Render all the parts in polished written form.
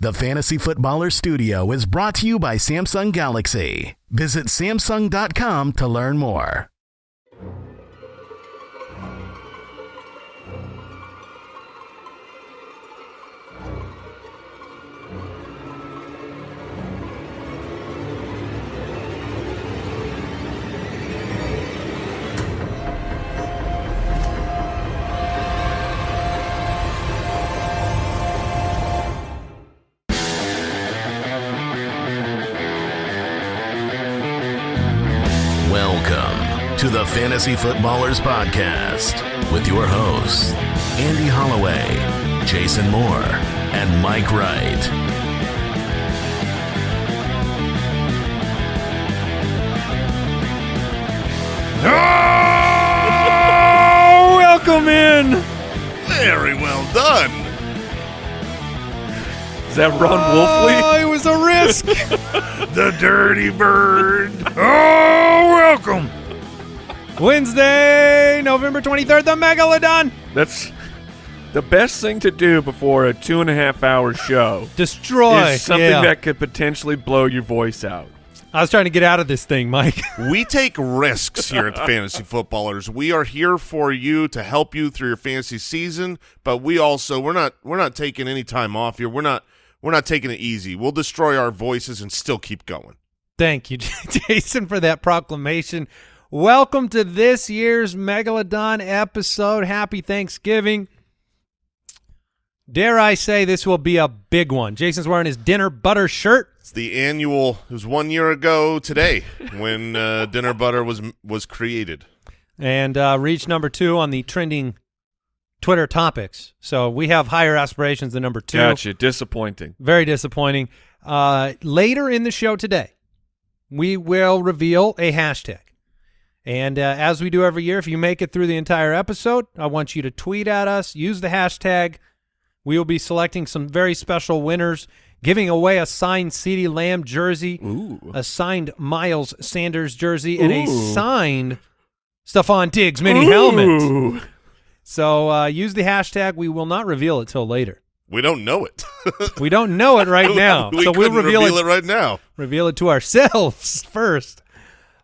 The Fantasy Footballer Studio is brought to you by Samsung Galaxy. Visit Samsung.com to learn more. Welcome to the Fantasy Footballers Podcast with your hosts, Andy Holloway, Jason Moore, and Mike Wright. Oh, welcome in. Very well done. Is that Ron Wolfley? Oh, it was a risk. The dirty bird. Oh, welcome. Wednesday, November 23rd, the Megalodon. That's the best thing to do before a 2.5-hour show. Destroy. Is something that could potentially blow your voice out. I was trying to get out of this thing, Mike. We take risks here at Fantasy Footballers. We are here for you to help you through your fantasy season, but we're not taking any time off here. We're not taking it easy. We'll destroy our voices and still keep going. Thank you, Jason, for that proclamation. Welcome to this year's Megalodon episode. Happy Thanksgiving. Dare I say this will be a big one. Jason's wearing his dinner butter shirt. It's the annual. It was 1 year ago today when dinner butter was created, And reached number 2 on the trending Twitter topics. So we have higher aspirations than number 2. Gotcha. Disappointing. Very disappointing. Later in the show today, we will reveal a hashtag. And as we do every year, if you make it through the entire episode, I want you to tweet at us, use the hashtag. We will be selecting some very special winners, giving away a signed CeeDee Lamb jersey, a signed Miles Sanders jersey, and a signed Stephon Diggs mini helmet. So use the hashtag. We will not reveal it till later. We don't know it. We don't know it right now. So we'll reveal it right now. Reveal it to ourselves first.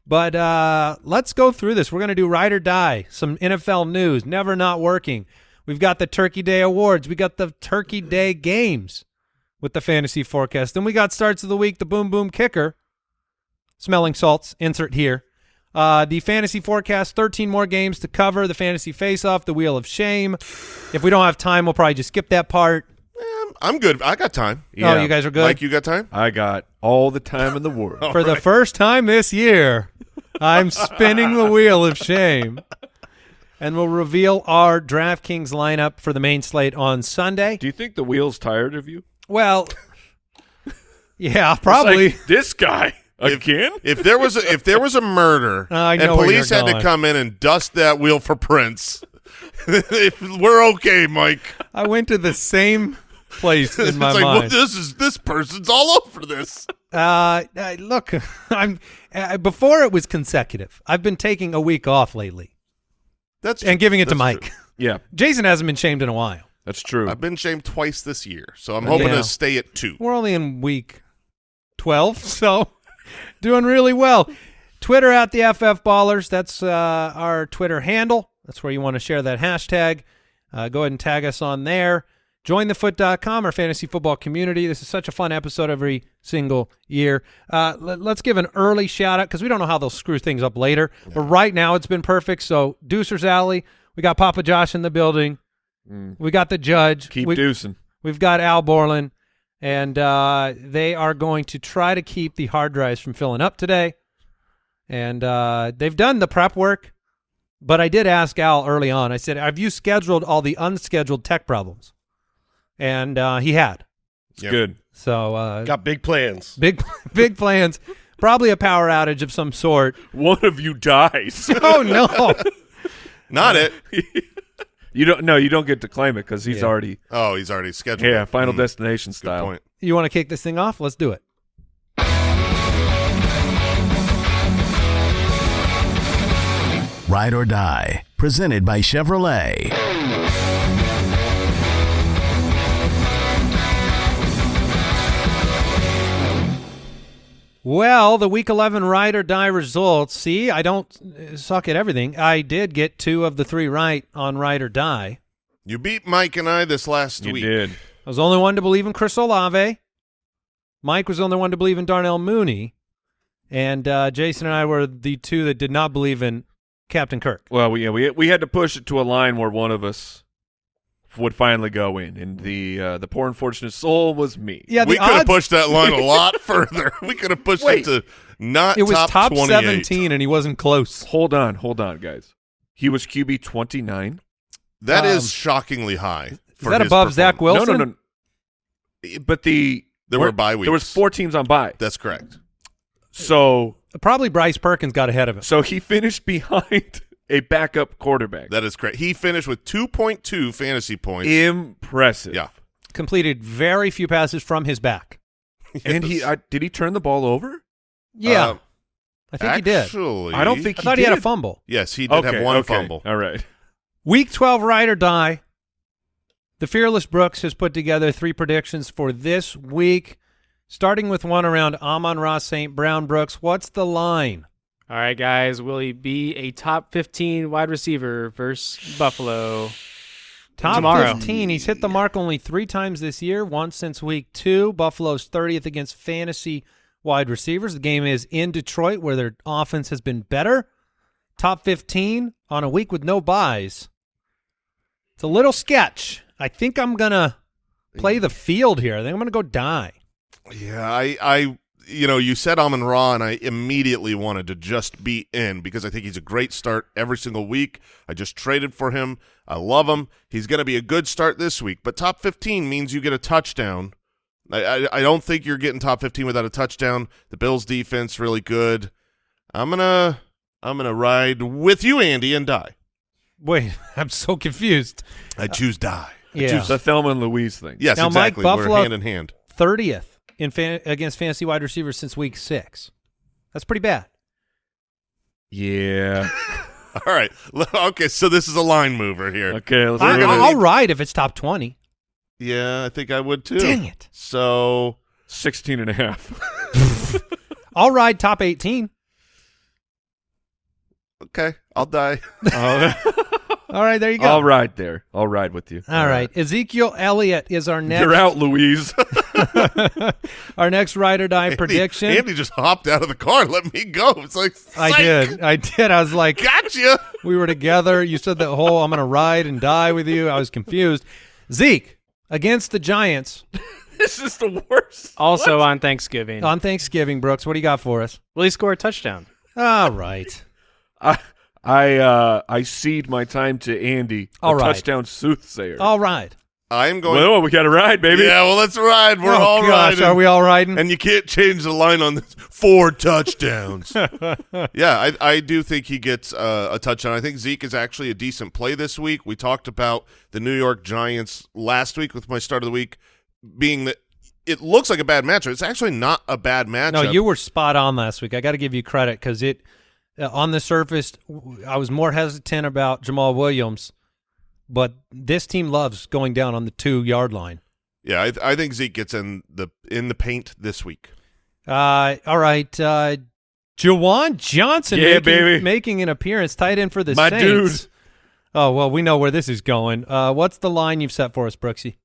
But let's go through this. We're going to do Ride or Die, some NFL news, never not working. We've got the Turkey Day Awards. We got the Turkey Day games with the fantasy forecast. Then we got starts of the week, the Boom Boom Kicker, smelling salts, insert here. The fantasy forecast, 13 more games to cover, the fantasy face-off, the Wheel of Shame. If we don't have time, we'll probably just skip that part. I'm good. I got time. Yeah. Oh, you guys are good? Mike, you got time? I got all the time in the world. For the first time this year, I'm spinning the Wheel of Shame. And we'll reveal our DraftKings lineup for the main slate on Sunday. Do you think the wheel's tired of you? Well, yeah, probably. Like, this guy again? If there was a murder and police had to come in and dust that wheel for prints, we're okay, Mike. I went to the same place in my mind. Well, this person's all over this. Look, I'm before it was consecutive. I've been taking a week off lately. And giving it to Mike. True. Yeah. Jason hasn't been shamed in a while. That's true. I've been shamed twice this year, so I'm hoping to stay at 2. We're only in week 12, so doing really well. Twitter at the FF Ballers. That's our Twitter handle. That's where you want to share that hashtag. Go ahead and tag us on there. JoinTheFoot.com, our fantasy football community. This is such a fun episode every single year. Let's give an early shout-out because we don't know how they'll screw things up later. Yeah. But right now it's been perfect. So Deucer's Alley, we got Papa Josh in the building. We got the judge. Keep deucing. We've got Al Borland. And they are going to try to keep the hard drives from filling up today. And they've done the prep work. But I did ask Al early on. I said, have you scheduled all the unscheduled tech problems? And he had. Yep. Good. So got big plans. Big plans. Probably a power outage of some sort. One of you dies. Oh no. Not it. You don't get to claim it because he's already. Oh, he's already scheduled. Yeah, Final Destination style. Good point. You want to kick this thing off? Let's do it. Ride or Die, presented by Chevrolet. Well, the Week 11 ride or die results. See, I don't suck at everything. I did get 2 of the 3 right on ride or die. You beat Mike and I this last week. You did. I was the only one to believe in Chris Olave. Mike was the only one to believe in Darnell Mooney. And Jason and I were the 2 that did not believe in Captain Kirk. Well, we had to push it to a line where one of us would finally go in, and the poor unfortunate soul was me. Yeah, we could have pushed that line a lot further. We could have pushed it to not it was top 28. 17, and he wasn't close. Hold on, guys. He was QB 29. That is shockingly high. Is that above Zach Wilson? No. But there were bye weeks. There was 4 teams on bye. That's correct. So probably Bryce Perkins got ahead of him. So he finished behind a backup quarterback. That is correct. He finished with 2.2 fantasy points. Impressive. Yeah. Completed very few passes from his back. Yes. And did he turn the ball over? Yeah. I think he did. Actually, I don't think I thought he had a fumble. Yes, he did have one fumble. All right. Week 12 ride or die. The Fearless Brooks has put together 3 predictions for this week, starting with one around Amon-Ra St. Brown. Brooks, what's the line? All right, guys. Will he be a top 15 wide receiver versus Buffalo? Top tomorrow? 15. He's hit the mark only 3 times this year, once since week 2. Buffalo's 30th against fantasy wide receivers. The game is in Detroit, where their offense has been better. Top 15 on a week with no buys. It's a little sketch. I think I'm going to play the field here. I think I'm going to go die. Yeah, you said Amon-Ra, and I immediately wanted to just be in because I think he's a great start every single week. I just traded for him. I love him. He's going to be a good start this week, but top 15 means you get a touchdown. I don't think you're getting top 15 without a touchdown. The Bills' defense really good. I'm gonna ride with you, Andy, and die. Wait, I'm so confused. I choose die. Yeah. I choose The Thelma and Louise thing. Yes, Now, exactly. Mike, We're Buffalo- hand in hand. 30th against fantasy wide receivers since week 6. That's pretty bad. Yeah. All right. Okay, so this is a line mover here. Okay. Let's I'll ride if it's top 20. Yeah, I think I would too. Dang it. So 16.5. I'll ride top 18. okay, I'll die. All right, there you go. I'll ride there. I'll ride with you. All right. Ezekiel Elliott is our next. You're out, Louise. Our next ride or die prediction. Andy just hopped out of the car and let me go. It's like, I did. I was like, gotcha. we were together. You said that whole I'm going to ride and die with you. I was confused. Zeke against the Giants This is the worst. Also on Thanksgiving. on Thanksgiving. Brooks, what do you got for us? Will he score a touchdown? All right. I cede my time to Andy, the All right. touchdown soothsayer. All right. I'm going. Well, we got to ride, baby. Yeah, well, let's ride. We're Oh, all gosh, riding. are we all riding? And you can't change the line on this. 4 touchdowns. Yeah, I do think he gets a touchdown. I think Zeke is actually a decent play this week. We talked about the New York Giants last week with my start of the week being that it looks like a bad matchup. It's actually not a bad matchup. No, you were spot on last week. I got to give you credit because it on the surface, I was more hesitant about Jamal Williams, but this team loves going down on the 2-yard line. Yeah, I think Zeke gets in the paint this week. All right. Jawan Johnson Yeah, baby. making an appearance, tight end for the My Saints. dude. Oh, well, we know where this is going. What's the line you've set for us, Brooksy?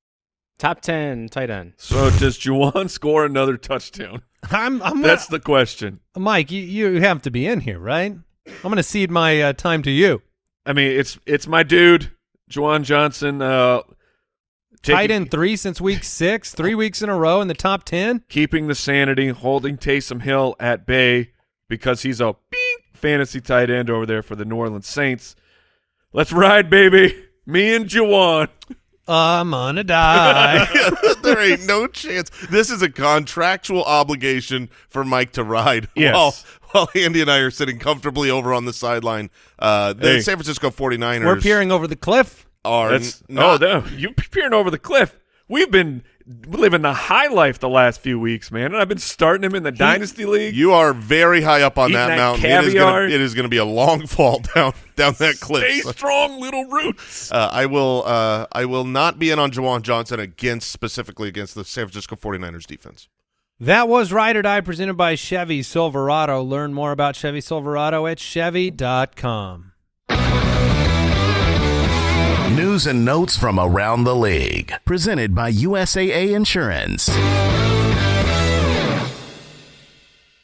Top 10 tight end. So does Juwan score another touchdown? That's the question. Mike, you have to be in here, right? I'm going to cede my time to you. I mean, it's my dude, Juwan Johnson. Tight end 3 since week 6, 3 weeks in a row in the top 10. Keeping the sanity, holding Taysom Hill at bay because he's a fantasy tight end over there for the New Orleans Saints. Let's ride, baby. Me and Juwan. I'm gonna die. There ain't no chance. This is a contractual obligation for Mike to ride. Yes. While Andy and I are sitting comfortably over on the sideline. The San Francisco 49ers We're peering over the cliff. are No, you peering over the cliff. We've been living the high life the last few weeks, man, and I've been starting him in the Dynasty League. You are very high up on Eating that that mountain. caviar. It is gonna be a long fall down that cliff. Stay strong, little roots. I will not be in on Jawan Johnson specifically against the San Francisco 49ers defense. That was Ride or Die presented by Chevy Silverado. Learn more about Chevy Silverado at Chevy.com. News and notes from around the league. Presented by USAA Insurance.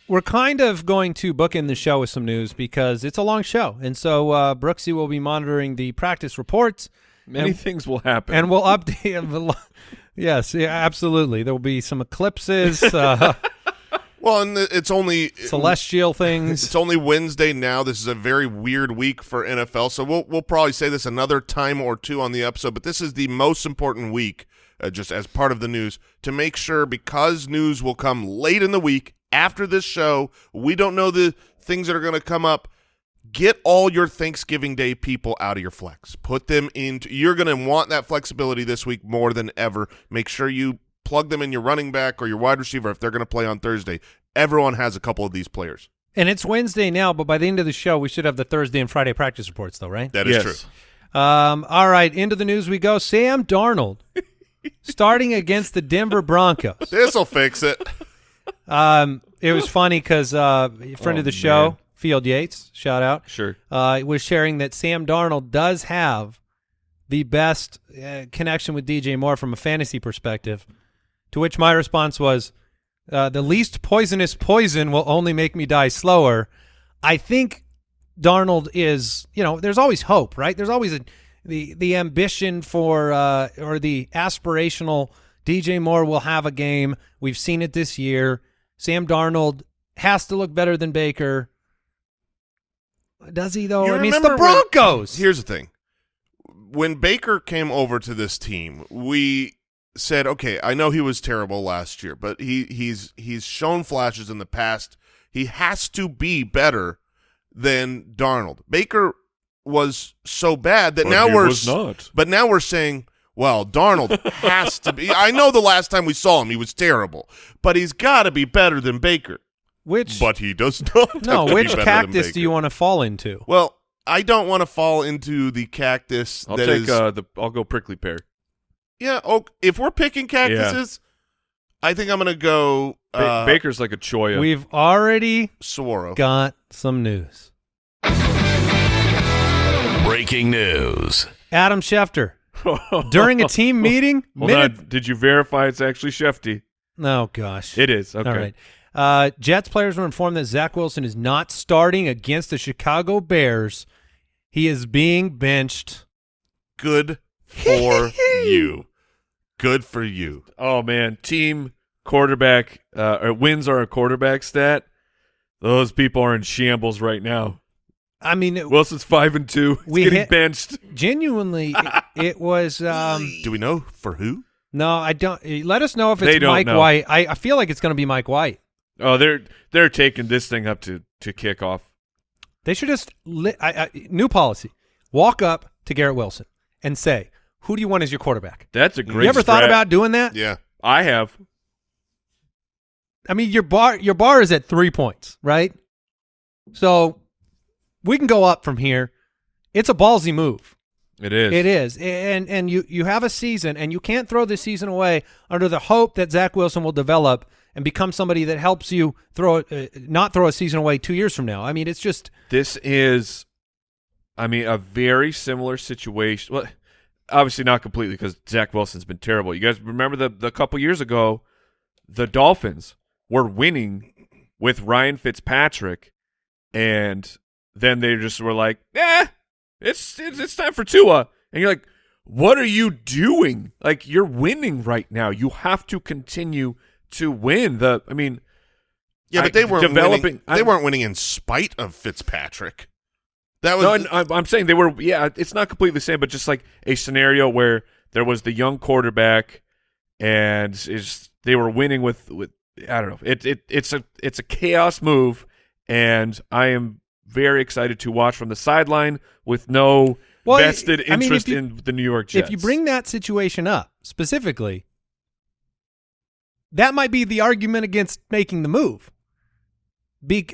We're kind of going to bookend the show with some news because it's a long show. And so Brooksy will be monitoring the practice reports. Many things will happen. And we'll update. Yes, yeah, absolutely. There will be some eclipses. Well, and it's only celestial things. It's only Wednesday now. This is a very weird week for NFL, so we'll probably say this another time or two on the episode, but this is the most important week, just as part of the news, to make sure, because news will come late in the week after this show, we don't know the things that are going to come up. Get all your Thanksgiving Day people out of your flex. Put them into – you're going to want that flexibility this week more than ever. Make sure you plug them in your running back or your wide receiver if they're going to play on Thursday. Everyone has a couple of these players. And it's Wednesday now, but by the end of the show, we should have the Thursday and Friday practice reports, though, right? That is true. All right, into the news we go. Sam Darnold starting against the Denver Broncos. This will fix it. It was funny because a friend of the show, man. Field Yates, shout out, Sure. was sharing that Sam Darnold does have the best connection with DJ Moore from a fantasy perspective, to which my response was, the least poisonous poison will only make me die slower. I think Darnold is, there's always hope, right? There's always the ambition for or the aspirational DJ Moore will have a game. We've seen it this year. Sam Darnold has to look better than Baker. Does he, though? I mean, it's the Broncos. Here's the thing. When Baker came over to this team, we said, okay, I know he was terrible last year, but he's shown flashes in the past. He has to be better than Darnold. Baker was so bad that now we're saying, well, Darnold has to be. I know the last time we saw him, he was terrible, but he's got to be better than Baker. But he does not. No, which cactus do you want to fall into? Well, I don't want to fall into the cactus. I'll go prickly pear. Yeah. Oh, if we're picking cactuses, I think I'm going to go. Baker's like a cholla. We've already Saguaro. got some news. Breaking news. Adam Schefter, during a team meeting. Hold on. Did you verify it's actually Shefty? Oh, gosh. It is. Okay. All right. Jets players were informed that Zach Wilson is not starting against the Chicago Bears. He is being benched. Good for you. Good for you. Oh, man. Team quarterback wins are a quarterback stat. Those people are in shambles right now. I mean, Wilson's 5-2. He's getting benched. Genuinely, it was. Do we know for who? No, I don't. Let us know if it's Mike White. I feel like it's going to be Mike White. Oh, they're taking this thing up to kick off. They should just new policy. Walk up to Garrett Wilson and say, "Who do you want as your quarterback?" That's a great. You ever thought about doing that? Yeah, I have. I mean, your bar is at 3 points, right? So we can go up from here. It's a ballsy move. It is. It is. And you have a season, and you can't throw this season away under the hope that Zach Wilson will develop and become somebody that helps you not throw a season away 2 years from now. I mean, it's just – This is, a very similar situation. Well, obviously not completely because Zach Wilson's been terrible. You guys remember the couple years ago, the Dolphins were winning with Ryan Fitzpatrick, and then they just were like, it's time for Tua. And you're like, what are you doing? Like, you're winning right now. You have to continue to win. But they weren't winning. They weren't winning in spite of Fitzpatrick. That was I'm saying they were. Yeah, it's not completely the same, but just like a scenario where there was the young quarterback, and they were winning with I don't know. It's a chaos move, and I am very excited to watch from the sideline with no vested interest in the New York Jets. If you bring that situation up specifically, that might be the argument against making the move,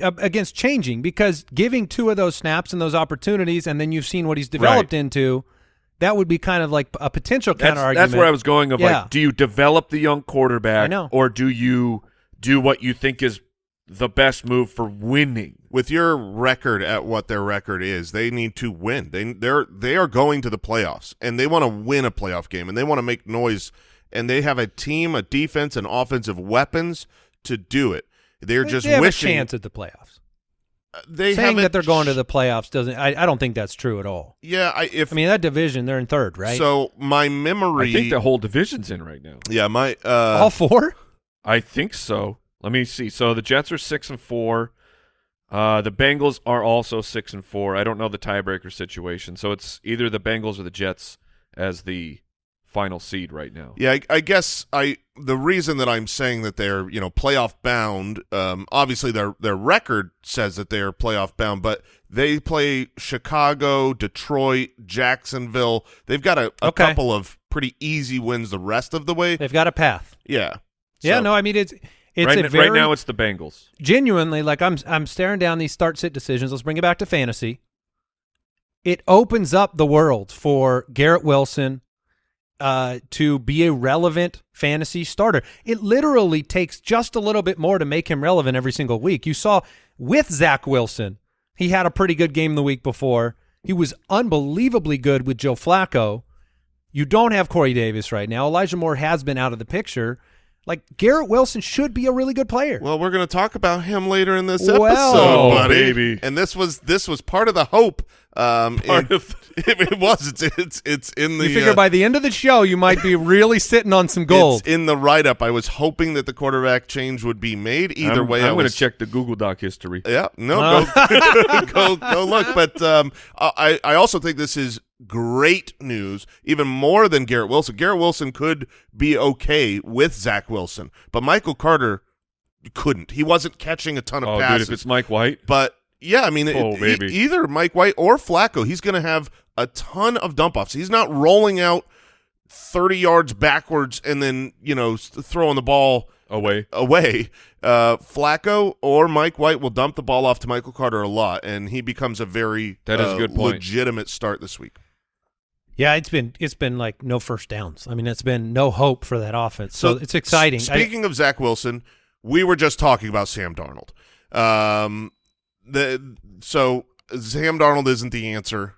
against changing, because giving 2 of those snaps and those opportunities, and then you've seen what he's developed into, that would be kind of like a potential counter-argument. That's where I was going like, do you develop the young quarterback, or do you do what you think is the best move for winning. With your record at what their record is, they need to win. They are going to the playoffs, and they want to win a playoff game, and they want to make noise, and they have a team, a defense, and offensive weapons to do it. They're just they have wishing a chance at the playoffs. They Saying have that they're going to the playoffs doesn't. I don't think that's true at all. Yeah, I mean, that division, they're in third, right? So my memory. I think the whole division's in right now. Yeah, my all four. I think so. Let me see. So the Jets are 6-4. The Bengals are also 6-4. I don't know the tiebreaker situation. So it's either the Bengals or the Jets as the final seed right now. Yeah, I guess the reason that I'm saying that they're playoff bound. Obviously their record says that they're playoff bound, but they play Chicago, Detroit, Jacksonville. They've got a couple of pretty easy wins the rest of the way. They've got a path. Yeah. Yeah. So, No, I mean it's right now it's the Bengals. Genuinely, like I'm staring down these start-sit decisions. Let's bring it back to fantasy. It opens up the world for Garrett Wilson to be a relevant fantasy starter. It literally takes just a little bit more to make him relevant every single week. You saw with Zach Wilson, he had a pretty good game the week before. He was unbelievably good with Joe Flacco. You don't have Corey Davis right now. Elijah Moore has been out of the picture. Like, Garrett Wilson should be a really good player. Well, we're going to talk about him later in this Well, episode, buddy. Baby. And this was part of the hope. It was. It's in the. You figure by the end of the show, you might be really sitting on some gold. It's in the write-up. I was hoping that the quarterback change would be made. Either way, I'm going to check the Google Doc history. Yeah, no, go look. But I also think this is great news, even more than Garrett Wilson. Garrett Wilson could be okay with Zach Wilson, but Michael Carter couldn't. He wasn't catching a ton of passes. Dude, if it's Mike White. But yeah, I mean, either Mike White or Flacco, he's going to have a ton of dump-offs. He's not rolling out 30 yards backwards and then, throwing the ball away. Flacco or Mike White will dump the ball off to Michael Carter a lot, and he becomes a very that is a good point. Legitimate start this week. Yeah, it's been like no first downs. I mean, it's been no hope for that offense. So it's exciting. Speaking of Zach Wilson, we were just talking about Sam Darnold. So Sam Darnold isn't the answer.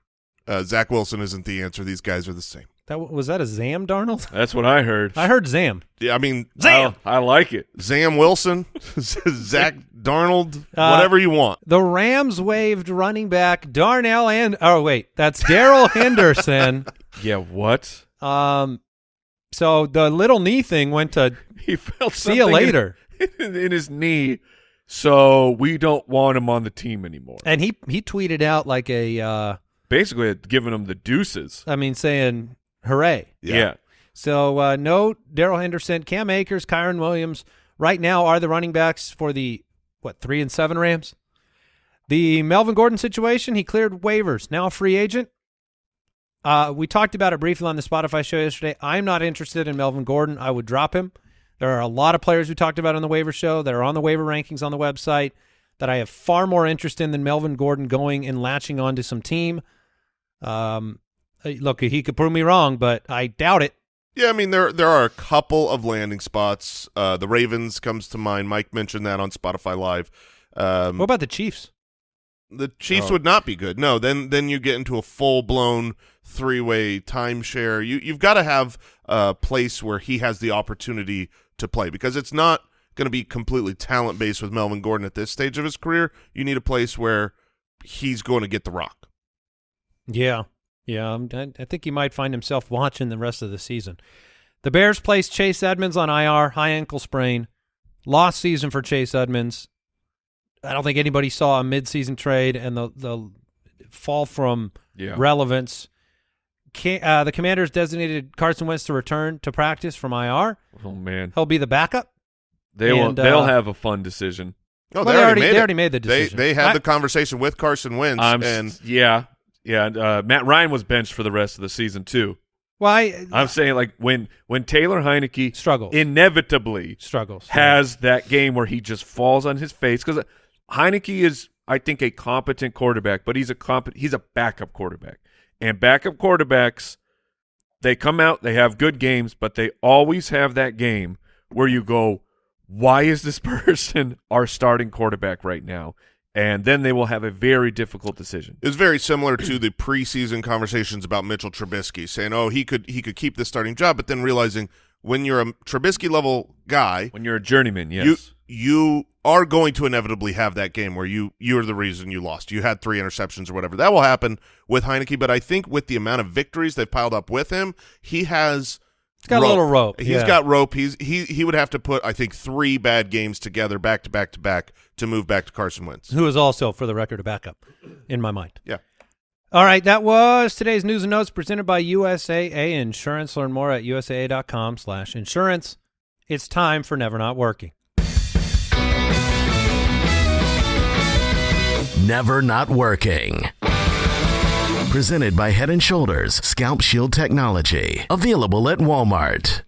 Zach Wilson isn't the ansster. These guys are the same. Was that a Zam Darnold? That's what I heard. I heard Zam. Yeah, I mean Zam. I like it. Zam Wilson, Zach Darnold, whatever you want. The Rams waived running back Darnell and that's Darrell Henderson. Yeah, what? So the little knee thing went to He felt see you later in his knee. So we don't want him on the team anymore. And he tweeted out like a basically giving him the deuces. I mean, saying hooray. Yeah. So no Darrell Henderson, Cam Akers, Kyron Williams right now are the running backs for the 3-7 Rams. The Melvin Gordon situation, he cleared waivers, now a free agent. We talked about it briefly on the Spotify show yesterday. I'm not interested in Melvin Gordon. I would drop him. There are a lot of players we talked about on the waiver show that are on the waiver rankings on the website that I have far more interest in than Melvin Gordon going and latching onto some team. Look, he could prove me wrong, but I doubt it. Yeah, I mean, there are a couple of landing spots. The Ravens comes to mind. Mike mentioned that on Spotify Live. What about the Chiefs? The Chiefs would not be good. No, then you get into a full-blown three-way timeshare. You've got to have a place where he has the opportunity to play, because it's not going to be completely talent-based with Melvin Gordon at this stage of his career. You need a place where he's going to get the rock. Yeah. I think he might find himself watching the rest of the season. The Bears placed Chase Edmonds on IR, high ankle sprain. Lost season for Chase Edmonds. I don't think anybody saw a midseason trade and the fall from relevance. The Commanders designated Carson Wentz to return to practice from IR. Oh, man. He'll be the backup. They'll have a fun decision. No, they already made the decision. They had the conversation with Carson Wentz. Matt Ryan was benched for the rest of the season too. Why? I'm saying, like, when Taylor Heineke struggles, inevitably struggles, has that game where he just falls on his face, because Heineke is, I think, a competent quarterback, but he's a backup quarterback, and backup quarterbacks, they come out, they have good games, but they always have that game where you go, why is this person our starting quarterback right now? And then they will have a very difficult decision. It's very similar to the preseason conversations about Mitchell Trubisky, saying, "Oh, he could keep the starting job," but then realizing when you're a Trubisky level guy, when you're a journeyman, yes, you are going to inevitably have that game where you're the reason you lost. You had 3 interceptions or whatever. That will happen with Heineke, but I think with the amount of victories they've piled up with him, he has. He's got a little rope. He's got rope. He would have to put, I think, 3 bad games together back to back to back to move back to Carson Wentz, who is also, for the record, a backup in my mind. Yeah. All right, that was today's news and notes presented by USAA Insurance. Learn more at usaa.com/insurance. It's time for Never Not Working. Never Not Working. Presented by Head & Shoulders Scalp Shield Technology. Available at Walmart.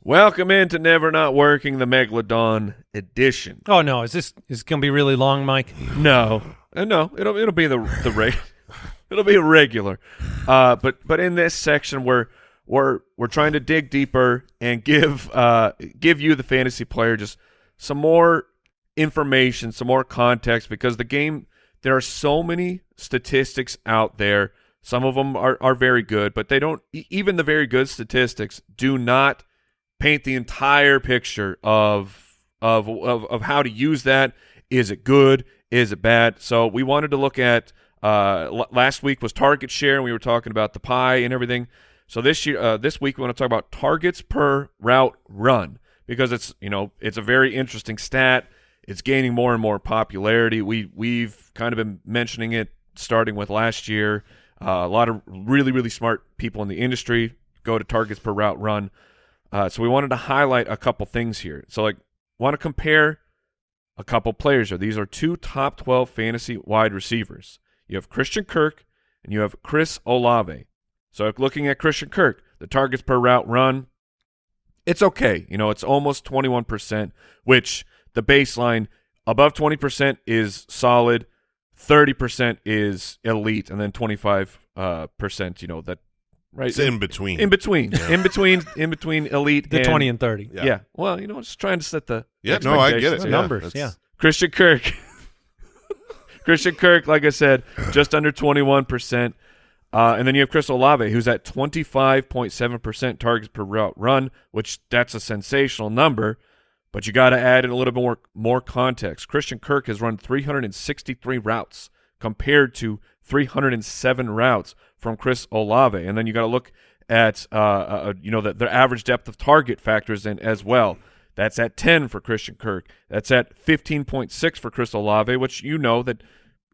Welcome into Never Not Working, the Megalodon edition. Oh no, is this going to be really long, Mike? No, it'll be it'll be regular. But in this section, we're trying to dig deeper and give you, the fantasy player, just some more information, some more context, because the game. There are so many statistics out there. Some of them are very good, but they don't. Even the very good statistics do not paint the entire picture of how to use that. Is it good? Is it bad? So we wanted to look at last week was target share, and we were talking about the pie and everything. So this week we want to talk about targets per route run, because it's a very interesting stat. It's gaining more and more popularity. We've kind of been mentioning it starting with last year. A lot of really, really smart people in the industry go to targets per route run. So we wanted to highlight a couple things here. So want to compare a couple players here. These are 2 top 12 fantasy wide receivers. You have Christian Kirk and you have Chris Olave. So looking at Christian Kirk, the targets per route run, it's okay. It's almost 21%, which – the baseline above 20% is solid, 30% is elite, and then 25%, that right. It's in between. In between elite. The 20 and 30. Yeah. Well, just trying to set the I get it. Numbers. Yeah. Christian Kirk. Christian Kirk, like I said, just under 21%. And then you have Chris Olave, who's at 25.7% targets per route run, which that's a sensational number. But you got to add in a little bit more context. Christian Kirk has run 363 routes compared to 307 routes from Chris Olave. And then you got to look at their average depth of target factors in as well. That's at 10 for Christian Kirk. That's at 15.6 for Chris Olave, which that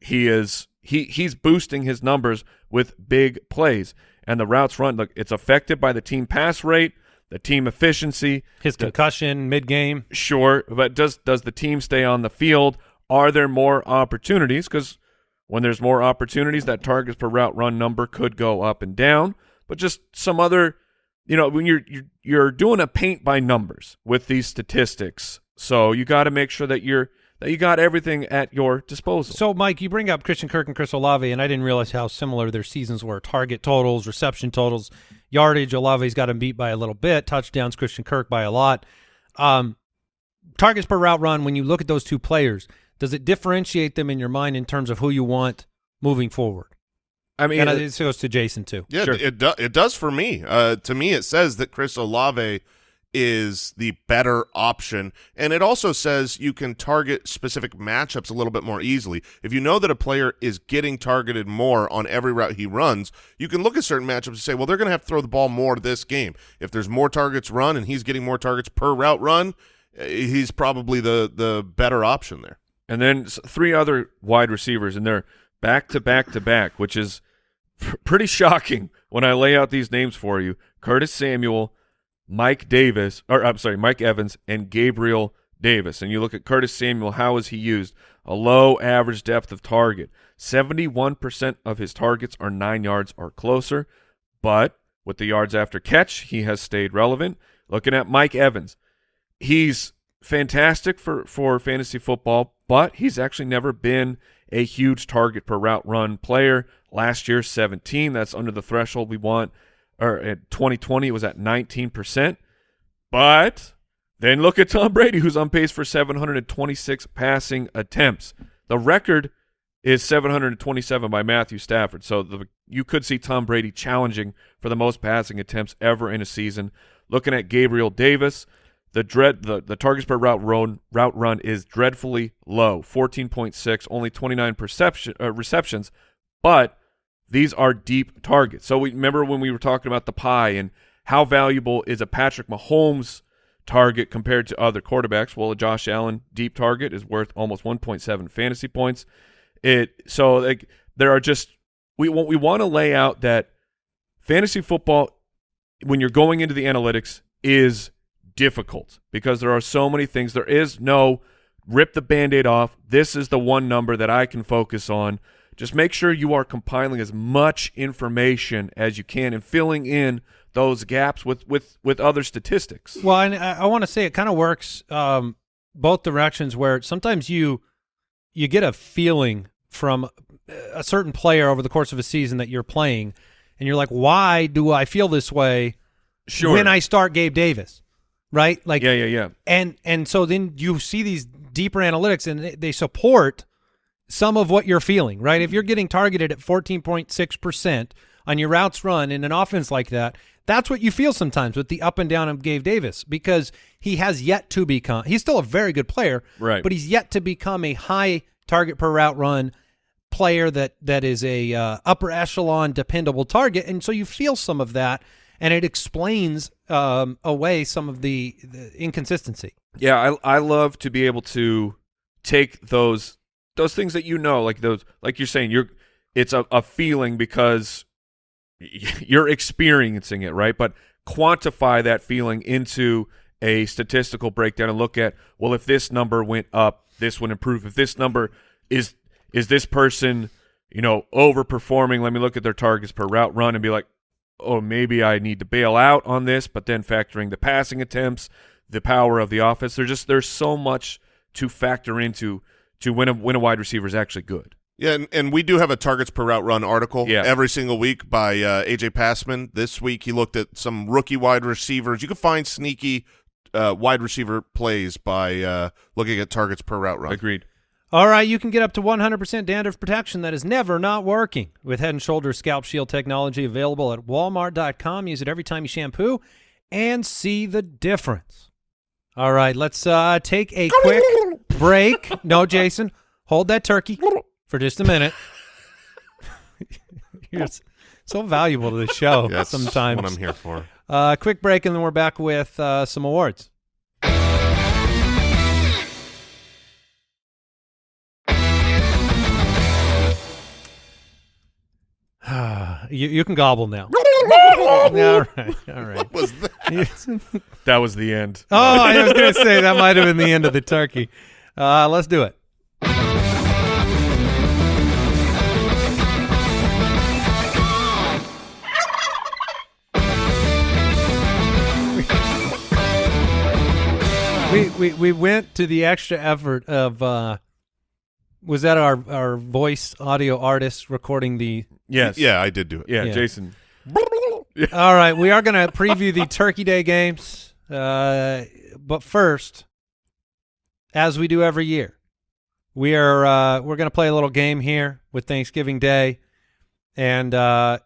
he's boosting his numbers with big plays. And the routes run, look, it's affected by the team pass rate, the team efficiency, his concussion mid-game. Sure, but does the team stay on the field? Are there more opportunities? Because when there's more opportunities, that targets per route run number could go up and down. But just some other, when you're doing a paint by numbers with these statistics, so you got to make sure that you got everything at your disposal. So, Mike, you bring up Christian Kirk and Chris Olave, and I didn't realize how similar their seasons were. Target totals, reception totals, yardage. Olave's got him beat by a little bit. Touchdowns, Christian Kirk by a lot. Targets per route run, when you look at those two players, does it differentiate them in your mind in terms of who you want moving forward? I mean, and it goes to Jason, too. Yeah, sure. It does for me. To me, it says that Chris Olave is the better option, and it also says you can target specific matchups a little bit more easily. If you know that a player is getting targeted more on every route he runs, you can look at certain matchups and say, well, they're going to have to throw the ball more this game. If there's more targets run and he's getting more targets per route run, he's probably the better option there. And then 3 other wide receivers, and they're back-to-back-to-back, which is pretty shocking when I lay out these names for you. Curtis Samuel, Mike Evans, and Gabriel Davis. And you look at Curtis Samuel, how is he used? A low average depth of target. 71% of his targets are 9 yards or closer, but with the yards after catch, he has stayed relevant. Looking at Mike Evans, he's fantastic for fantasy football, but he's actually never been a huge target per route run player. Last year, 17. That's under the threshold we want. Or in 2020, it was at 19%. But then look at Tom Brady, who's on pace for 726 passing attempts. The record is 727 by Matthew Stafford. So you could see Tom Brady challenging for the most passing attempts ever in a season. Looking at Gabriel Davis, the targets per route run is dreadfully low, 14.6, only 29 receptions, but these are deep targets. So we remember when we were talking about the pie and how valuable is a Patrick Mahomes target compared to other quarterbacks. Well, a Josh Allen deep target is worth almost 1.7 fantasy points. There are just we want to lay out that fantasy football, when you're going into the analytics, is difficult because there are so many things. There is no rip the Band-Aid off. This is the one number that I can focus on. Just make sure you are compiling as much information as you can and filling in those gaps with other statistics. Well, and I want to say it kind of works both directions, where sometimes you get a feeling from a certain player over the course of a season that you're playing, and you're like, why do I feel this way when I start Gabe Davis, right? Like, yeah. And so then you see these deeper analytics, and they support some of what you're feeling, right? If you're getting targeted at 14.6% on your routes run in an offense like that, that's what you feel sometimes with the up and down of Gabe Davis, because he has yet to become – he's still a very good player, right? But he's yet to become a high target per route run player that is a upper echelon dependable target. And so you feel some of that, and it explains away some of the inconsistency. Yeah, I love to be able to take those things that like you're saying, it's a feeling because you're experiencing it, right? But quantify that feeling into a statistical breakdown and look at, well, if this number went up, this would improve. If this number is this person, overperforming, let me look at their targets per route run and be like, oh, maybe I need to bail out on this, but then factoring the passing attempts, the power of the offense, there's so much to factor into to when a wide receiver is actually good. Yeah, and we do have a targets per route run article every single week by AJ Passman. This week he looked at some rookie wide receivers. You can find sneaky wide receiver plays by looking at targets per route run. Agreed. All right, you can get up to 100% dandruff protection that is never not working with Head & Shoulders Scalp Shield technology, available at Walmart.com. Use it every time you shampoo and see the difference. All right, let's take a quick break. No, Jason, hold that turkey for just a minute. You're so valuable to the show. That's sometimes. what I'm here for. Quick break, and then we're back with some awards. You can gobble now. All right. What was that? That was the end. Oh, I was going to say that might have been the end of the turkey. Let's do it. We went to the extra effort of was that our voice audio artist recording the Yes. Yeah, I did do it. Yeah. Jason. All right, we are going to preview the Turkey Day games, but first, as we do every year, we're going to play a little game here with Thanksgiving Day, and I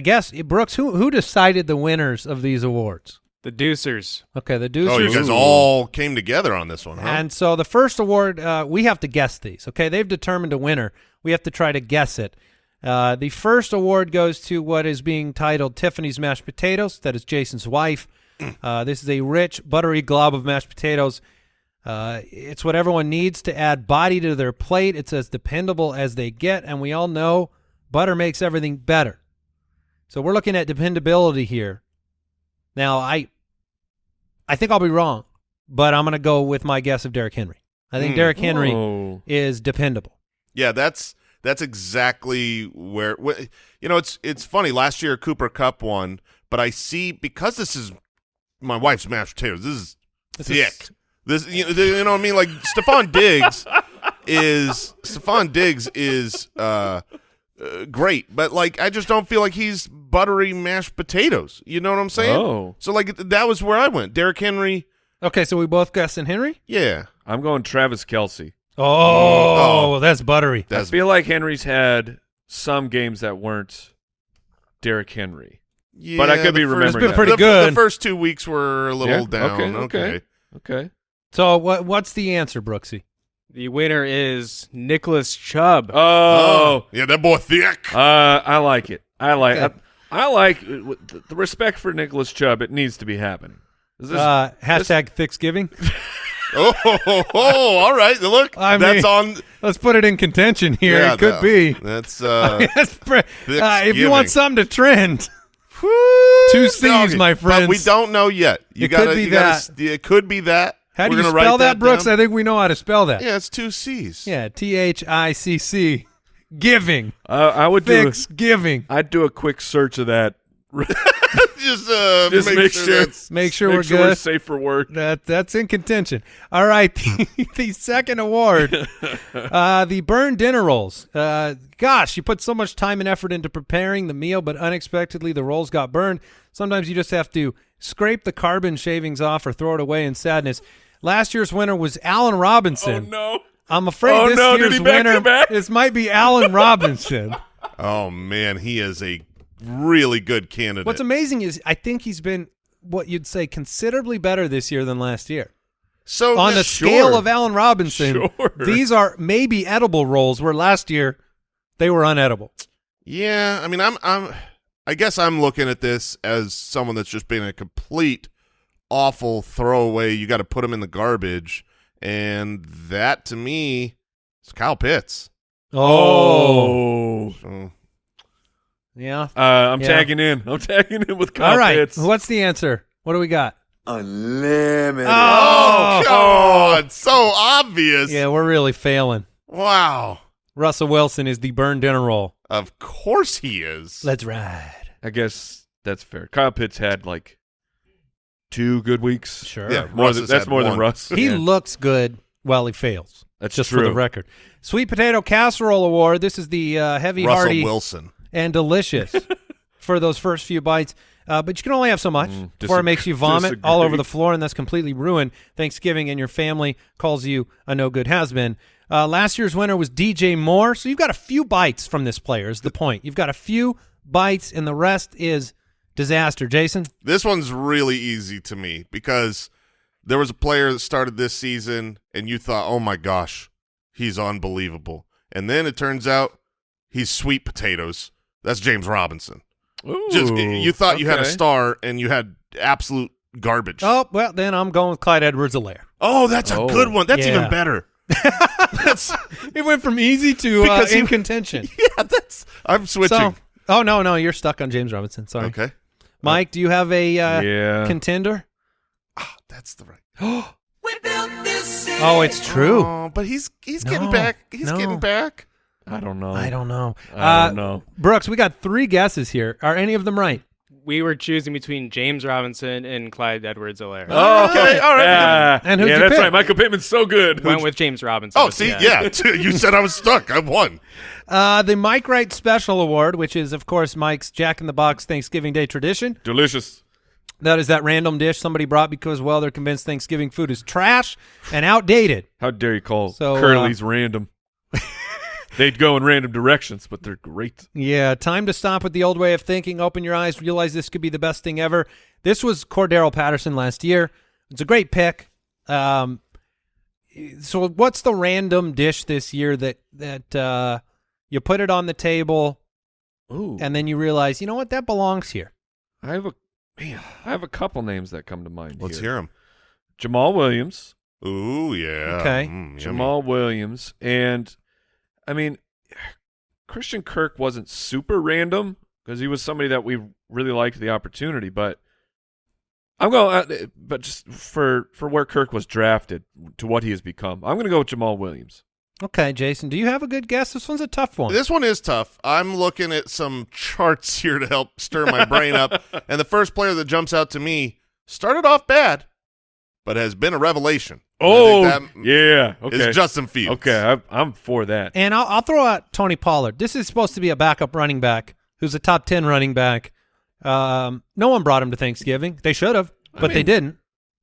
guess Brooks, who decided the winners of these awards? The Deucers. Okay, the Deucers. Oh, you guys all came together on this one, huh? And so the first award, we have to guess these. Okay, they've determined a winner. We have to try to guess it. The first award goes to what is being titled Tiffany's Mashed Potatoes. That is Jason's wife. This is a rich, buttery glob of mashed potatoes. It's what everyone needs to add body to their plate. It's as dependable as they get, and we all know butter makes everything better. So we're looking at dependability here. Now, I think I'll be wrong, but I'm going to go with my guess of Derrick Henry. I think Derrick Henry is dependable. Yeah, that's exactly where it's funny. Last year Cooper Kupp won, but I see, because this is my wife's mashed potatoes, this is thick. This you know what I mean? Like Stephon Diggs is great, but like I just don't feel like he's buttery mashed potatoes. You know what I'm saying? Oh. So like that was where I went. Derrick Henry. Okay, so we both guessing Henry? Yeah. I'm going Travis Kelce. Oh, that's buttery. I feel like Henry's had some games that weren't Derrick Henry. Yeah, But I could be remembering It's been that. pretty The good. first 2 weeks were a little down. Okay. So what's the answer, Brooksy? The winner is Nicholas Chubb. Oh. Yeah, that boy thick. I like it. I like Okay. I like the respect for Nicholas Chubb. It needs to be happening. Is this, Hashtag Thanksgiving. All right. Look, I that's mean, on. Let's put it in contention here. Yeah, it could be. That's If you want something to trend, whoo, 2 C's, doggy. my friends. But we don't know yet. It could be that. It could be that. How do We're you gonna spell write that, Brooks? down. I think we know how to spell that. Yeah, it's 2 C's. Yeah, THICC. Giving. I would do. Thanksgiving. I'd do a quick search of that. Just make sure. that's- Make sure Make we're sure good. we're safe for work. That's in contention. All right, the second award, the burned dinner rolls. Gosh, you put so much time and effort into preparing the meal, but unexpectedly the rolls got burned. Sometimes you just have to scrape the carbon shavings off or throw it away in sadness. Last year's winner was Allen Oh Robinson. no! I'm afraid Oh, this no, did year's he back to winner back? this might be Allen Robinson. Oh man, he is a really good candidate. What's amazing is I think he's been what you'd say considerably better this year than last year. So On the Sure. scale of Allen Robinson, Sure. these are maybe edible rolls, where last year they were unedible. yeah, I mean, I guess I'm looking at this as someone that's just been a complete awful throwaway. You got to put him in the garbage, and that to me is Kyle Pitts. Oh. So, Yeah. I'm Yeah. tagging in. I'm tagging in with Kyle All right. Pitts. What's the answer? What do we got? Unlimited. oh, come on, so obvious. Yeah, we're really failing. Wow. Russell Wilson is the burned dinner roll. Of course he is. Let's ride. I guess that's fair. Kyle Pitts had like 2 good weeks. Sure. Yeah, More Russ than, has that's had more than one. Russ. He Yeah. looks good while he fails. That's just true. for the record. Sweet Potato Casserole Award. This is the heavy, Russell hearty, Wilson. and delicious for those first few bites. But you can only have so much before it makes you vomit all over the floor, and that's completely ruined Thanksgiving, and your family calls you a no-good has-been. Last year's winner was DJ Moore, so you've got a few bites from this player is the point. You've got a few bites, and the rest is disaster. Jason? This one's really easy to me because there was a player that started this season, and you thought, oh, my gosh, he's unbelievable. And then it turns out he's sweet potatoes. That's James Robinson. Ooh, You thought you had a okay. star, and you had absolute garbage. Oh, well, then I'm going with Clyde Edwards-Helaire. Oh, that's a good one. That's Yeah. even better. That's It went from easy to Because in he- contention. yeah. That's I'm switching. So, oh, no, you're stuck on James Robinson. Sorry. Okay. Mike, do you have a Yeah. contender? Ah, that's the right. Oh, it's true. Oh, but he's No, getting back. He's no. getting back. I don't know. I don't know. I don't know. Brooks, we got 3 guesses here. Are any of them right? We were choosing between James Robinson and Clyde Edwards-Helaire. Oh, Okay, all right. Yeah, And who'd yeah, you that's pick? right. Michael Pittman's so good. Went with James Robinson. Oh, see, yeah. You said I was stuck. I won. The Mike Wright Special Award, which is, of course, Mike's Jack in the Box Thanksgiving Day tradition. Delicious. That is that random dish somebody brought because, well, they're convinced Thanksgiving food is trash and outdated. How dare you call So, Curly's random? They'd go in random directions, but they're great. Yeah, time to stop with the old way of thinking. Open your eyes, realize this could be the best thing ever. This was Cordero Patterson last year. It's a great pick. So what's the random dish this year that you put it on the table Ooh, and then you realize, you know what, that belongs here? I have a couple names that come to mind. Let's hear him. Jamal Williams. Ooh, yeah. Okay. Yummy. Jamal Williams, and I mean, Christian Kirk wasn't super random because he was somebody that we really liked the opportunity, but I'm going, but just for where Kirk was drafted to what he has become, I'm going to go with Jamal Williams. Okay, Jason, do you have a good guess? This one's a tough one. This one is tough. I'm looking at some charts here to help stir my brain up, and the first player that jumps out to me started off bad, but has been a revelation. Oh, I think that yeah. Okay. is Justin Fields. Okay, I'm for that. And I'll throw out Tony Pollard. This is supposed to be a backup running back who's a top 10 running back. No one brought him to Thanksgiving. They should have, but they didn't.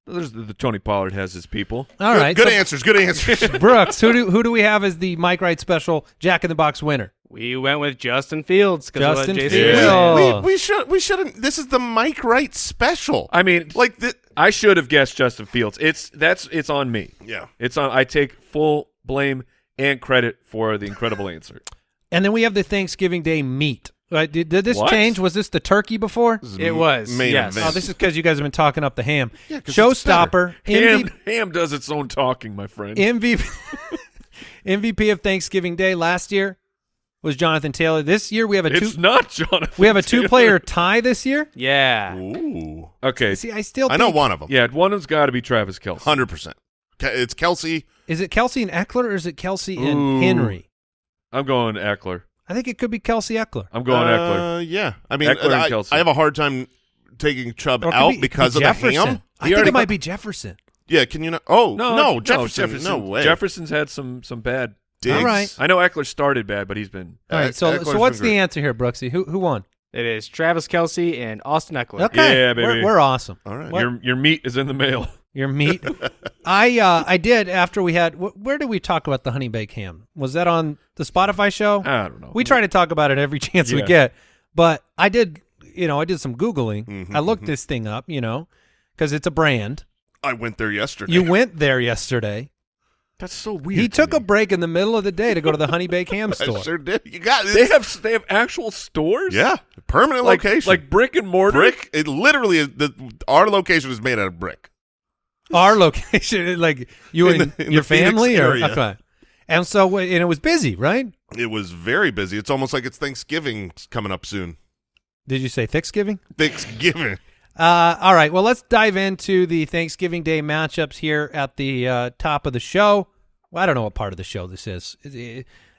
There's the Tony Pollard has his people. All right. Good answers. Good answers. Brooks, who do we have as the Mike Wright special Jack in the Box winner? We went with Justin Fields. Justin Jason Fields. said. We shouldn't. This is the Mike Wright special. I mean, like I should have guessed Justin Fields. It's on me. Yeah. I take full blame and credit for the incredible answer. And then we have the Thanksgiving Day meat. Did this What? change? Was this the turkey before? It was. Main Yes. event. Oh, this is because you guys have been talking up the ham. Yeah, 'cause it's Showstopper, Ham does its own talking, my friend. MVP, MVP of Thanksgiving Day last year was Jonathan Taylor. This year we have It's not Jonathan. we have a Taylor. two-player tie this year. Yeah. Ooh. Okay. See, I still I know think, one of them. Yeah, one of them's got to be Travis Kelce. 100%. It's Kelsey. Is it Kelsey and Eckler or is it Kelsey and Ooh. Henry? I'm going Eckler. I think it could be Kelsey Eckler. I'm going Eckler. Yeah. I mean, Eckler and Kelsey. I have a hard time taking Chubb Or it could out be- it could because be of Jefferson. the ham. I think it might be Jefferson. Yeah, can you not? Oh, No, Jefferson. No way. Jefferson's had some bad. Diggs. All right. I know Eckler started bad, but he's been. All right, so Eckler's what's been the great. answer here, Brooksy? Who won? It is Travis Kelce and Austin Eckler. Okay, Yeah, baby. We're awesome. All right. What? Your meat is in the mail. Your meat. I did after we had. Where did we talk about the honey baked ham? Was that on the Spotify show? I don't know. We try to talk about it every chance we Yeah. get, but I did. I did some Googling. Mhm, I looked this thing up. Because it's a brand. I went there yesterday. You went there yesterday. That's so weird. He to took me. a break in the middle of the day to go to the honey baked ham I store. sure did. You got it. They have actual stores. Yeah, permanent like location. like brick and mortar. brick. It literally is. Our location is made out of brick. Our location, like you In and the your Phoenix family, or area. okay. And so, and it was busy, right? It was very busy. It's almost like it's Thanksgiving coming up soon. Did you say Thanksgiving? Thanksgiving. All right. Well, let's dive into the Thanksgiving Day matchups here at the top of the show. Well, I don't know what part of the show this is.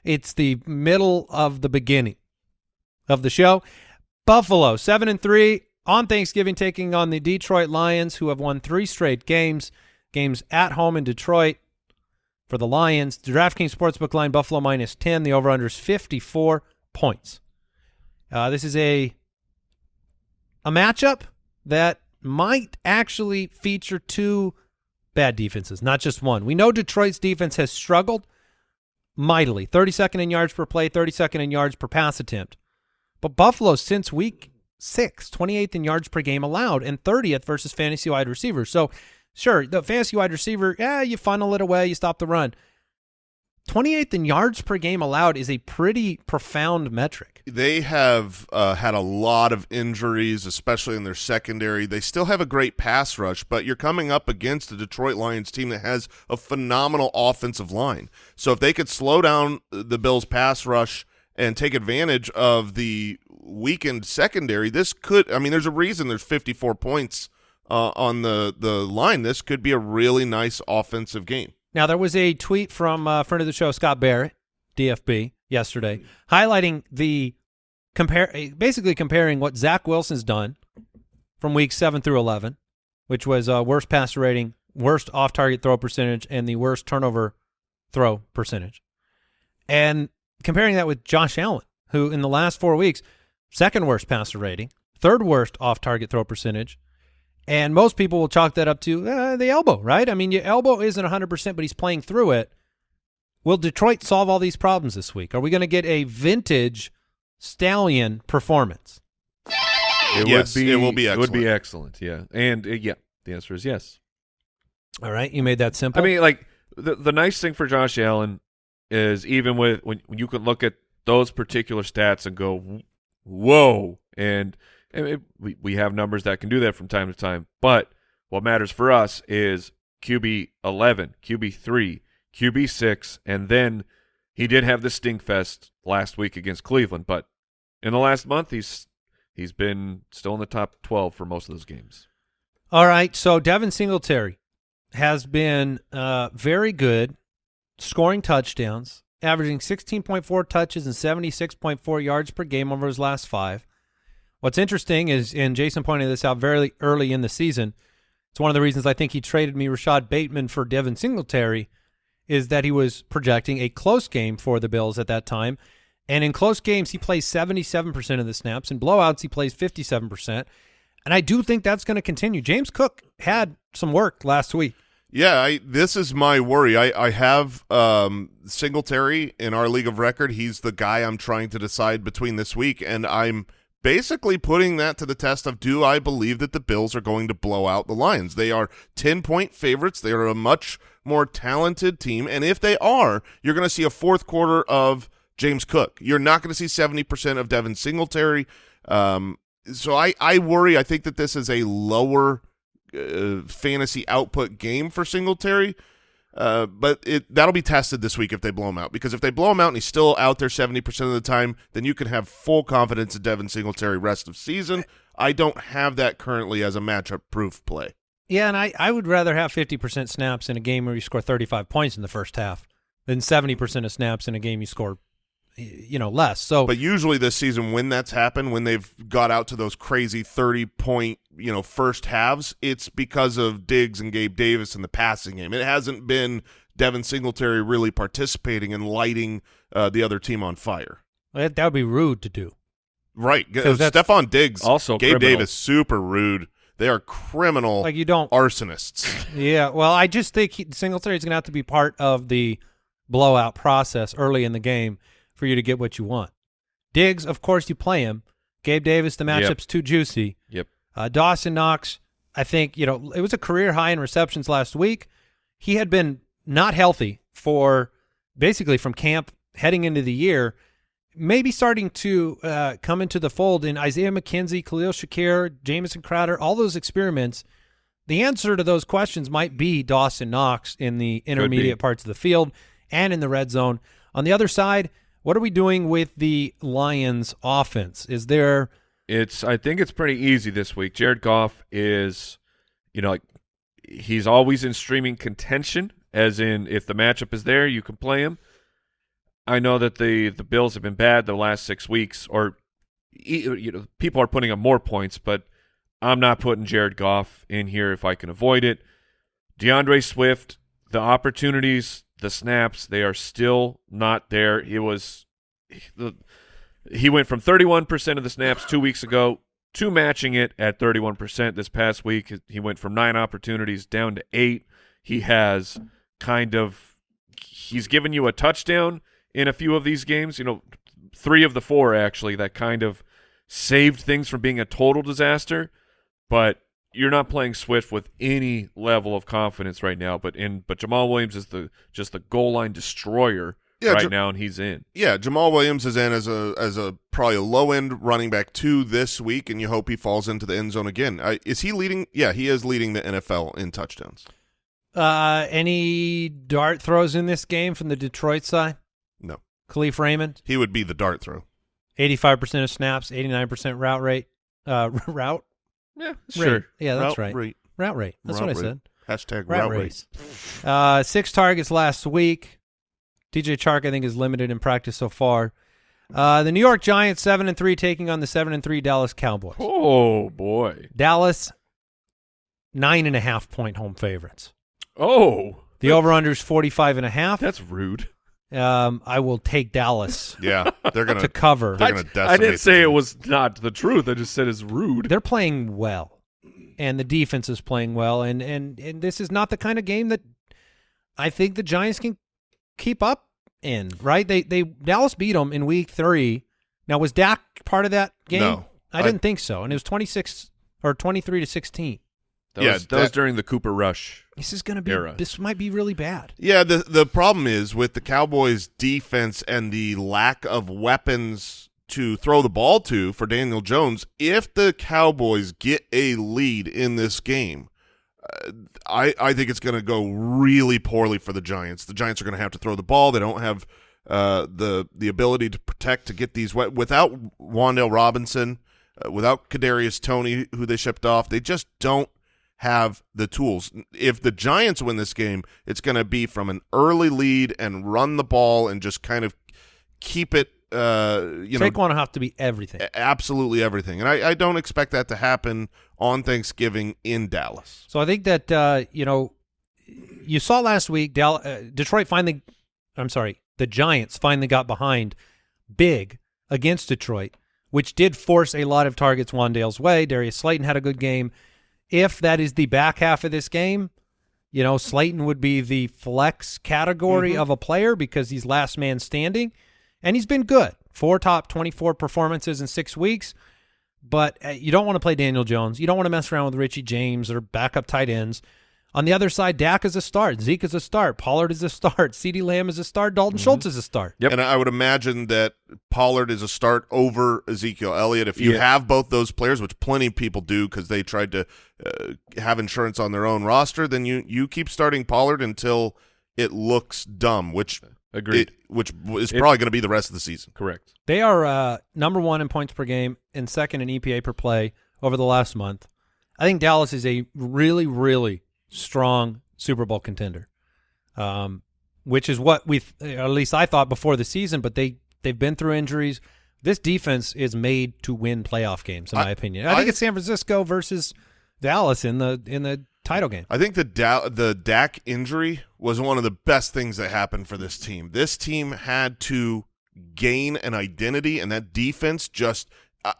It's the middle of the beginning of the show. Buffalo 7-3 on Thanksgiving, taking on the Detroit Lions, who have won 3 straight games at home in Detroit. For the Lions, the DraftKings Sportsbook line, Buffalo -10. The over-under is 54 points. This is a matchup that might actually feature 2 bad defenses, not just one. We know Detroit's defense has struggled mightily, 32nd in yards per play, 32nd in yards per pass attempt. But Buffalo, since week 6, 28th in yards per game allowed and 30th versus fantasy wide receivers. So, sure, the fantasy wide receiver, you funnel it away, you stop the run. 28th in yards per game allowed is a pretty profound metric. They have had a lot of injuries, especially in their secondary. They still have a great pass rush, but you're coming up against the Detroit Lions team that has a phenomenal offensive line. So if they could slow down the Bills' pass rush and take advantage of the weakened secondary, this could – I mean, there's a reason there's 54 points on the line. This could be a really nice offensive game. Now, there was a tweet from a friend of the show, Scott Barrett, DFB, yesterday, highlighting basically comparing what Zach Wilson's done from weeks 7 through 11, which was worst passer rating, worst off-target throw percentage, and the worst turnover throw percentage, and comparing that with Josh Allen, who in the last 4 weeks, second worst passer rating, third worst off-target throw percentage. And most people will chalk that up to the elbow, right? I mean, your elbow isn't 100%, but he's playing through it. Will Detroit solve all these problems this week? Are we going to get a vintage Stallion performance? Yes, it will be It would be excellent. excellent, yeah. And, the answer is yes. All right, you made that simple. I mean, like, the nice thing for Josh Allen is even when you can look at those particular stats and go, whoa, and we have numbers that can do that from time to time. But what matters for us is QB 11, QB 3, QB 6, and then he did have the stinkfest last week against Cleveland. But in the last month, he's been still in the top 12 for most of those games. All right, so Devin Singletary has been very good, scoring touchdowns, averaging 16.4 touches and 76.4 yards per game over his last 5. What's interesting is, and Jason pointed this out very early in the season, It's one of the reasons I think he traded me Rashad Bateman for Devin Singletary, is that he was projecting a close game for the Bills at that time. And in close games, he plays 77% of the snaps. In blowouts, he plays 57%. And I do think that's going to continue. James Cook had some work last week. Yeah, this is my worry. I have Singletary in our league of record. He's the guy I'm trying to decide between this week, and I'm basically putting that to the test of, do I believe that the Bills are going to blow out the Lions? They are 10-point favorites. They are a much more talented team, and if they are, you're going to see a fourth quarter of James Cook. You're not going to see 70% of Devin Singletary. So I worry. I think that this is a lower fantasy output game for Singletary, but that'll be tested this week if they blow him out, because if they blow him out and he's still out there 70% of the time, then you can have full confidence in Devin Singletary rest of season. I don't have that currently as a matchup-proof play. Yeah, and I would rather have 50% snaps in a game where you score 35 points in the first half than 70% of snaps in a game you score less. So, but usually this season, when that's happened, when they've got out to those crazy 30-point, first halves, it's because of Diggs and Gabe Davis in the passing game. It hasn't been Devin Singletary really participating and lighting the other team on fire. That would be rude to do. Right. Stephon Diggs, also Gabe criminal. Davis, super rude. They are criminal arsonists. Yeah, well, I just think Singletary is going to have to be part of the blowout process early in the game for you to get what you want. Diggs, of course, you play him. Gabe Davis, the matchup's too juicy. Yep. Dawson Knox, I think, it was a career high in receptions last week. He had been not healthy for basically from camp heading into the year, maybe starting to come into the fold in Isaiah McKenzie, Khalil Shakir, Jamison Crowder, all those experiments. The answer to those questions might be Dawson Knox in the intermediate parts of the field and in the red zone. On the other side, what are we doing with the Lions offense? Is there I think it's pretty easy this week. Jared Goff is, he's always in streaming contention, as in if the matchup is there, you can play him. I know that the Bills have been bad the last 6 weeks, or people are putting up more points, but I'm not putting Jared Goff in here if I can avoid it. DeAndre Swift, the opportunities, the snaps, they are still not there. He went from 31% of the snaps 2 weeks ago to matching it at 31% this past week. He went from 9 opportunities down to 8. He's given you a touchdown in a few of these games, 3 of the 4 actually, that kind of saved things from being a total disaster. But you're not playing Swift with any level of confidence right now. But Jamal Williams is just the goal line destroyer now, and he's in. Yeah, Jamal Williams is in as a probably a low end running back 2 this week, and you hope he falls into the end zone again. Is he leading? Yeah, he is leading the NFL in touchdowns. Any dart throws in this game from the Detroit side? No. Khalif Raymond? He would be the dart throw. 85% of snaps, 89% route rate. Route? Yeah, sure. Rate. Yeah, that's route right. Rate. Route rate. That's route what I rate. said. # route race. 6 targets last week. DJ Chark, I think, is limited in practice so far. The New York Giants, 7-3, taking on the 7-3 Dallas Cowboys. Oh, boy. Dallas, 9.5-point home favorites. Oh. The over-under is 45.5. That's rude. I will take Dallas. Yeah, they're gonna to cover. They're gonna decimate. I didn't say it was not the truth. I just said it's rude. They're playing well, and the defense is playing well, and this is not the kind of game that I think the Giants can keep up in. Right? They Dallas beat them in Week 3. Now, was Dak part of that game? No, I didn't think so, and it was 23-16. That was during the Cooper Rush. This is going to be era. This might be really bad. Yeah, the problem is with the Cowboys' defense and the lack of weapons to throw the ball to for Daniel Jones. If the Cowboys get a lead in this game, I think it's going to go really poorly for the Giants. The Giants are going to have to throw the ball. They don't have the ability to protect, to get these without Wan'Dale Robinson, without Kadarius Toney, who they shipped off. They just don't have the tools. If the Giants win this game, it's going to be from an early lead and run the ball and just kind of keep it Saquon will have to be everything. Absolutely everything. And I don't expect that to happen on Thanksgiving in Dallas. So I think that, you saw last week the Giants finally got behind big against Detroit, which did force a lot of targets Wan'Dale's way. Darius Slayton had a good game. If that is the back half of this game, Slayton would be the flex category of a player because he's last man standing, and he's been good. 4 top 24 performances in 6 weeks, but you don't want to play Daniel Jones. You don't want to mess around with Richie James or backup tight ends. On the other side, Dak is a start. Zeke is a start. Pollard is a start. CeeDee Lamb is a start. Dalton Schultz is a start. Yep. And I would imagine that Pollard is a start over Ezekiel Elliott. If you have both those players, which plenty of people do because they tried to have insurance on their own roster, then you keep starting Pollard until it looks dumb, which which is probably going to be the rest of the season. Correct. They are number 1 in points per game and second in EPA per play over the last month. I think Dallas is a really, really strong Super Bowl contender, which is what at least I thought before the season, but they've been through injuries. This defense is made to win playoff games, in my opinion. I think it's San Francisco versus Dallas in the title game. I think the Dak injury was one of the best things that happened for this team. This team had to gain an identity, and that defense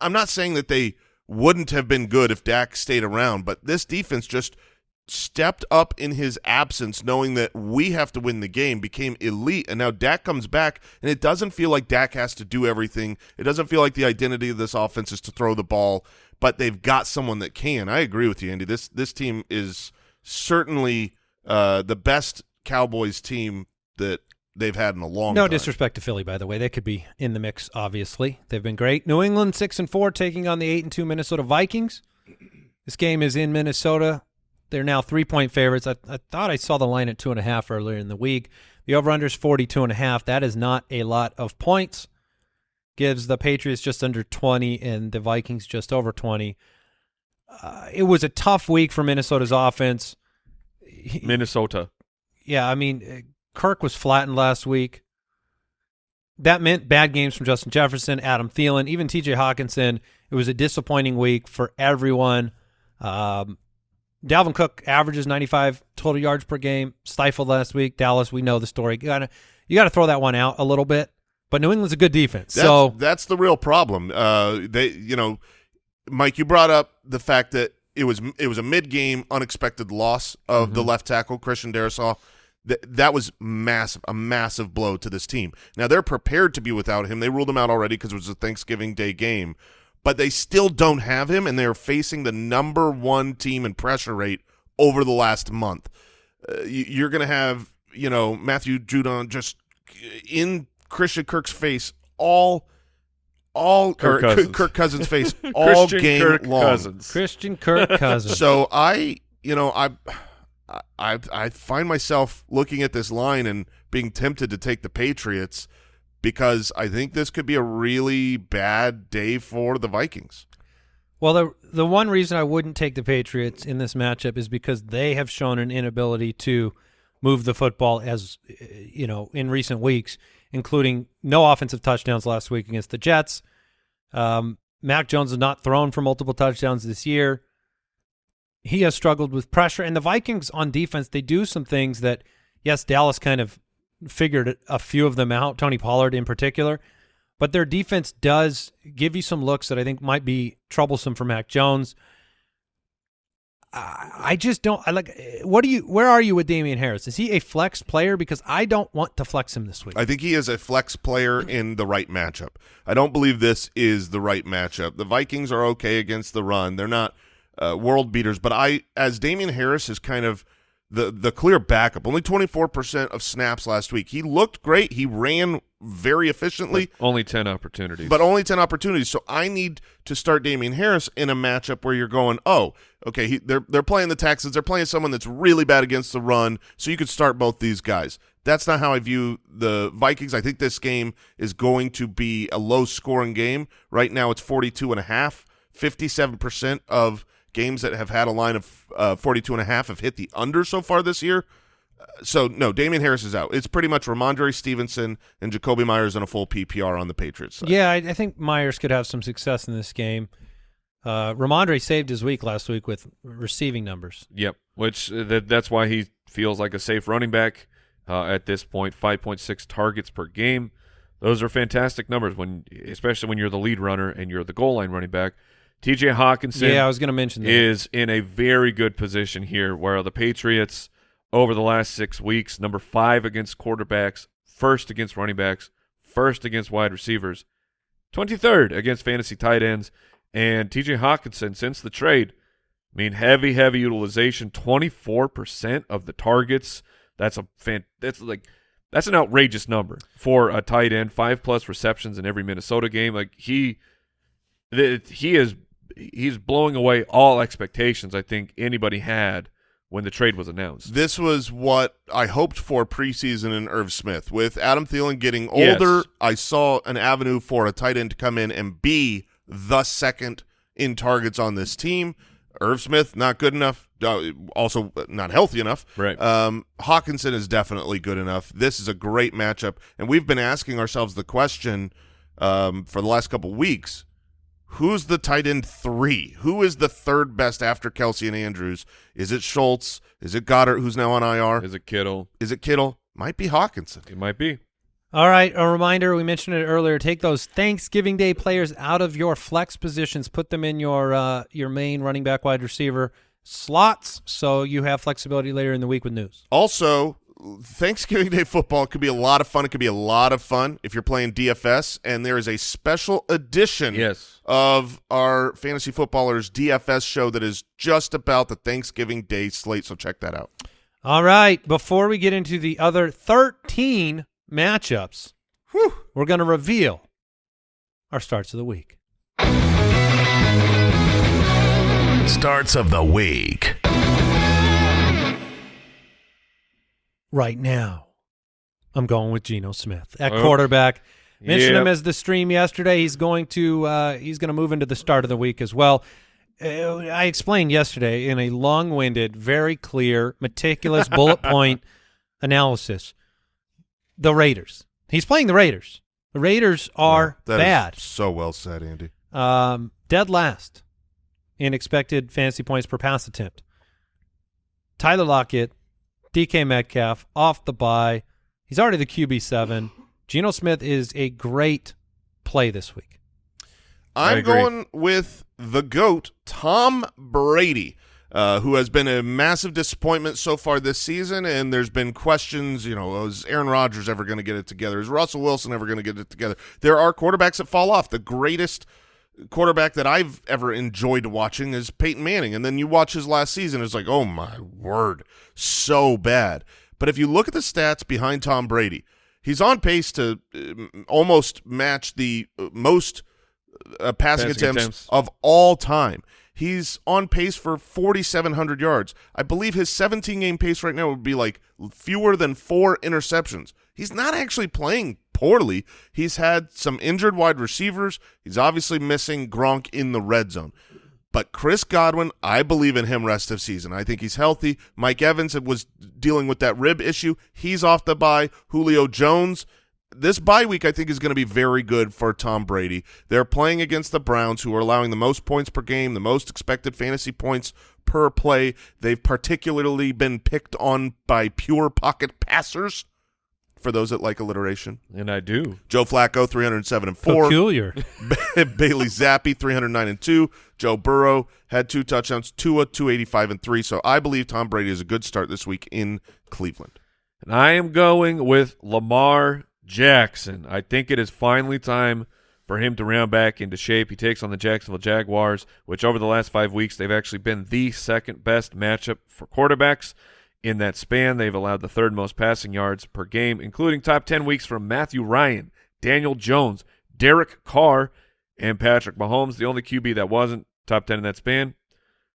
I'm not saying that they wouldn't have been good if Dak stayed around, but this defense just stepped up in his absence, knowing that we have to win the game, became elite, and now Dak comes back, and it doesn't feel like Dak has to do everything. It doesn't feel like the identity of this offense is to throw the ball, but they've got someone that can. I agree with you, Andy. This team is certainly the best Cowboys team that they've had in a long time. No disrespect to Philly, by the way. They could be in the mix, obviously. They've been great. New England 6-4, taking on the 8-2 Minnesota Vikings. This game is in Minnesota. They're now 3-point favorites. I thought I saw the line at 2.5 earlier in the week. The over-under is 42.5. That is not a lot of points. Gives the Patriots just under 20 and the Vikings just over 20. It was a tough week for Minnesota's offense. Minnesota. Yeah, I mean, Kirk was flattened last week. That meant bad games from Justin Jefferson, Adam Thielen, even T.J. Hawkinson. It was a disappointing week for everyone. Dalvin Cook averages 95 total yards per game, stifled last week. Dallas, we know the story. You got to throw that one out a little bit. But New England's a good defense. That's the real problem. Mike, you brought up the fact that it was a mid-game unexpected loss of the left tackle Christian Darrisaw. That was a massive blow to this team. Now they're prepared to be without him. They ruled him out already because it was a Thanksgiving Day game. But they still don't have him, and they're facing the number 1 team in pressure rate over the last month. You're going to have, Matthew Judon just in Christian Kirk's face Kirk Cousins' face all game long. Christian Kirk Cousins. So I find myself looking at this line and being tempted to take the Patriots, because I think this could be a really bad day for the Vikings. Well, the one reason I wouldn't take the Patriots in this matchup is because they have shown an inability to move the football in recent weeks, including no offensive touchdowns last week against the Jets. Mac Jones has not thrown for multiple touchdowns this year. He has struggled with pressure, and the Vikings on defense, they do some things that, yes, Dallas kind of figured a few of them out, Tony Pollard in particular, but their defense does give you some looks that I think might be troublesome for Mac Jones. I just don't. Where are you with Damian Harris? Is he a flex player? Because I don't want to flex him this week. I think he is a flex player in the right matchup. I don't believe this is the right matchup. The Vikings are okay against the run. They're not world beaters, but as Damian Harris is kind of the clear backup, only 24% of snaps last week. He looked great. He ran very efficiently. But only 10 opportunities. So I need to start Damian Harris in a matchup where you're going, oh, okay, they're playing the Texans. They're playing someone that's really bad against the run, so you could start both these guys. That's not how I view the Vikings. I think this game is going to be a low-scoring game. Right now it's 42.5. 57% of games that have had a line of 42.5 have hit the under so far this year. So, no, Damian Harris is out. It's pretty much Ramondre Stevenson and Jacoby Myers on a full PPR on the Patriots side. Yeah, I think Myers could have some success in this game. Ramondre saved his week last week with receiving numbers. Yep, which that's why he feels like a safe running back at this point. 5.6 targets per game. Those are fantastic numbers, especially when you're the lead runner and you're the goal line running back. TJ Hawkinson I was going to mention that. is in a very good position here, where the Patriots over the last 6 weeks, number 5 against quarterbacks, first against running backs, first against wide receivers, 23rd against fantasy tight ends. And TJ Hawkinson, since the trade, I mean, heavy utilization, 24% of the targets. That's an outrageous number for a tight end. 5+ receptions in every Minnesota game. Like he's blowing away all expectations I think anybody had when the trade was announced. This was what I hoped for preseason in Irv Smith. With Adam Thielen getting older, Yes. I saw an avenue for a tight end to come in and be the second in targets on this team. Irv Smith, not good enough. Also not healthy enough. Right. Hawkinson is definitely good enough. This is a great matchup. And we've been asking ourselves the question for the last couple of weeks, who's the tight end 3? Who is the third best after Kelsey and Andrews? Is it Schultz? Is it Goddard, who's now on IR? Is it Kittle? Is it Kittle? Might be Hawkinson. It might be. All right, a reminder, we mentioned it earlier, take those Thanksgiving Day players out of your flex positions, put them in your main running back wide receiver slots so you have flexibility later in the week with news. Also, Thanksgiving Day football could be a lot of fun. It could be a lot of fun if you're playing DFS, and there is a special edition of our Fantasy Footballers DFS show that is just about the Thanksgiving Day slate, so check that out. All right, before we get into the other 13 matchups, we're going to reveal our starts of the week. Starts of the week. Right now, I'm going with Geno Smith at quarterback. Mentioned him as the stream yesterday. He's going to move into the start of the week as well. I explained yesterday in a long-winded, very clear, meticulous bullet point analysis. The Raiders. He's playing the Raiders. The Raiders are That bad. is so well said, Andy. Dead last in expected fantasy points per pass attempt. Tyler Lockett, DK Metcalf, off the bye. He's already the QB7. Geno Smith is a great play this week. I'm going with the GOAT, Tom Brady, who has been a massive disappointment so far this season, and there's been questions, is Aaron Rodgers ever going to get it together? Is Russell Wilson ever going to get it together? There are quarterbacks that fall off. The greatest quarterback that I've ever enjoyed watching is Peyton Manning, and then you watch his last season, it's like, oh my word, so bad. But if you look at the stats behind Tom Brady, he's on pace to almost match the most passing attempts of all time. He's on pace for 4,700 yards. I believe his 17-game pace right now would be like fewer than 4 interceptions. He's not actually playing poorly. He's had some injured wide receivers. He's obviously missing Gronk in the red zone. But Chris Godwin, I believe in him rest of season. I think he's healthy. Mike Evans was dealing with that rib issue. He's off the bye. Julio Jones. This bye week, I think, is going to be very good for Tom Brady. They're playing against the Browns, who are allowing the most points per game, the most expected fantasy points per play. They've particularly been picked on by pure pocket passers, for those that like alliteration. And I do. Joe Flacco, 307-4. Peculiar. Bailey Zappi, 309-2. Joe Burrow had 2 touchdowns. Tua, 285-3. So I believe Tom Brady is a good start this week in Cleveland. And I am going with Lamar Jackson. I think it is finally time for him to round back into shape. He takes on the Jacksonville Jaguars, which over the last 5 weeks, they've actually been the second best matchup for quarterbacks. In that span, they've allowed the 3rd most passing yards per game, including top 10 weeks from Matthew Ryan, Daniel Jones, Derek Carr, and Patrick Mahomes. The only QB that wasn't top 10 in that span,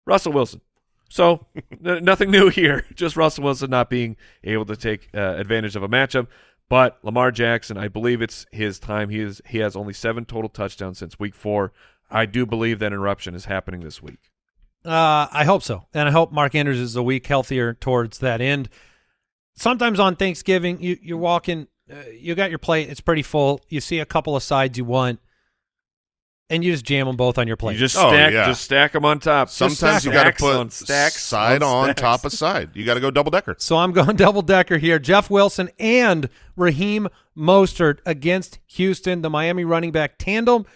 Russell Wilson. So nothing new here, just Russell Wilson not being able to take advantage of a matchup. But Lamar Jackson, I believe it's his time. He has only 7 total touchdowns since week 4. I do believe that interruption is happening this week. I hope so. And I hope Mark Andrews is a week healthier towards that end. sometimes on Thanksgiving, you're walking, you got your plate, it's pretty full. You see a couple of sides you want, and you just jam them both on your plate. You just stack them on top. Sometimes you got to put on stacks side on stacks. top of side. You got to go double-decker. So I'm going double-decker here. Jeff Wilson and Raheem Mostert against Houston, the Miami running back tandem.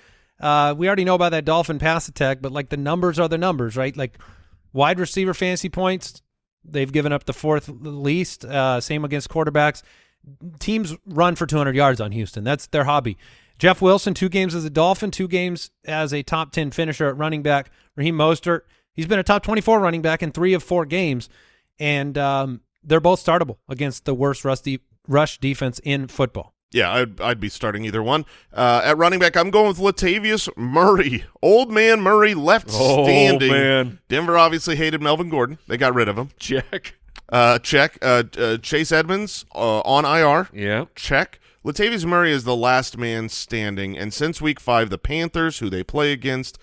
We already know about that Dolphin pass attack, but like the numbers are the numbers, right? Like wide receiver fantasy points, they've given up the fourth least. Same against quarterbacks. Teams run for 200 yards on Houston. That's their hobby. Jeff Wilson, 2 games as a Dolphin, 2 games as a top 10 finisher at running back. Raheem Mostert, he's been a top 24 running back in 3 of 4 games, and they're both startable against the worst rush defense in football. Yeah, I'd be starting either one. At running back, I'm going with Latavius Murray. Old man Murray left standing. Man. Denver obviously hated Melvin Gordon. They got rid of him. Check. Check. Chase Edmonds on IR. Yeah. Check. Latavius Murray is the last man standing, and since Week 5, the Panthers, who they play against,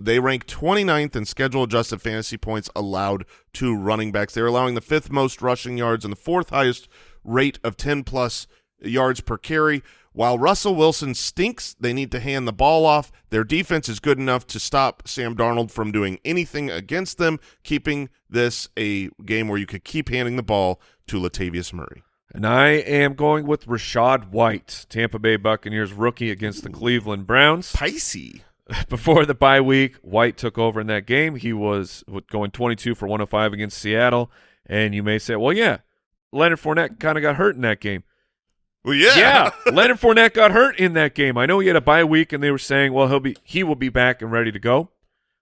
they rank 29th in schedule-adjusted fantasy points allowed to running backs. They're allowing the 5th most rushing yards and the 4th highest rate of 10-plus yards per carry. While Russell Wilson stinks, they need to hand the ball off. Their defense is good enough to stop Sam Darnold from doing anything against them, keeping this a game where you could keep handing the ball to Latavius Murray. And I am going with Rachaad White, Tampa Bay Buccaneers rookie against the Cleveland Browns. Picey. Before the bye week, White took over in that game. He was going 22 for 105 against Seattle. And you may say, well, yeah, Leonard Fournette kind of got hurt in that game. Well, yeah. Yeah, Leonard Fournette got hurt in that game. I know he had a bye week, and they were saying, well, he will be back and ready to go.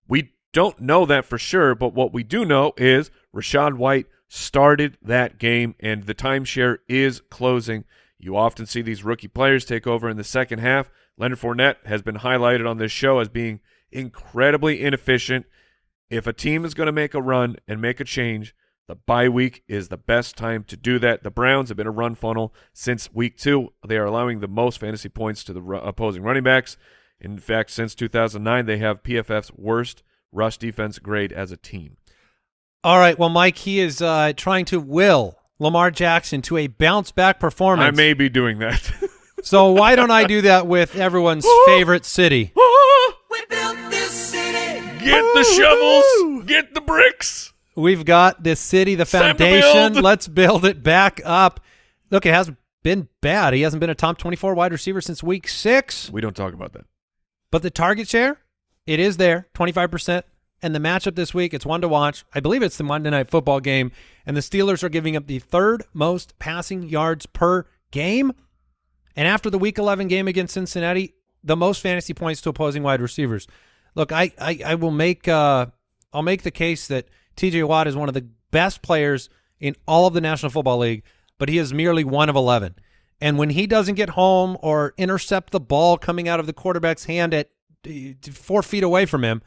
We don't know that for sure, but what we do know is Rachaad White started that game, and the timeshare is closing. You often see these rookie players take over in the second half. Leonard Fournette has been highlighted on this show as being incredibly inefficient. If a team is going to make a run and make a change, the bye week is the best time to do that. The Browns have been a run funnel since week 2. They are allowing the most fantasy points to the opposing running backs. In fact, since 2009, they have PFF's worst rush defense grade as a team. All right, well, Mike, he is trying to will Lamar Jackson to a bounce-back performance. I may be doing that. So why don't I do that with everyone's favorite city? We built this city. Get the shovels. Get the bricks. We've got this city, the Time to foundation. build. Let's build it back up. Look, it hasn't been bad. He hasn't been a top 24 wide receiver since week 6. We don't talk about that. But the target share, it is there, 25%. And the matchup this week, it's one to watch. I believe it's the Monday Night Football game. And the Steelers are giving up the 3rd most passing yards per game. And after the Week 11 game against Cincinnati, the most fantasy points to opposing wide receivers. Look, I will make I'll make the case that T.J. Watt is one of the best players in all of the National Football League, but he is merely 1 of 11. And when he doesn't get home or intercept the ball coming out of the quarterback's hand at 4 feet away from him,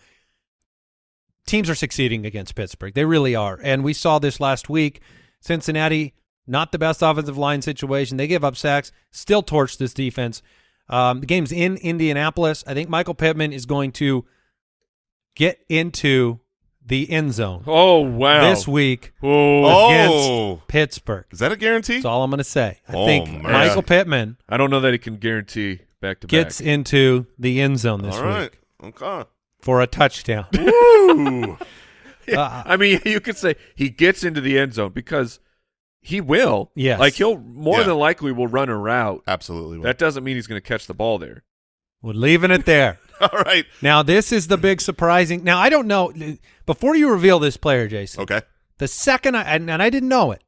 teams are succeeding against Pittsburgh. They really are. And we saw this last week. Cincinnati, not the best offensive line situation. They give up sacks, still torch this defense. The game's in Indianapolis. I think Michael Pittman is going to get into the end zone. Oh, wow. This week Oh. against Pittsburgh. Is that a guarantee? That's all I'm going to say. I Oh, think man. Michael Pittman I don't know that he can guarantee back-to-back. gets into the end zone this All right. week Okay. for a touchdown. Woo. I mean, you could say he gets into the end zone because he will. Yes. Like, he'll more Yeah. than likely will run a route. Absolutely. That doesn't mean he's going to catch the ball there. We're leaving it there. All right. Now, this is the big surprising. Now, I don't know. Before you reveal this player, Jason, Okay. the second and I didn't know it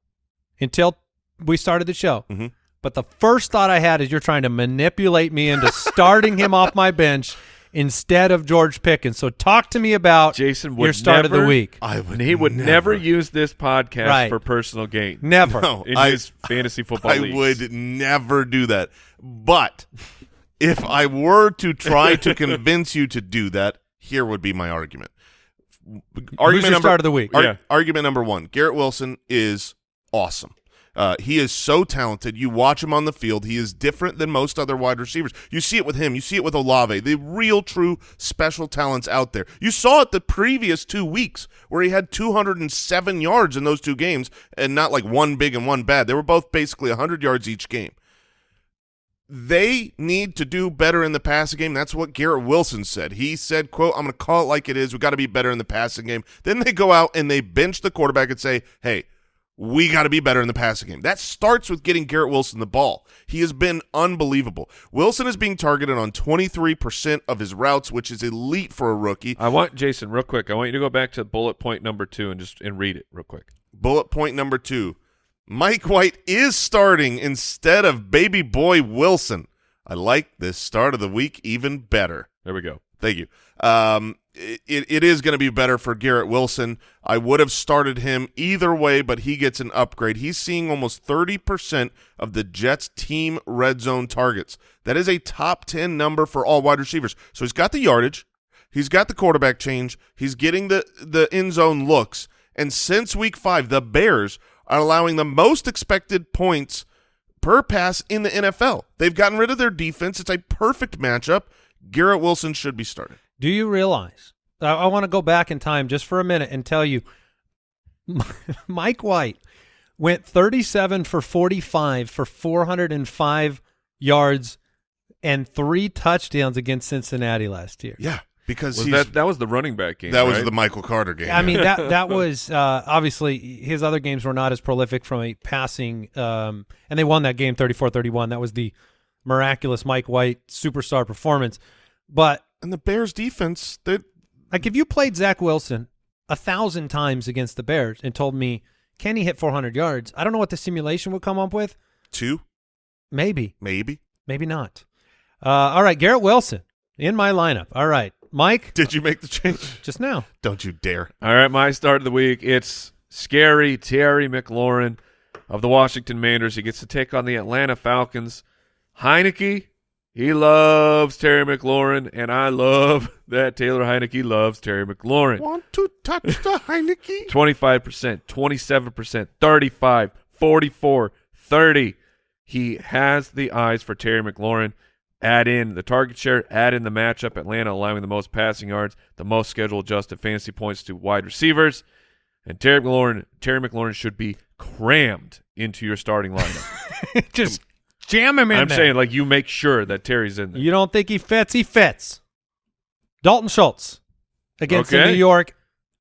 until we started the show, Mhm. but the first thought I had is you're trying to manipulate me into starting him off my bench instead of George Pickens. So talk to me about Jason would your start of the never- week. He would never use this podcast Right. for personal gain. Never. No, In I- his fantasy football I leagues. would never do that. But if I were to try to convince you to do that, here would be my argument. Who's your start of the week? Yeah. Argument number 1, Garrett Wilson is awesome. He is so talented. You watch him on the field. He is different than most other wide receivers. You see it with him. You see it with Olave, the real, true special talents out there. You saw it the previous 2 weeks where he had 207 yards in those 2 games, and not like one big and one bad. They were both basically 100 yards each game. They need to do better in the passing game. That's what Garrett Wilson said. He said, quote, I'm going to call it like it is. We got to be better in the passing game. Then they go out and they bench the quarterback and say, hey, we got to be better in the passing game. That starts with getting Garrett Wilson the ball. He has been unbelievable. Wilson is being targeted on 23% of his routes, which is elite for a rookie. I want, Jason, real quick, I want you to go back to bullet point number 2 and read it real quick. Bullet point number 2. Mike White is starting instead of baby boy Wilson. I like this start of the week even better. There we go. Thank you. It is going to be better for Garrett Wilson. I would have started him either way, but he gets an upgrade. He's seeing almost 30% of the Jets' team red zone targets. That is a top 10 number for all wide receivers. So he's got the yardage. He's got the quarterback change. He's getting the end zone looks. And since week 5, the Bears are allowing the most expected points per pass in the NFL. They've gotten rid of their defense. It's a perfect matchup. Garrett Wilson should be started. Do you realize? I want to go back in time just for a minute and tell you, Mike White went 37 for 45 for 405 yards and 3 touchdowns against Cincinnati last year. Yeah, because that was the running back game. That right? was the Michael Carter game. I mean, that was obviously his other games were not as prolific from a passing, and they won that game 34-31. That was the miraculous Mike White superstar performance. And the Bears defense, like if you played Zach Wilson 1,000 times against the Bears and told me, can he hit 400 yards? I don't know what the simulation would come up with. 2? Maybe. Maybe not. All right, Garrett Wilson in my lineup. All right, Mike. Did you make the change? Just now. Don't you dare. All right, my start of the week. It's scary Terry McLaurin of the Washington Commanders. He gets to take on the Atlanta Falcons. Heineke, he loves Terry McLaurin, and I love that Taylor Heineke loves Terry McLaurin. Want to touch the Heineke? 25%, 27%, 35, 44, 30. He has the eyes for Terry McLaurin. Add in the target share, add in the matchup, Atlanta allowing the most passing yards, the most schedule-adjusted fantasy points to wide receivers. And Terry McLaurin should be crammed into your starting lineup. Just jam him in I'm there. saying, like, you make sure that Terry's in there. You don't think he fits? He fits. Dalton Schultz against the New York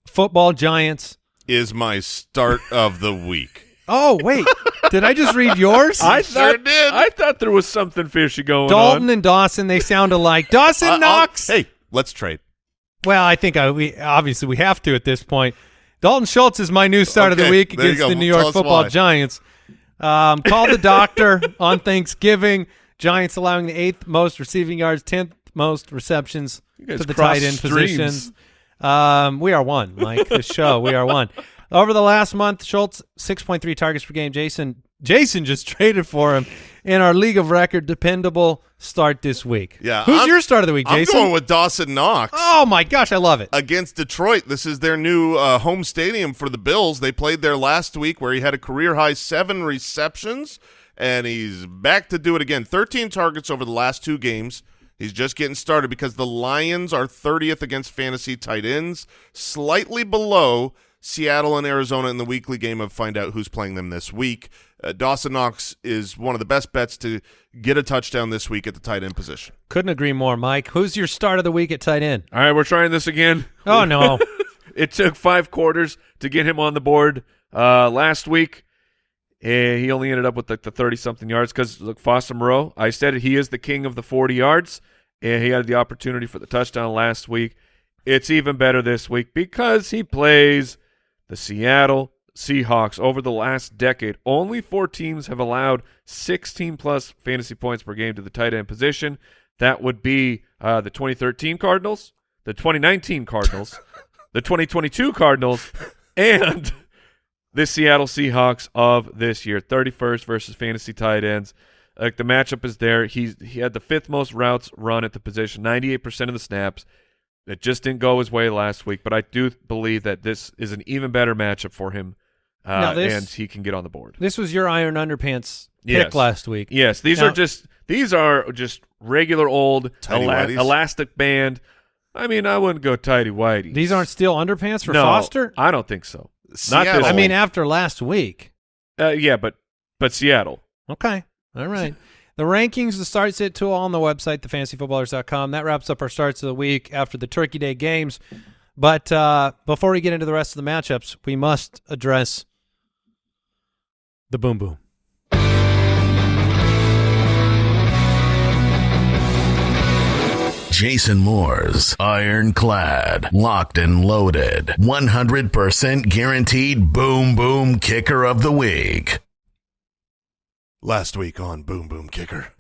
Football Giants is my start of the week. Oh, wait. Did I just read yours? I sure did. I thought there was something fishy going Dalton on. and Dawson, they sound alike. Dawson Knox. Hey, let's trade. Well, I think we obviously we have to at this point. Dalton Schultz is my new start of the week there you against go. the New Tell York us Football why. Giants. Called the doctor on Thanksgiving. Giants allowing the 8th most receiving yards, 10th most receptions guys to the cross tight end streams. positions. We are one, Mike. This show, we are one. Over the last month, Schultz 6.3 targets per game. Jason just traded for him in our league of record. Dependable start this week. Yeah, who's your start of the week, Jason? I'm going with Dawson Knox. Oh my gosh, I love it. Against Detroit. This is their new home stadium for the Bills. They played there last week where he had a career-high 7 receptions, and he's back to do it again. 13 targets over the last 2 games. He's just getting started because the Lions are 30th against fantasy tight ends, slightly below Seattle and Arizona in the weekly game of find out who's playing them this week. Dawson Knox is one of the best bets to get a touchdown this week at the tight end position. Couldn't agree more, Mike. Who's your start of the week at tight end? All right, we're trying this again. Oh, no. It took 5 quarters to get him on the board. Last week, he only ended up with like the 30-something yards because, look, Foster Moreau, I said he is the king of the 40 yards, and he had the opportunity for the touchdown last week. It's even better this week because he plays the Seattle Seahawks. Over the last decade, only 4 teams have allowed 16-plus fantasy points per game to the tight end position. That would be the 2013 Cardinals, the 2019 Cardinals, the 2022 Cardinals, and the Seattle Seahawks of this year. 31st versus fantasy tight ends. Like, the matchup is there. He had the 5th most routes run at the position, 98% of the snaps. It just didn't go his way last week, but I do believe that this is an even better matchup for him and he can get on the board. This was your Iron Underpants pick Yes. last week. Yes, these are just regular old elastic band. I mean, I wouldn't go tighty whitey. These aren't steel underpants for no, Foster? I don't think so. Seattle. Not this. I mean, after last week. Yeah, but Seattle. Okay. All right. The rankings, the start sit tool on the website, thefantasyfootballers.com. That wraps up our starts of the week after the Turkey Day games. But before we get into the rest of the matchups, we must address the boom boom. Jason Moore's ironclad, locked and loaded, 100% guaranteed boom boom kicker of the week. Last week on Boom Boom Kicker,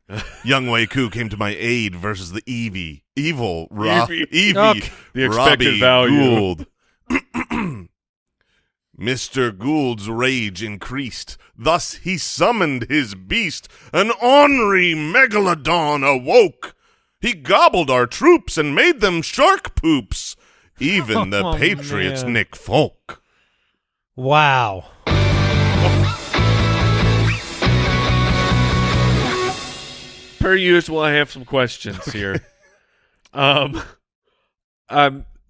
Young Wei Koo came to my aid versus the evil Okay. The expected Robbie value. Gould. Mr. Gould's rage increased. Thus he summoned his beast. An ornery megalodon awoke. He gobbled our troops and made them shark poops. Even the Oh, Patriots' man. Nick Folk. Wow. Per usual, I have some questions here.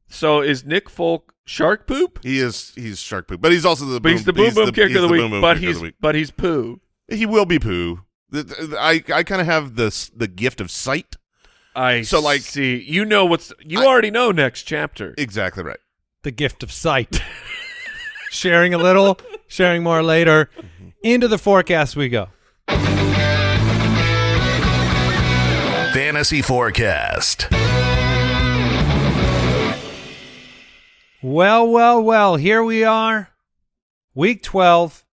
So is Nick Folk shark poop? He's shark poop, but he's also the But he's the boom boom kicker of the week. But he's poo. He will be poo. I kind of have the gift of sight. See. You already know next chapter. Exactly right. The gift of sight. Sharing a little, sharing more later. Into the forecast we go. Fantasy Forecast. Well, here we are. Week 12.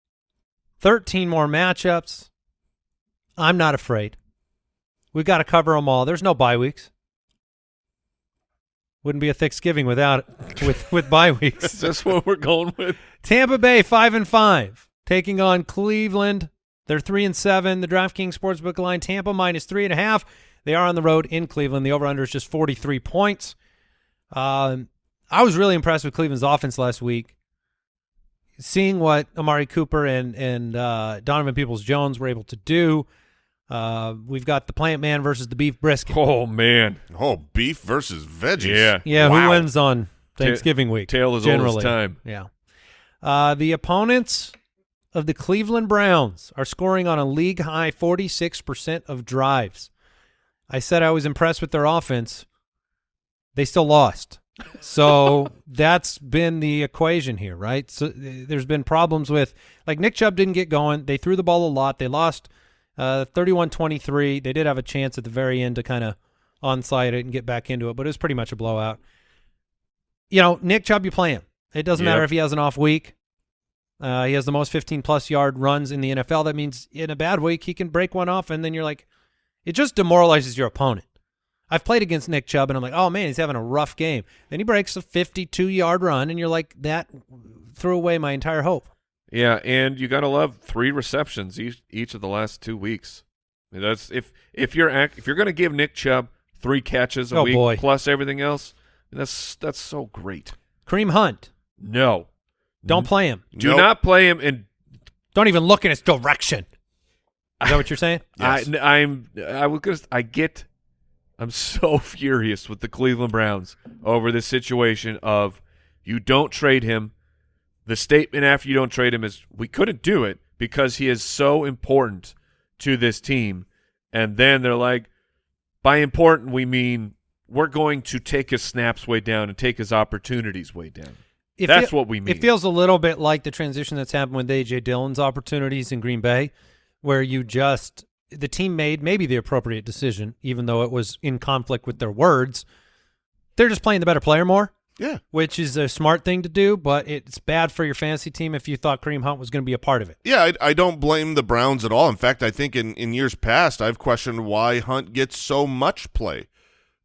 13 more matchups. I'm not afraid. We've got to cover them all. There's no bye weeks. Wouldn't be a Thanksgiving without it, with bye weeks. That's what we're going with. Tampa Bay 5-5 taking on Cleveland. They're 3-7. The DraftKings Sportsbook line, Tampa -3.5. They are on the road in Cleveland. The over/under is just 43 points. I was really impressed with Cleveland's offense last week. Seeing what Amari Cooper and Donovan Peoples-Jones were able to do. We've got the Plant Man versus the Beef Brisket. Oh, man. Oh, beef versus veggies. Yeah, Wow. who wins on Thanksgiving week? Tale as generally. old as time. Yeah. The opponents of the Cleveland Browns are scoring on a league-high 46% of drives. I said I was impressed with their offense. They still lost. So that's been the equation here, right? So there's been problems with, like, Nick Chubb didn't get going. They threw the ball a lot. They lost 31-23. They did have a chance at the very end to kind of onside it and get back into it, but it was pretty much a blowout. You know, Nick Chubb, you play him. It doesn't matter if he has an off week. He has the most 15-plus yard runs in the NFL. That means in a bad week, he can break one off, and then you're like, it just demoralizes your opponent. I've played against Nick Chubb, and I'm like, oh, man, he's having a rough game. Then he breaks a 52-yard run, and you're like, that threw away my entire hope. Yeah, and you got to love 3 receptions each of the last 2 weeks. That's if you're going to give Nick Chubb 3 catches a week plus everything else, that's so great. Kareem Hunt. No. Don't play him. Do not play him, and don't even look in his direction. Is that what you're saying? Yes. I'm so furious with the Cleveland Browns over this situation of you don't trade him. The statement after you don't trade him is we couldn't do it because he is so important to this team. And then they're like, by important, we mean we're going to take his snaps way down and take his opportunities way down. That's what we mean. It feels a little bit like the transition that's happened with A.J. Dillon's opportunities in Green Bay, where the team made maybe the appropriate decision, even though it was in conflict with their words. They're just playing the better player more. Yeah. Which is a smart thing to do, but it's bad for your fantasy team if you thought Kareem Hunt was going to be a part of it. Yeah, I don't blame the Browns at all. In fact, I think in years past, I've questioned why Hunt gets so much play.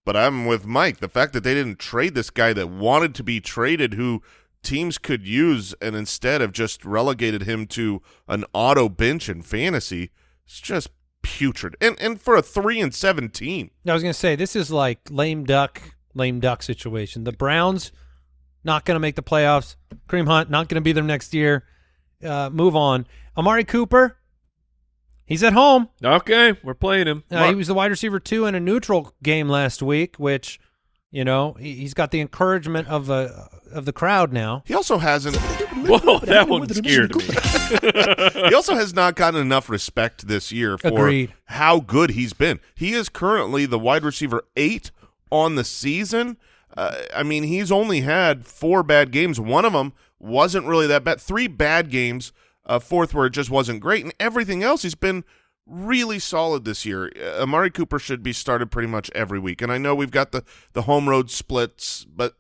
But I'm with Mike. The fact that they didn't trade this guy that wanted to be traded, who teams could use, and instead have just relegated him to an auto bench in fantasy, it's just putrid. And for a 3-7 team. I was going to say, this is like lame duck situation. The Browns not going to make the playoffs. Kareem Hunt not going to be there next year. move on. Amari Cooper, he's at home. Okay, we're playing him. He was the wide receiver 2 in a neutral game last week, which, he's got the encouragement of the crowd now. He also hasn't. Whoa, that one scared me. He also has not gotten enough respect this year for Agreed. how good he's been. He is currently the wide receiver 8 on the season. He's only had 4 bad games. One of them wasn't really that bad. 3 bad games, a fourth where it just wasn't great, and everything else he's been really solid this year. Amari Cooper should be started pretty much every week. And I know we've got the home road splits, but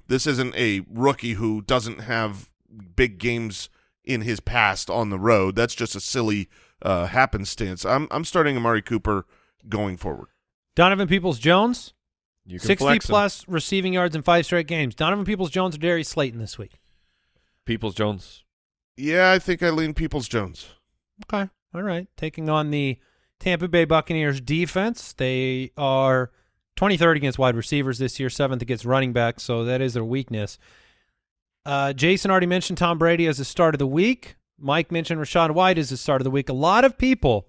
this isn't a rookie who doesn't have big games in his past on the road. That's just a silly happenstance. I'm starting Amari Cooper going forward. Donovan Peoples-Jones, You can flex 60-plus receiving yards in 5 straight games. Donovan Peoples-Jones or Darius Slayton this week? Peoples-Jones. Yeah, I think I lean Peoples-Jones. Okay. All right. Taking on the Tampa Bay Buccaneers defense. They are 23rd against wide receivers this year, 7th against running backs, so that is their weakness. Jason already mentioned Tom Brady as the start of the week. Mike mentioned Rachaad White as the start of the week. A lot of people,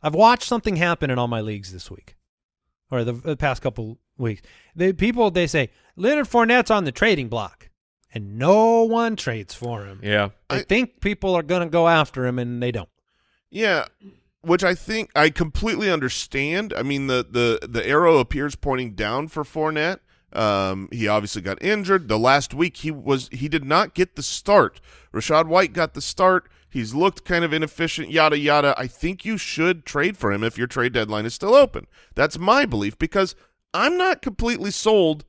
I've watched something happen in all my leagues this week, or the past couple weeks. They say, Leonard Fournette's on the trading block, and no one trades for him. Yeah. I think people are going to go after him, and they don't. Yeah, which I think I completely understand. I mean, the arrow appears pointing down for Fournette. He obviously got injured. The last week he did not get the start. Rachaad White got the start. He's looked kind of inefficient, yada, yada. I think you should trade for him if your trade deadline is still open. That's my belief because I'm not completely sold.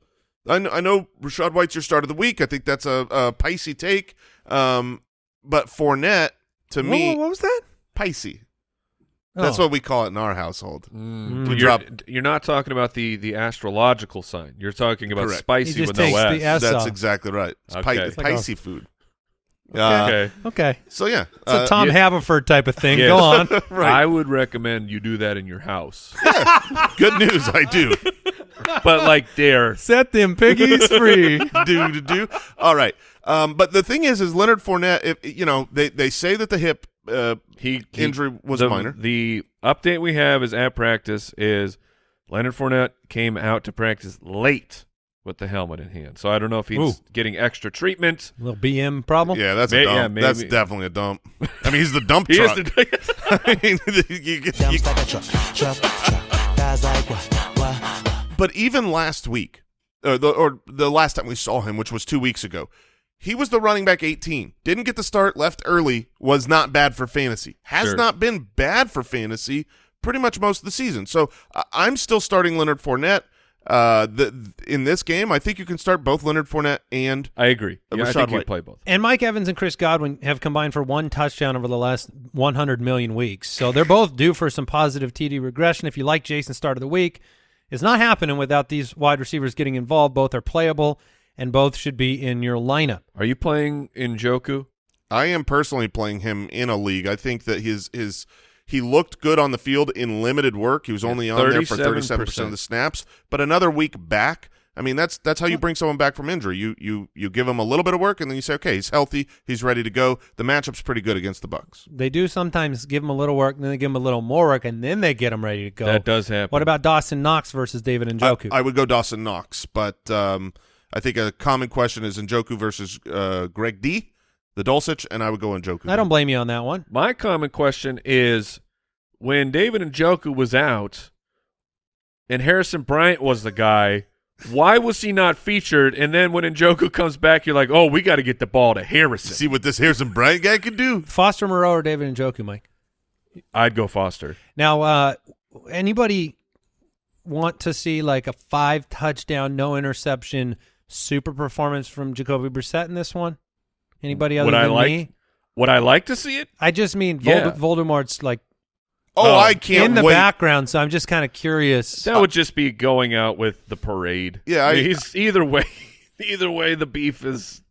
I know Rachaad White's your start of the week. I think that's a Picey take. But Fournette, to me, What was that? Picey. That's what we call it in our household. You're not talking about the astrological sign. You're talking about Correct. spicy He just with no takes S. the S That's off. exactly right. It's Okay. it's like a- Picey food. Okay. Okay. So, yeah. It's a Tom Haverford type of thing. Yes. Go on. I would recommend you do that in your house. Good news, I do. But like there. Set them piggies free. do. All right. But the thing is Leonard Fournette, they say that the hip injury was minor. The update we have is at practice is Leonard Fournette came out to practice late with the helmet in hand. So I don't know if he's getting extra treatment. Little BM problem. Yeah, that's a dump. Yeah, maybe. That's definitely a dump. I mean, he's the dump He truck. is the I mean, but even last week, or the last time we saw him, which was 2 weeks ago, he was the running back 18. Didn't get the start, left early, was not bad for fantasy. Has not been bad for fantasy pretty much most of the season. So I'm still starting Leonard Fournette. In this game, I think you can start both Leonard Fournette and I agree. Yeah, I Rachaad think you White. play both. And Mike Evans and Chris Godwin have combined for 1 touchdown over the last 100 million weeks. So they're both due for some positive TD regression. If you like Jason's start of the week, it's not happening without these wide receivers getting involved. Both are playable, and both should be in your lineup. Are you playing Njoku? I am personally playing him in a league. I think that he looked good on the field in limited work. He was only on there for 37% of the snaps. But another week back, I mean, that's how you bring someone back from injury. You give him a little bit of work, and then you say, okay, he's healthy, he's ready to go. The matchup's pretty good against the Bucs. They do sometimes give him a little work, and then they give him a little more work, and then they get him ready to go. That does happen. What about Dawson Knox versus David Njoku? I would go Dawson Knox, but I think a common question is Njoku versus Greg D, the Dulcich, and I would go Njoku. I don't blame you on that one. My common question is, when David Njoku was out and Harrison Bryant was the guy, why was he not featured? And then when Njoku comes back, you're like, oh, we got to get the ball to Harrison. See what this Harrison Bryant guy can do? Foster Moreau or David Njoku, Mike? I'd go Foster. Now, anybody want to see like a 5-touchdown, no interception super performance from Jacoby Brissett in this one? Anybody other than me? Would I like to see it? I just mean Yeah. Voldemort's like I can't in the wait. background, so I'm just kind of curious. That would just be going out with the parade. Yeah, he's either way. Either way, the beef is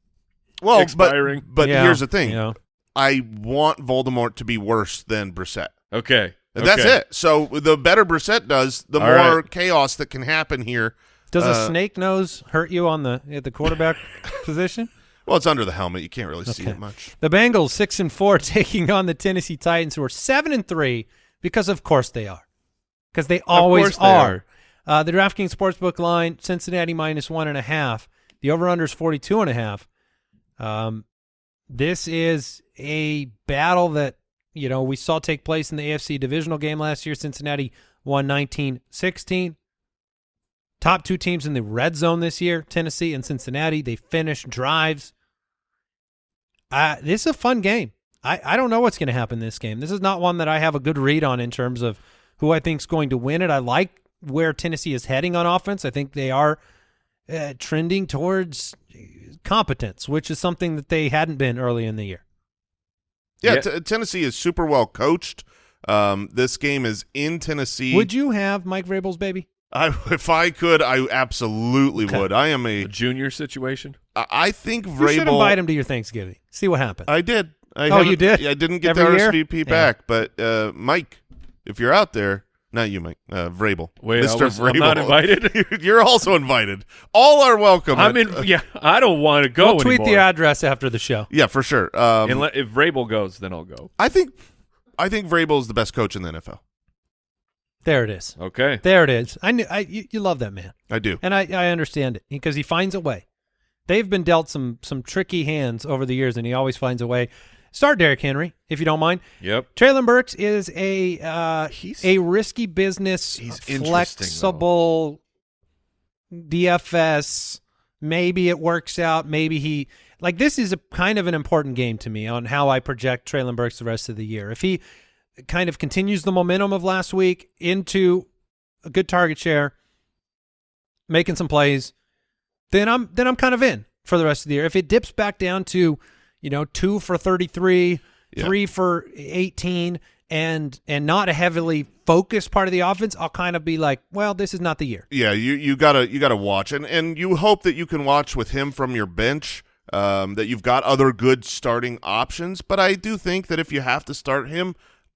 Well, expiring. but Yeah, here's the thing. you know. I want Voldemort to be worse than Brissett. okay. And that's Okay. it. So the better Brissett does, the All more right. chaos that can happen here. Does a snake nose hurt you on at the quarterback position? Well, it's under the helmet. You can't really see it much. The Bengals 6-4 taking on the Tennessee Titans, who are 7-3 because of course they are. Because they always are. The DraftKings Sportsbook line, Cincinnati -1.5. The over-under is 42.5. This is a battle that we saw take place in the AFC divisional game last year. Cincinnati won 19-16. Top two teams in the red zone this year, Tennessee and Cincinnati. They finished drives. This is a fun game. I don't know what's going to happen in this game. This is not one that I have a good read on in terms of who I think is going to win it. I like where Tennessee is heading on offense. I think they are trending towards competence, which is something that they hadn't been early in the year. Yeah, Tennessee is super well coached. This game is in Tennessee. Would you have Mike Vrabel's baby? If I could, I absolutely would. I am a junior situation. I think Vrabel. You should invite him to your Thanksgiving. See what happens. I did. You did? I didn't get Every the year? RSVP back, but Mike, if you're out there, not you, Mike, Vrabel. Wait, Mr. Vrabel. I'm not invited. You're also invited. All are welcome. I don't want to go We'll tweet anymore. the address after the show. Yeah, for sure. If Vrabel goes, then I'll go. I think Vrabel is the best coach in the NFL. There it is. Okay. There it is. You love that man. I do. And I understand it because he finds a way. They've been dealt some tricky hands over the years, and he always finds a way. Start Derrick Henry, if you don't mind. Yep. Traylon Burks is a risky business, flexible DFS. Maybe it works out. Maybe this is a kind of an important game to me on how I project Traylon Burks the rest of the year. If he kind of continues the momentum of last week into a good target share, making some plays, then I'm kind of in for the rest of the year. If it dips back down to 2 for 33, 3 for 18, and not a heavily focused part of the offense, I'll kind of be like, well, this is not the year. Yeah, you gotta watch, and you hope that you can watch with him from your bench, that you've got other good starting options. But I do think that if you have to start him,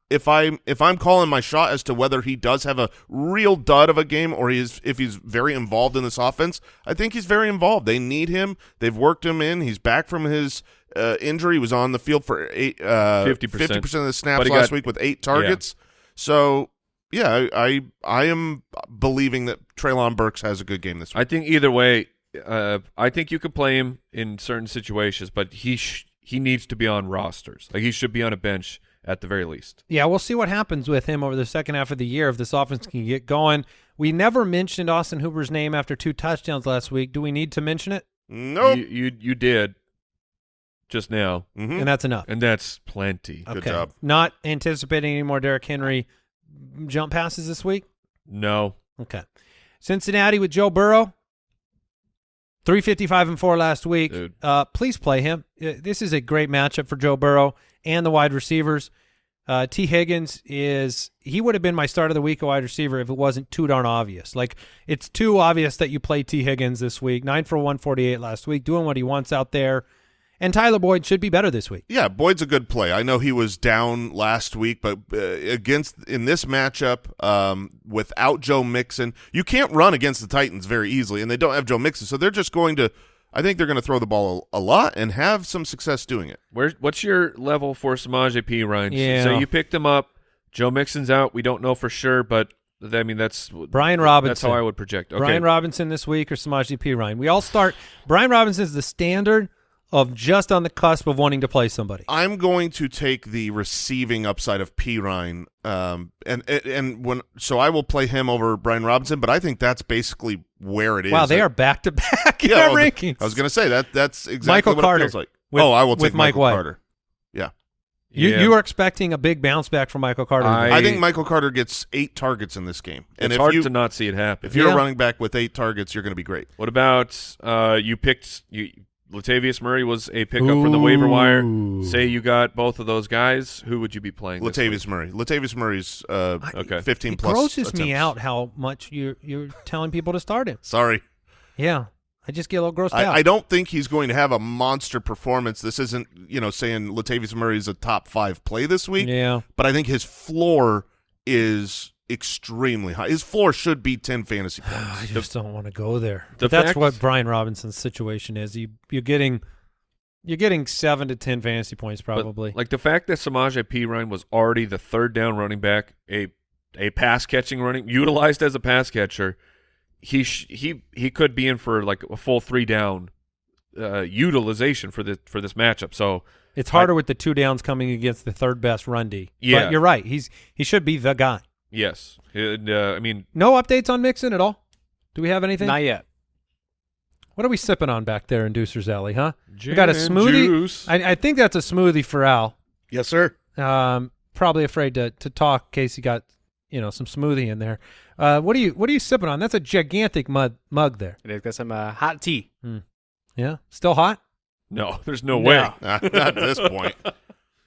if I'm calling my shot as to whether he does have a real dud of a game or if he's very involved in this offense, I think he's very involved. They need him. They've worked him in. He's back from his injury. He was on the field for 50% of the snaps last week with 8 targets. Yeah. So, yeah, I am believing that Traylon Burks has a good game this week. I think either way, I think you could play him in certain situations, but he needs to be on rosters. Like, he should be on a bench at the very least. Yeah, we'll see what happens with him over the second half of the year if this offense can get going. We never mentioned Austin Hooper's name after 2 touchdowns last week. Do we need to mention it? Nope. You did just now. Mm-hmm. And that's enough. And that's plenty. Good job. Not anticipating any more Derrick Henry jump passes this week? No. Okay. Cincinnati with Joe Burrow. 355-4 last week. Please play him. This is a great matchup for Joe Burrow and the wide receivers. T. Higgins he would have been my start of the week wide receiver if it wasn't too darn obvious. Like, it's too obvious that you play T. Higgins this week. 9 for 148 last week, doing what he wants out there. And Tyler Boyd should be better this week. Yeah, Boyd's a good play. I know he was down last week, but in this matchup, without Joe Mixon, you can't run against the Titans very easily, and they don't have Joe Mixon, so they're just going to – I think they're going to throw the ball a lot and have some success doing it. What's your level for Samaje P, Ryan? Yeah. So you picked him up. Joe Mixon's out. We don't know for sure, but I mean that's Brian Robinson. That's how I would project. Okay. Brian Robinson this week or Samaje P, Ryan. We all start – Brian Robinson's the standard of just on the cusp of wanting to play somebody. I'm going to take the receiving upside of P. Ryan, so I will play him over Brian Robinson, but I think that's basically where it is. Wow, they are back-to-back in our rankings. I was going to say that's exactly Michael what Carter it feels like. I will take Mike Michael White. Carter. Yeah. You are expecting a big bounce back from Michael Carter. I think Michael Carter gets 8 targets in this game. And it's hard to not see it happen. If you're a running back with 8 targets, you're going to be great. What about Latavius Murray was a pickup from the waiver wire. Say you got both of those guys. Who would you be playing? Latavius Murray. Latavius Murray's 15 it plus. It grosses attempts. me out how much you're telling people to start him. Sorry. Yeah, I just get a little grossed out. I don't think he's going to have a monster performance. This isn't saying Latavius Murray is a top 5 play this week. Yeah, but I think his floor is extremely high. His floor should be 10 fantasy points. I just don't want to go there. The But that's fact- what Brian Robinson's situation is. You're getting You're getting 7 to 10 fantasy points probably. But, like the fact that Samaje Perine was already the third down running back, a pass catching running, utilized as a pass catcher, he could be in for like a full 3 down utilization for this matchup. So it's harder with the 2 downs coming against the third best run D. Yeah, but you're right. He should be the guy. Yes, I mean, no updates on Mixon at all. Do we have anything? Not yet. What are we sipping on back there in Deucer's Alley, huh? Gin We got a and smoothie. juice. I think that's a smoothie for Al. Yes, sir. Probably afraid to talk in case he got some smoothie in there. What are you sipping on? That's a gigantic mug there. It has got some hot tea. Yeah, still hot. No, there's no way. Not at this point.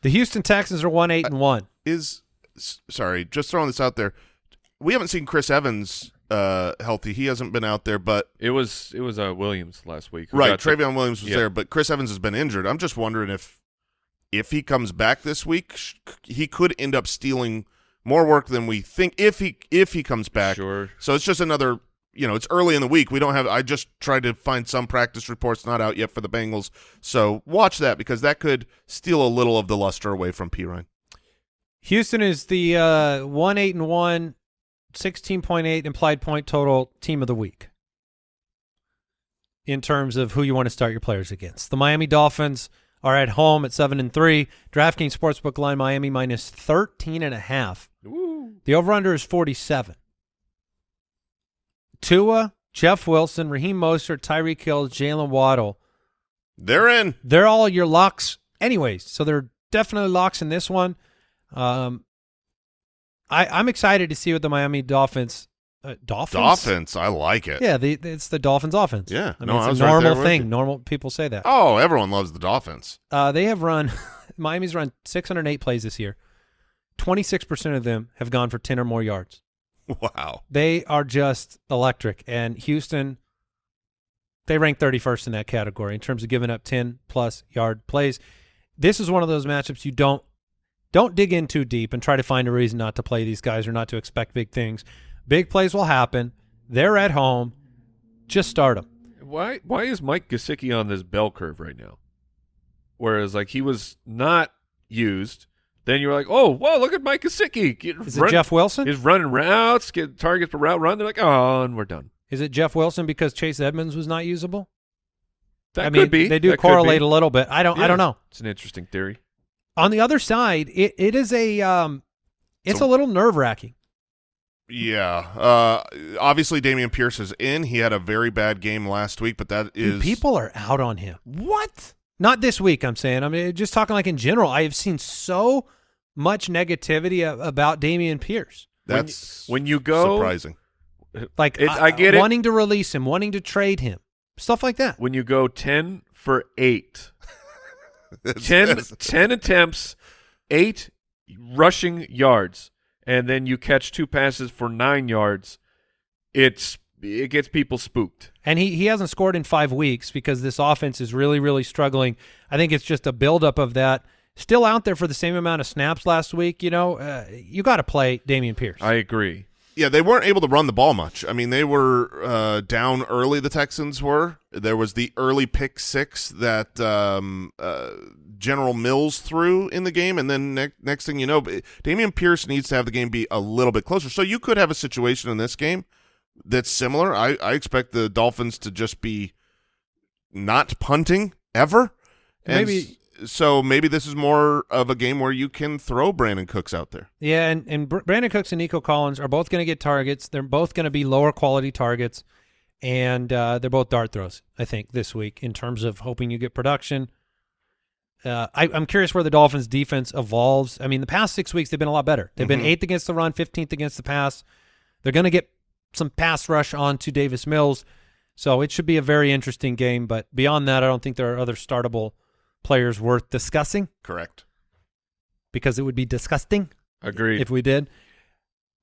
The Houston Texans are 1-8-1. Sorry, just throwing this out there. We haven't seen Chris Evans healthy. He hasn't been out there, but It was Williams last week. right, Travion Williams was there, but Chris Evans has been injured. I'm just wondering if he comes back this week, he could end up stealing more work than we think if he comes back. Sure. So it's just another, it's early in the week. We don't have. I just tried to find some practice reports not out yet for the Bengals. So watch that because that could steal a little of the luster away from Perine. Houston is the 1-8-1, 16.8 implied point total team of the week in terms of who you want to start your players against. The Miami Dolphins are at home at 7-3. DraftKings Sportsbook line Miami minus 13.5. The over-under is 47. Tua, Jeff Wilson, Raheem Mostert, Tyreek Hill, Jalen Waddle. They're in. They're all your locks anyways, so they're definitely locks in this one. I'm excited to see what the Miami Dolphins. Dolphins, I like it. Yeah, it's the Dolphins offense. Yeah, I mean, I it's was a right normal there with thing. you. Normal people say that. Oh, everyone loves the Dolphins. They have run. Miami's run 608 plays this year. 26% of them have gone for 10 or more yards. Wow. They are just electric. And Houston, they rank 31st in that category in terms of giving up 10-plus yard plays. This is one of those matchups you don't dig in too deep and try to find a reason not to play these guys or not to expect big things. Big plays will happen. They're at home. Just start them. Why is Mike Gesicki on this bell curve right now? Whereas like he was not used. Then you're like, oh, whoa, look at Mike Gesicki. Is it Jeff Wilson? He's running routes, get targets per route run. They're like, oh, and we're done. Is it Jeff Wilson because Chase Edmonds was not usable? That could be. They do That correlate could a little bit. I don't know. It's an interesting theory. On the other side, it is a it's a little nerve-wracking. Yeah. Obviously, Dameon Pierce is in. He had a very bad game last week, but that is Dude, people are out on him. What? Not this week, I'm saying. I mean, just talking like in general. I have seen so much negativity about Dameon Pierce. That's when you go surprising. Like I get it. Wanting to release him, wanting to trade him, stuff like that. When you go 10 for 8, 10 attempts, 8 rushing yards, and then you catch 2 passes for 9 yards, it gets people spooked. And he hasn't scored in 5 weeks because this offense is really, really struggling. I think it's just a buildup of that. Still out there for the same amount of snaps last week. You got to play Dameon Pierce. I agree. Yeah, they weren't able to run the ball much. I mean, they were down early, the Texans were. There was the early pick 6 that General Mills threw in the game, and then next thing you know, Dameon Pierce needs to have the game be a little bit closer. So you could have a situation in this game that's similar. I expect the Dolphins to just be not punting ever. So maybe this is more of a game where you can throw Brandon Cooks out there. Yeah, and Brandon Cooks and Nico Collins are both going to get targets. They're both going to be lower quality targets, and they're both dart throws, I think, this week in terms of hoping you get production. I'm curious where the Dolphins' defense evolves. I mean, the past 6 weeks, they've been a lot better. They've been 8th against the run, 15th against the pass. They're going to get some pass rush onto Davis Mills, so it should be a very interesting game. But beyond that, I don't think there are other startable players worth discussing. Correct. Because it would be disgusting. Agreed. If we did.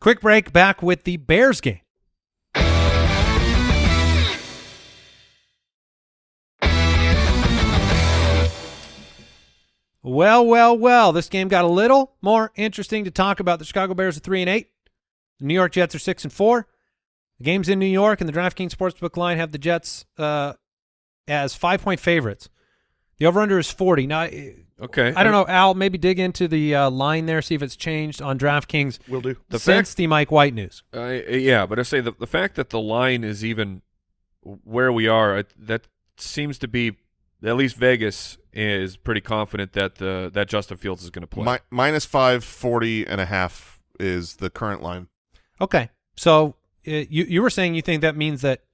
Quick break, back with the Bears game. Well. This game got a little more interesting to talk about. The Chicago Bears are 3-8. The New York Jets are 6-4. The game's in New York, and the DraftKings Sportsbook line have the Jets as 5-point favorites The over-under is 40. Now, Okay. I don't know, Al, maybe dig into the line there, see if it's changed on DraftKings Will do. since the Mike White news. Yeah, but I say the fact that the line is even where we are, that seems to be, at least Vegas is pretty confident that that Justin Fields is going to play. Minus 540.5 is the current line. Okay. So you were saying you think that means that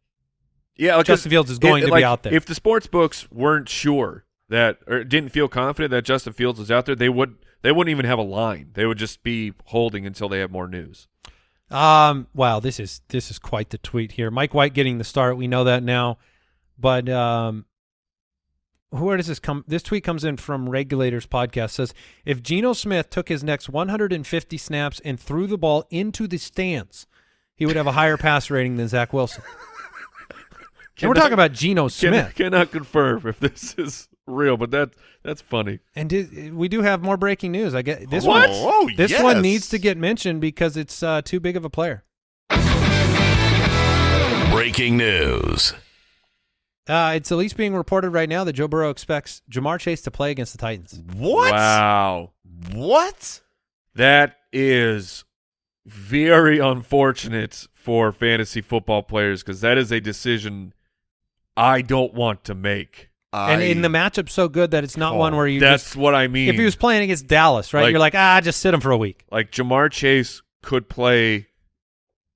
Yeah, Justin Fields is going to be out there. If the sports books weren't sure that, or didn't feel confident that Justin Fields was out there, they wouldn't even have a line. They would just be holding until they have more news. Wow, this is quite the tweet here. Mike White getting the start. We know that now, but where does this come? This tweet comes in from Regulators Podcast. Says if Geno Smith took his next 150 snaps and threw the ball into the stands, he would have a higher pass rating than Zach Wilson. And we're talking about Geno Smith. Cannot confirm if this is real, but that's funny. And we do have more breaking news. I get this What? one. Oh, This yes. one needs to get mentioned because it's too big of a player. Breaking news. It's at least being reported right now that Joe Burrow expects Jamar Chase to play against the Titans. What? Wow. What? That is very unfortunate for fantasy football players because that is a decision I don't want to make. And in the matchup so good that it's not one where you That's just, what I mean. if he was playing against Dallas, right? Like- You're like, just sit him for a week. Like Jamar Chase could play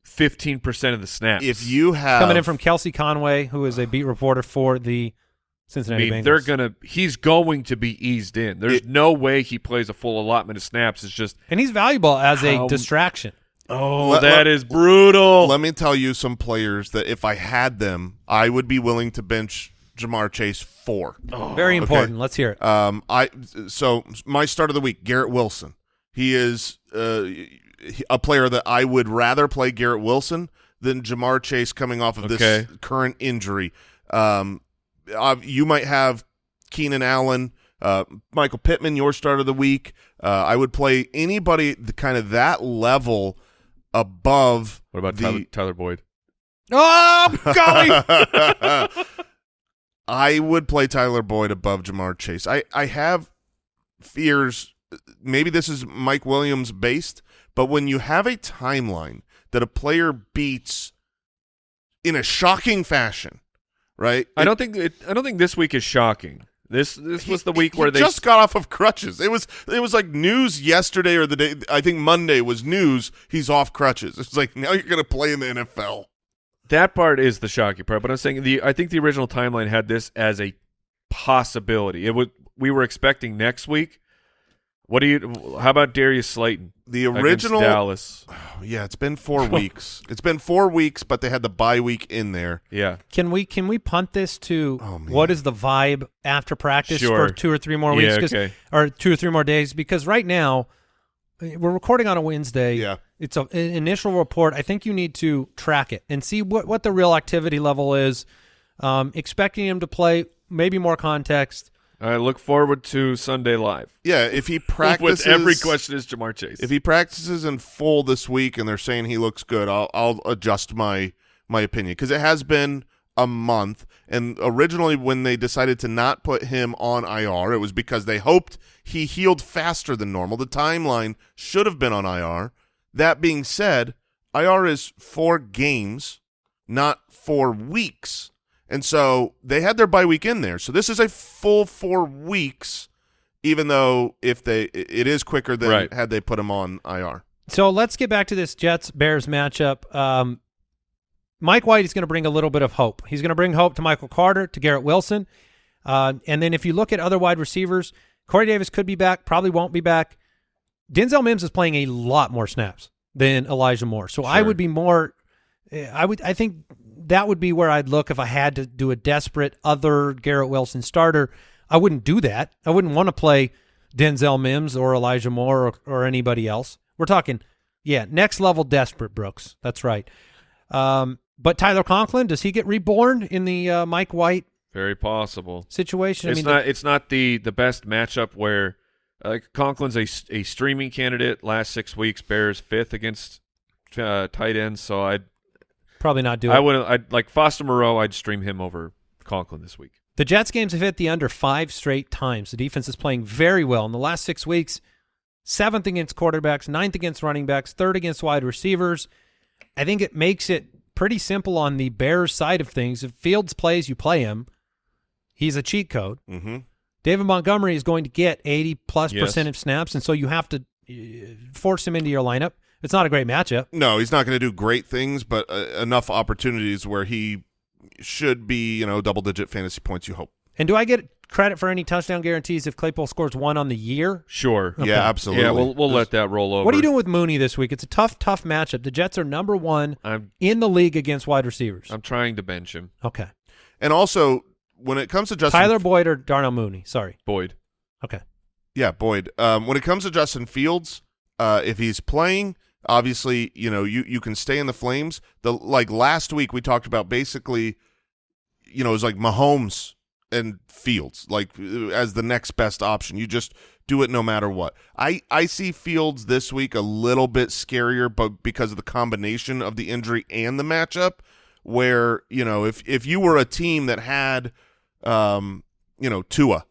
15% of the snaps. If you have Coming in from Kelsey Conway, who is a beat reporter for the Cincinnati Bengals. he's going to be eased in. There's no way he plays a full allotment of snaps. It's just, And he's valuable as a distraction. that is brutal. Let me tell you some players that if I had them, I would be willing to bench Jamar Chase for. Very important. Let's hear it. So my start of the week, Garrett Wilson. He is a player that I would rather play Garrett Wilson than Jamar Chase coming off of this current injury. You might have Keenan Allen, Michael Pittman, your start of the week. I would play anybody kind of that level above. What about Tyler Boyd? Oh, golly. I would play Tyler Boyd above Jamar Chase. I have fears. Maybe this is Mike Williams based, but when you have a timeline that a player beats in a shocking fashion, right? I don't think this week is shocking. This was the week where they just got off of crutches. It was like news yesterday or the day. I think Monday was news. He's off crutches. It's like now you're going to play in the NFL. That part is the shocking part, but I'm saying I think the original timeline had this as a possibility. We were expecting next week. How about Darius Slayton? The original Dallas. Yeah, it's been 4 weeks. It's been 4 weeks, but they had the bye week in there. Yeah. Can we punt this to what is the vibe after practice Sure. for 2 or 3 more weeks? Okay. Or 2 or 3 more days? Because right now, we're recording on a Wednesday. Yeah. It's an initial report. I think you need to track it and see what the real activity level is. Expecting him to play, maybe more context. I look forward to Sunday Live. Yeah, if he practices With every question is Jamar Chase. If he practices in full this week and they're saying he looks good, I'll adjust my opinion because it has been a month. And originally when they decided to not put him on IR, it was because they hoped he healed faster than normal. The timeline should have been on IR. That being said, IR is 4 games, not 4 weeks. And so they had their bye week in there. So this is a full 4 weeks, even though it is quicker than had they put him on IR. So let's get back to this Jets-Bears matchup. Mike White is going to bring a little bit of hope. He's going to bring hope to Michael Carter, to Garrett Wilson. And then if you look at other wide receivers, Corey Davis could be back, probably won't be back. Denzel Mims is playing a lot more snaps than Elijah Moore. So I would be more I think that would be where I'd look if I had to do a desperate other Garrett Wilson starter. I wouldn't do that. I wouldn't want to play Denzel Mims or Elijah Moore or anybody else. We're talking, next level desperate, Brooks. That's right. But Tyler Conklin, does he get reborn in the Mike White? Very possible Situation. It's not the best matchup where Conklin's a streaming candidate. Last 6 weeks, Bears 5th against tight ends. So I'd probably not do it. I wouldn't. I'd like Foster Moreau. I'd stream him over Conklin this week. The Jets games have hit the under 5 straight times. The defense is playing very well. In the last 6 weeks, 7th against quarterbacks, 9th against running backs, 3rd against wide receivers. I think it makes it pretty simple on the Bears side of things. If Fields plays, you play him. He's a cheat code. Mm-hmm. David Montgomery is going to get 80+% Yes. of snaps, and so you have to force him into your lineup. It's not a great matchup. No, he's not going to do great things, but enough opportunities where he should be, double-digit fantasy points, you hope. And do I get credit for any touchdown guarantees if Claypool scores 1 on the year? Sure. Okay. Yeah, absolutely. Yeah, we'll let that roll over. What are you doing with Mooney this week? It's a tough matchup. The Jets are number 1 in the league against wide receivers. I'm trying to bench him. Okay. And also, when it comes to Justin Tyler Boyd or Darnell Mooney? Sorry. Boyd. Okay. Yeah, Boyd. When it comes to Justin Fields, if he's playing, obviously, you can stay in the flames. Like last week, we talked about basically, it was like Mahomes and Fields, like as the next best option. You just do it no matter what. I see Fields this week a little bit scarier, but because of the combination of the injury and the matchup, where if you were a team that had Tua,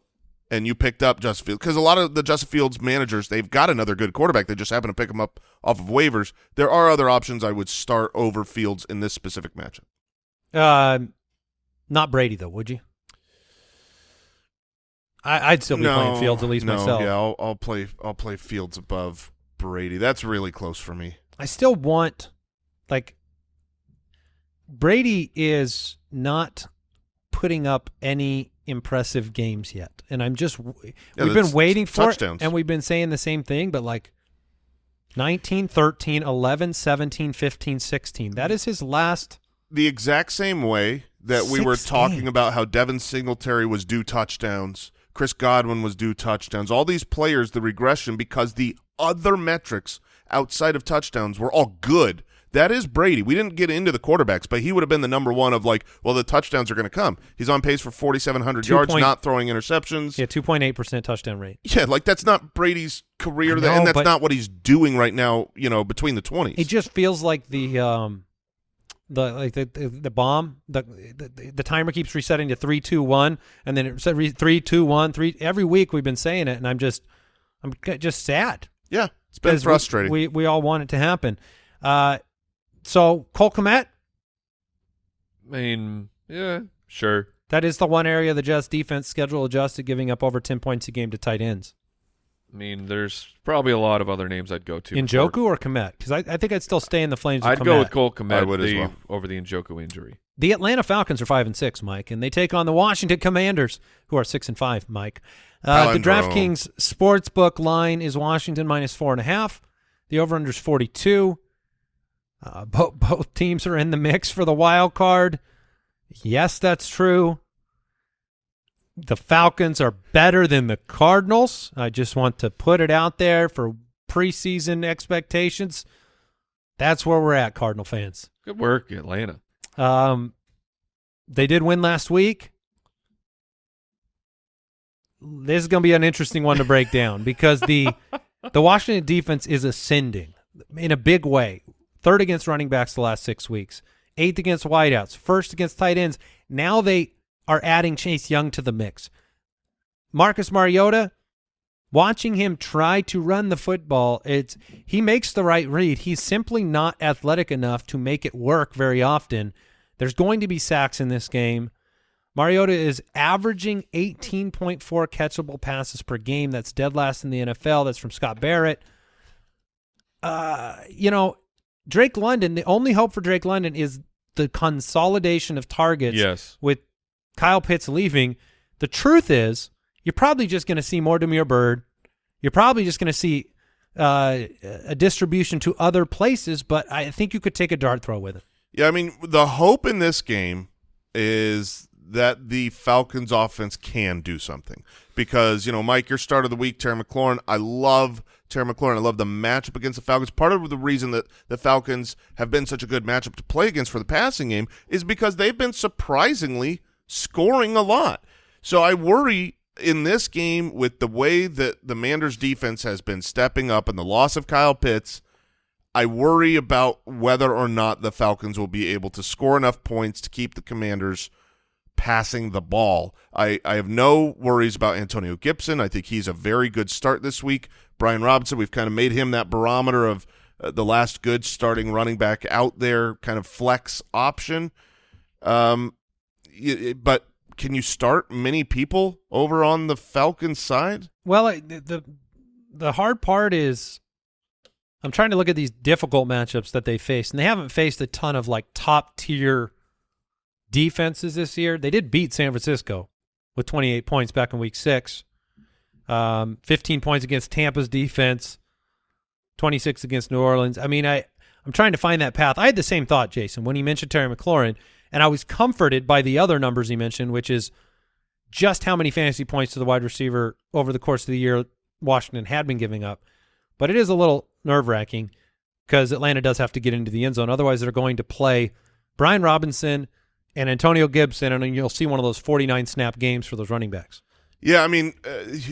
and you picked up Justin Fields, because a lot of the Justin Fields managers, they've got another good quarterback. They just happen to pick him up off of waivers. There are other options I would start over Fields in this specific matchup. Not Brady, though, would you? I'd still be playing Fields, at least myself. Yeah, I'll play Fields above Brady. That's really close for me. I still want, Brady is not putting up any impressive games yet, and we've been waiting for touchdowns. it, and we've been saying the same thing, but 19, 13, 11, 17, 15, 16. That is his last. The exact same way that we were talking about how Devin Singletary was due touchdowns, Chris Godwin was due touchdowns, all these players, the regression, because the other metrics outside of touchdowns were all good. That is Brady. We didn't get into the quarterbacks, but he would have been the number one of the touchdowns are going to come. He's on pace for 4,700 yards, not throwing interceptions. Yeah, 2.8% touchdown rate. Yeah, that's not Brady's career, and that's not what he's doing right now, between the 20s. It just feels like the bomb, the timer keeps resetting to 3, 2, 1, and then it said 3, 2, 1, 3. Every week we've been saying it, and I'm just sad. Yeah, it's been frustrating. We all want it to happen. So Cole Kmet, I mean, yeah, sure. that is the one area of the Jets defense schedule adjusted, giving up over 10 points a game to tight ends. I mean, there's probably a lot of other names I'd go to. Njoku or Kmet? Because I think I'd still stay in the flames with I'd Kmet. go with Cole Kmet I would as well. over the Njoku injury. The Atlanta Falcons are 5-6, Mike, and they take on the Washington Commanders, who are 6-5, Mike. The Palindrome. DraftKings Sportsbook line is Washington -4.5. The over-under is 42. Both teams are in the mix for the wild card. Yes, that's true. The Falcons are better than the Cardinals. I just want to put it out there for preseason expectations. That's where we're at, Cardinal fans. Good work, Atlanta. They did win last week. This is going to be an interesting one to break down because the Washington defense is ascending in a big way. 3rd against running backs the last 6 weeks. 8th against wideouts. 1st against tight ends. Now they are adding Chase Young to the mix. Marcus Mariota, watching him try to run the football, he makes the right read. He's simply not athletic enough to make it work very often. There's going to be sacks in this game. Mariota is averaging 18.4 catchable passes per game. That's dead last in the NFL. That's from Scott Barrett. Drake London, the only hope for Drake London is the consolidation of targets with Kyle Pitts leaving. The truth is, you're probably just going to see more Damiere Byrd. You're probably just going to see a distribution to other places, but I think you could take a dart throw with it. Yeah, I mean, the hope in this game is that the Falcons offense can do something because, Mike, your start of the week, Terry McLaurin, I love Terry McLaurin. I love the matchup against the Falcons. Part of the reason that the Falcons have been such a good matchup to play against for the passing game is because they've been surprisingly scoring a lot. So I worry in this game with the way that the Commanders defense has been stepping up and the loss of Kyle Pitts, I worry about whether or not the Falcons will be able to score enough points to keep the Commanders passing the ball. I have no worries about Antonio Gibson. I think he's a very good start this week. Brian Robinson, we've kind of made him that barometer of the last good starting running back out there, kind of flex option. But can you start many people over on the Falcons side? Well, the hard part is I'm trying to look at these difficult matchups that they faced, and they haven't faced a ton of like top-tier defenses this year. They did beat San Francisco with 28 points back in Week 6, 15 points against Tampa's defense, 26 against New Orleans. I mean, I'm trying to find that path. I had the same thought, Jason, when he mentioned Terry McLaurin, and I was comforted by the other numbers he mentioned, which is just how many fantasy points to the wide receiver over the course of the year Washington had been giving up. But it is a little nerve-wracking because Atlanta does have to get into the end zone. Otherwise, they're going to play Brian Robinson and Antonio Gibson, and you'll see one of those 49-snap games for those running backs. Yeah, I mean,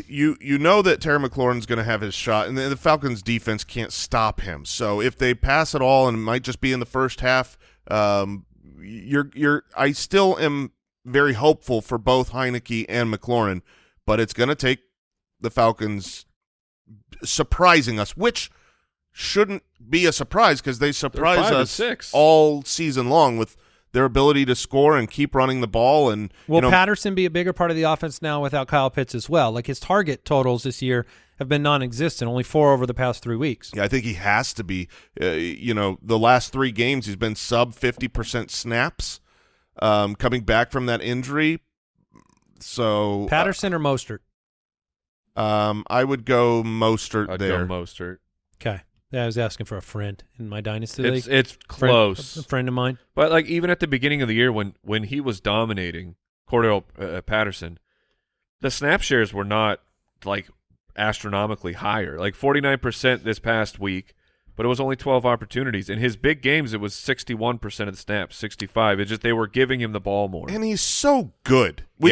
you know that Terry McLaurin's going to have his shot, and the Falcons' defense can't stop him. So if they pass it all, and it might just be in the first half, I still am very hopeful for both Heineke and McLaurin, but it's going to take the Falcons surprising us, which shouldn't be a surprise because they surprise us all season long with their ability to score and keep running the ball. And will Patterson be a bigger part of the offense now without Kyle Pitts as well? Like his target totals this year have been non-existent, only 4 over the past 3 weeks. Yeah, I think he has to be. The last 3 games he's been sub 50% snaps coming back from that injury. So Patterson or Mostert? I would go Mostert I'd there. go Mostert. Okay. Yeah, I was asking for a friend in my dynasty league. It's close. A friend of mine. But like even at the beginning of the year when he was dominating Cordell Patterson, the snap shares were not like astronomically higher. Like 49% this past week, but it was only 12 opportunities. In his big games, it was 61% of the snaps, 65. It's just they were giving him the ball more. And he's so good. We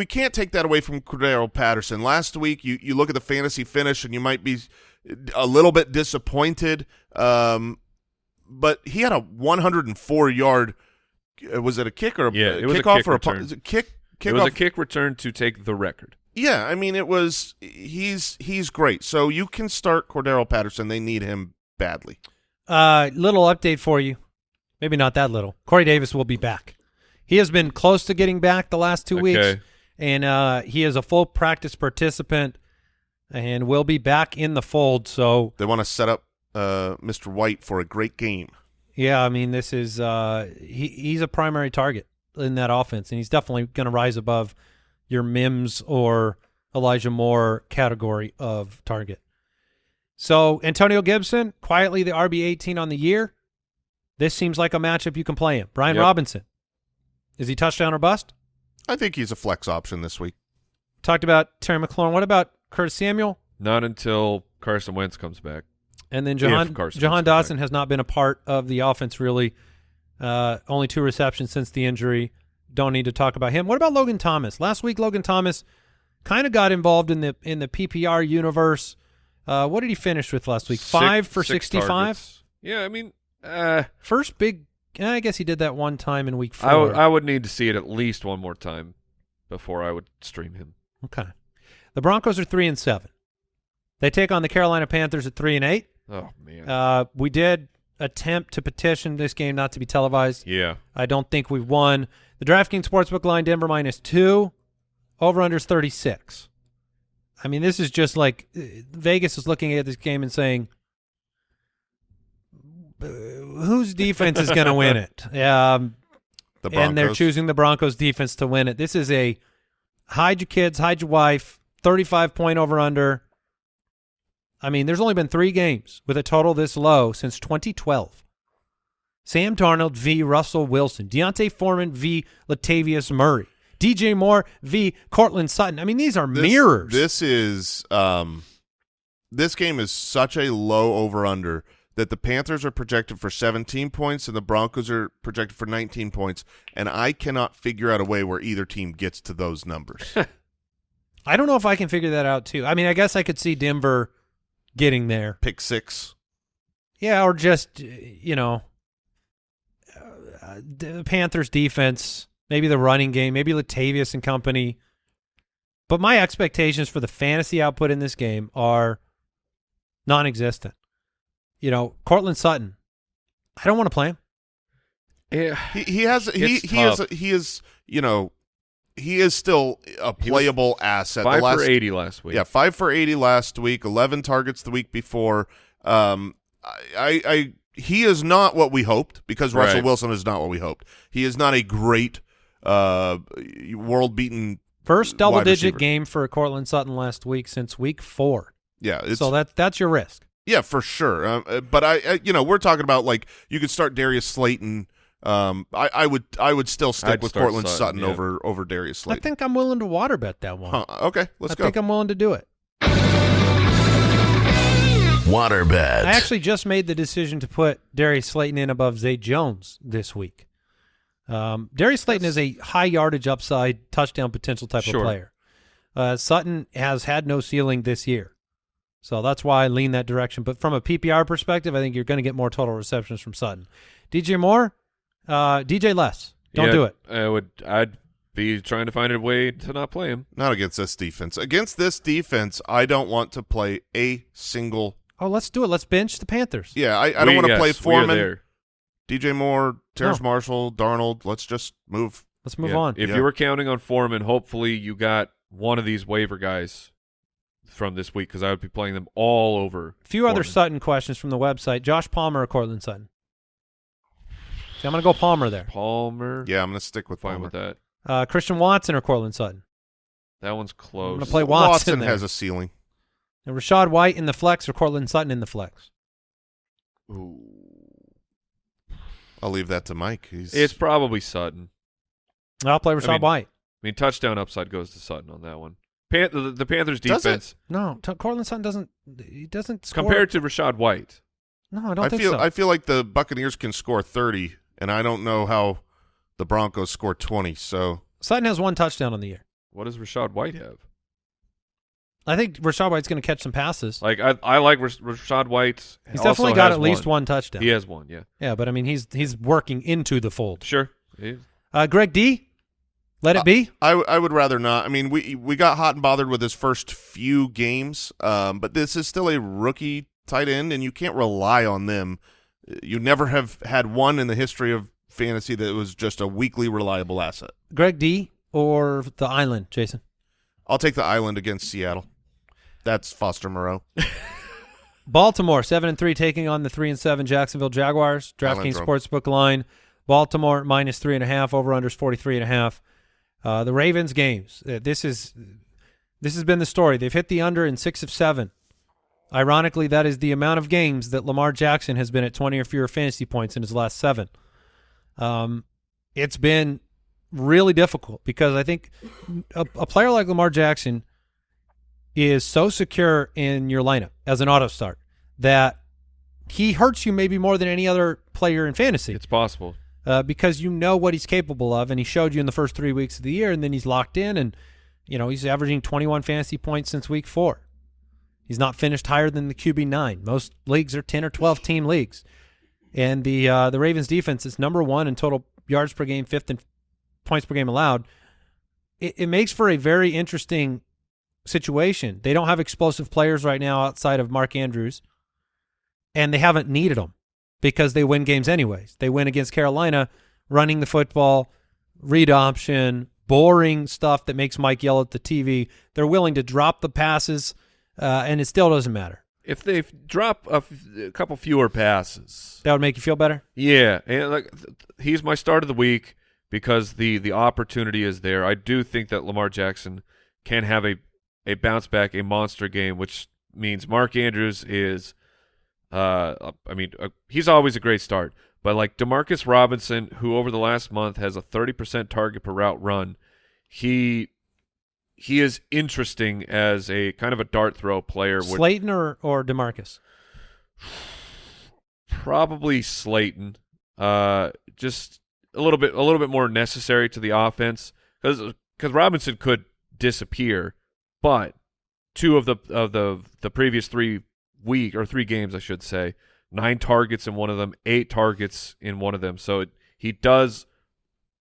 can't take that away from Cordell Patterson. Last week, you look at the fantasy finish, and you might be a little bit disappointed. But he had a 104-yard. Was it a kick or a kickoff or a punt? It was a kick return to take the record. Yeah, I mean he's great. So you can start Cordell Patterson. They need him badly. Little update for you. Maybe not that little. Corey Davis will be back. He has been close to getting back the last 2 weeks, and he is a full practice participant and will be back in the fold. So they want to set up Mr. White for a great game. Yeah, I mean this is he's a primary target in that offense, and he's definitely going to rise above your Mims or Elijah Moore category of target. So Antonio Gibson, quietly the RB18 on the year. This seems like a matchup you can play in. Brian Robinson, is he touchdown or bust? I think he's a flex option this week. Talked about Terry McLaurin. What about Curtis Samuel? Not until Carson Wentz comes back. And then Jahan Dotson has not been a part of the offense really. Only 2 receptions since the injury. Don't need to talk about him. What about Logan Thomas? Last week, Logan Thomas kind of got involved in the PPR universe. What did he finish with last week? 5 for 65? Targets. Yeah, I mean, first big. I guess he did that one time in week 4. I would need to see it at least one more time before I would stream him. Okay. The Broncos are 3-7. They take on the Carolina Panthers at 3-8. Oh man. We did attempt to petition this game not to be televised. Yeah. I don't think we've won. The DraftKings Sportsbook line, Denver -2. Over-unders 36. I mean, this is just like Vegas is looking at this game and saying, whose defense is going to win it? The Broncos. And they're choosing the Broncos defense to win it. This is a hide your kids, hide your wife, 35-point over-under. I mean, there's only been 3 games with a total this low since 2012. Sam Darnold v. Russell Wilson. Deontay Foreman v. Latavius Murray. DJ Moore v. Cortland Sutton. I mean, these are mirrors. This game is such a low over-under that the Panthers are projected for 17 points and the Broncos are projected for 19 points, and I cannot figure out a way where either team gets to those numbers. I don't know if I can figure that out, too. I mean, I guess I could see Denver getting there. Pick 6. Yeah, or just, the Panthers defense maybe the running game, maybe Latavius and company. But my expectations for the fantasy output in this game are non-existent. You know, Cortland Sutton, I don't want to play him. Yeah, He is still a playable asset. 5 for 80 last week. Yeah, 5 for 80 last week, 11 targets the week before. He is not what we hoped because Russell Right. Wilson is not what we hoped. He is not a great world-beaten First wide double-digit receiver. game for Cortland Sutton last week since week 4. Yeah, So that's your risk. yeah, for sure. But we're talking about like you could start Darius Slayton. I would still stick I'd with start Cortland Sutton, Sutton yeah. over Darius I Slayton. think I'm willing to water bet that one. Huh, okay, let's I go. think I'm willing to do it. Waterbed. I actually just made the decision to put Darius Slayton in above Zay Jones this week. Darius Slayton is a high yardage upside, touchdown potential type of Sure. player. Sutton has had no ceiling this year. So that's why I lean that direction. But from a PPR perspective, I think you're going to get more total receptions from Sutton. DJ Moore, DJ less. Don't do it. I'd be trying to find a way to not play him. Not against this defense. Against this defense, I don't want to play a single. Oh, let's do it. Let's bench the Panthers. Yeah, I don't want to play We are Foreman, there. DJ Moore, Terrace No. Marshall, Darnold. Let's just move. Let's move Yeah. on. If Yeah. you were counting on Foreman, hopefully you got one of these waiver guys from this week because I would be playing them all over. A few other Foreman. Sutton questions from the website. Josh Palmer or Cortland Sutton? See, I'm going to go Palmer there. Palmer. Yeah, I'm going to stick with Fine Palmer. with that. Christian Watson or Cortland Sutton? That one's close. I'm going to play Watson there. has a ceiling. And Rashad White in the flex or Cortland Sutton in the flex? Ooh. I'll leave that to Mike. It's probably Sutton. I'll play Rashad mean, White. I mean, touchdown upside goes to Sutton on that one. The Panthers Does it? defense No, Cortland Sutton doesn't score. compared to Rashad White. No, I don't think so. I feel like the Buccaneers can score 30, and I don't know how the Broncos score 20. So Sutton has one touchdown on the year. What does Rashad White have? I think Rashad White's going to catch some passes. Like I like Rashad White. He's also definitely got has at least one touchdown. He has one, yeah. Yeah, but I mean, he's working into the fold. Sure. Greg D, let it be. I would rather not. I mean, we got hot and bothered with his first few games, but this is still a rookie tight end, and you can't rely on them. You never have had one in the history of fantasy that was just a weekly reliable asset. Greg D or the Island, Jason? I'll take the Island against Seattle. That's Foster Moreau. Baltimore 7-3 taking on the 3-7 Jacksonville Jaguars. DraftKings Island Sportsbook line. Baltimore -3.5. Over unders 43.5. The Ravens games. This has been the story. They've hit the under in 6 of 7. Ironically, that is the amount of games that Lamar Jackson has been at 20 or fewer fantasy points in his last 7. It's been really difficult because I think a player like Lamar Jackson is so secure in your lineup as an auto start that he hurts you maybe more than any other player in fantasy. It's possible. Because you know what he's capable of, and he showed you in the first 3 weeks of the year, and then he's locked in, and he's averaging 21 fantasy points since week 4. He's not finished higher than the QB9. Most leagues are 10 or 12 team leagues, and the Ravens defense is number 1 in total yards per game, 5th in points per game allowed. It makes for a very interesting situation. They don't have explosive players right now outside of Mark Andrews, and they haven't needed them because they win games anyways. They win against Carolina, running the football, read option, boring stuff that makes Mike yell at the TV. They're willing to drop the passes, and it still doesn't matter. If they drop a couple fewer passes, That would make you feel better? yeah, and he's my start of the week because the opportunity is there. I do think that Lamar Jackson can have a bounce back, a monster game, which means Mark Andrews is, he's always a great start. But like Demarcus Robinson, who over the last month has a 30% target per route run, he is interesting as a kind of a dart throw player. Slayton or DeMarcus? Probably Slayton. Just a little bit more necessary to the offense because Robinson could disappear, but 2 of the previous 3 games, I should say, 9 targets in one of them, 8 targets in one of them. So he does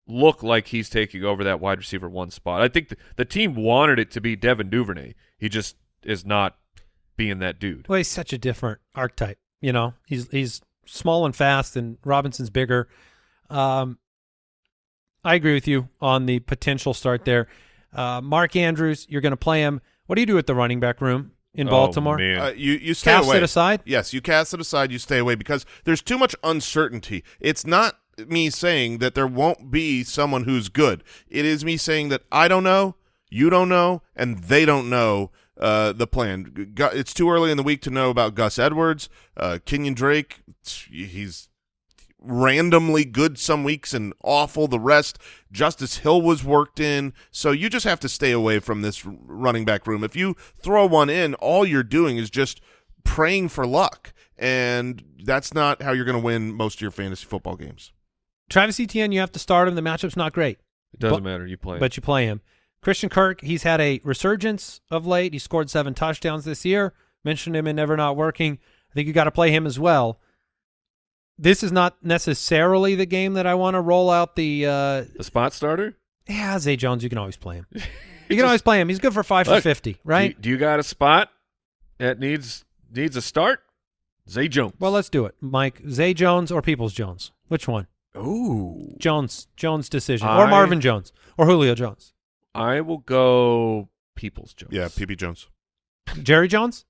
look like he's taking over that wide receiver 1 spot. I think the team wanted it to be Devin Duvernay. He just is not being that dude. Well, he's such a different archetype. You know, he's small and fast, and Robinson's bigger. I agree with you on the potential start there. Mark Andrews, you're going to play him. What do you do at the running back room in Baltimore? Man. You stay Cast away. it aside? Yes, you cast it aside. You stay away because there's too much uncertainty. It's not me saying that there won't be someone who's good. It is me saying that I don't know, you don't know, and they don't know the plan. It's too early in the week to know about Gus Edwards. Kenyon Drake, he's randomly good some weeks and awful the rest. Justice Hill was worked in. So you just have to stay away from this running back room. If you throw one in, all you're doing is just praying for luck. And that's not how you're going to win most of your fantasy football games. Travis Etienne, you have to start him. The matchup's not great. It doesn't matter. You play him. But you play him. Christian Kirk, he's had a resurgence of late. He scored 7 touchdowns this year. Mentioned him in Never Not Working. I think you got to play him as well. This is not necessarily the game that I want to roll out the spot starter? Yeah, Zay Jones, you can always play him. You can always play him. He's good for 5 for 50, right? Do you got a spot that needs a start? Zay Jones. Well, let's do it. Mike, Zay Jones or Peoples Jones? Which one? Ooh. Jones decision. Or Marvin Jones. Or Julio Jones. I will go Peoples Jones. Yeah, P.P. Jones. Jerry Jones?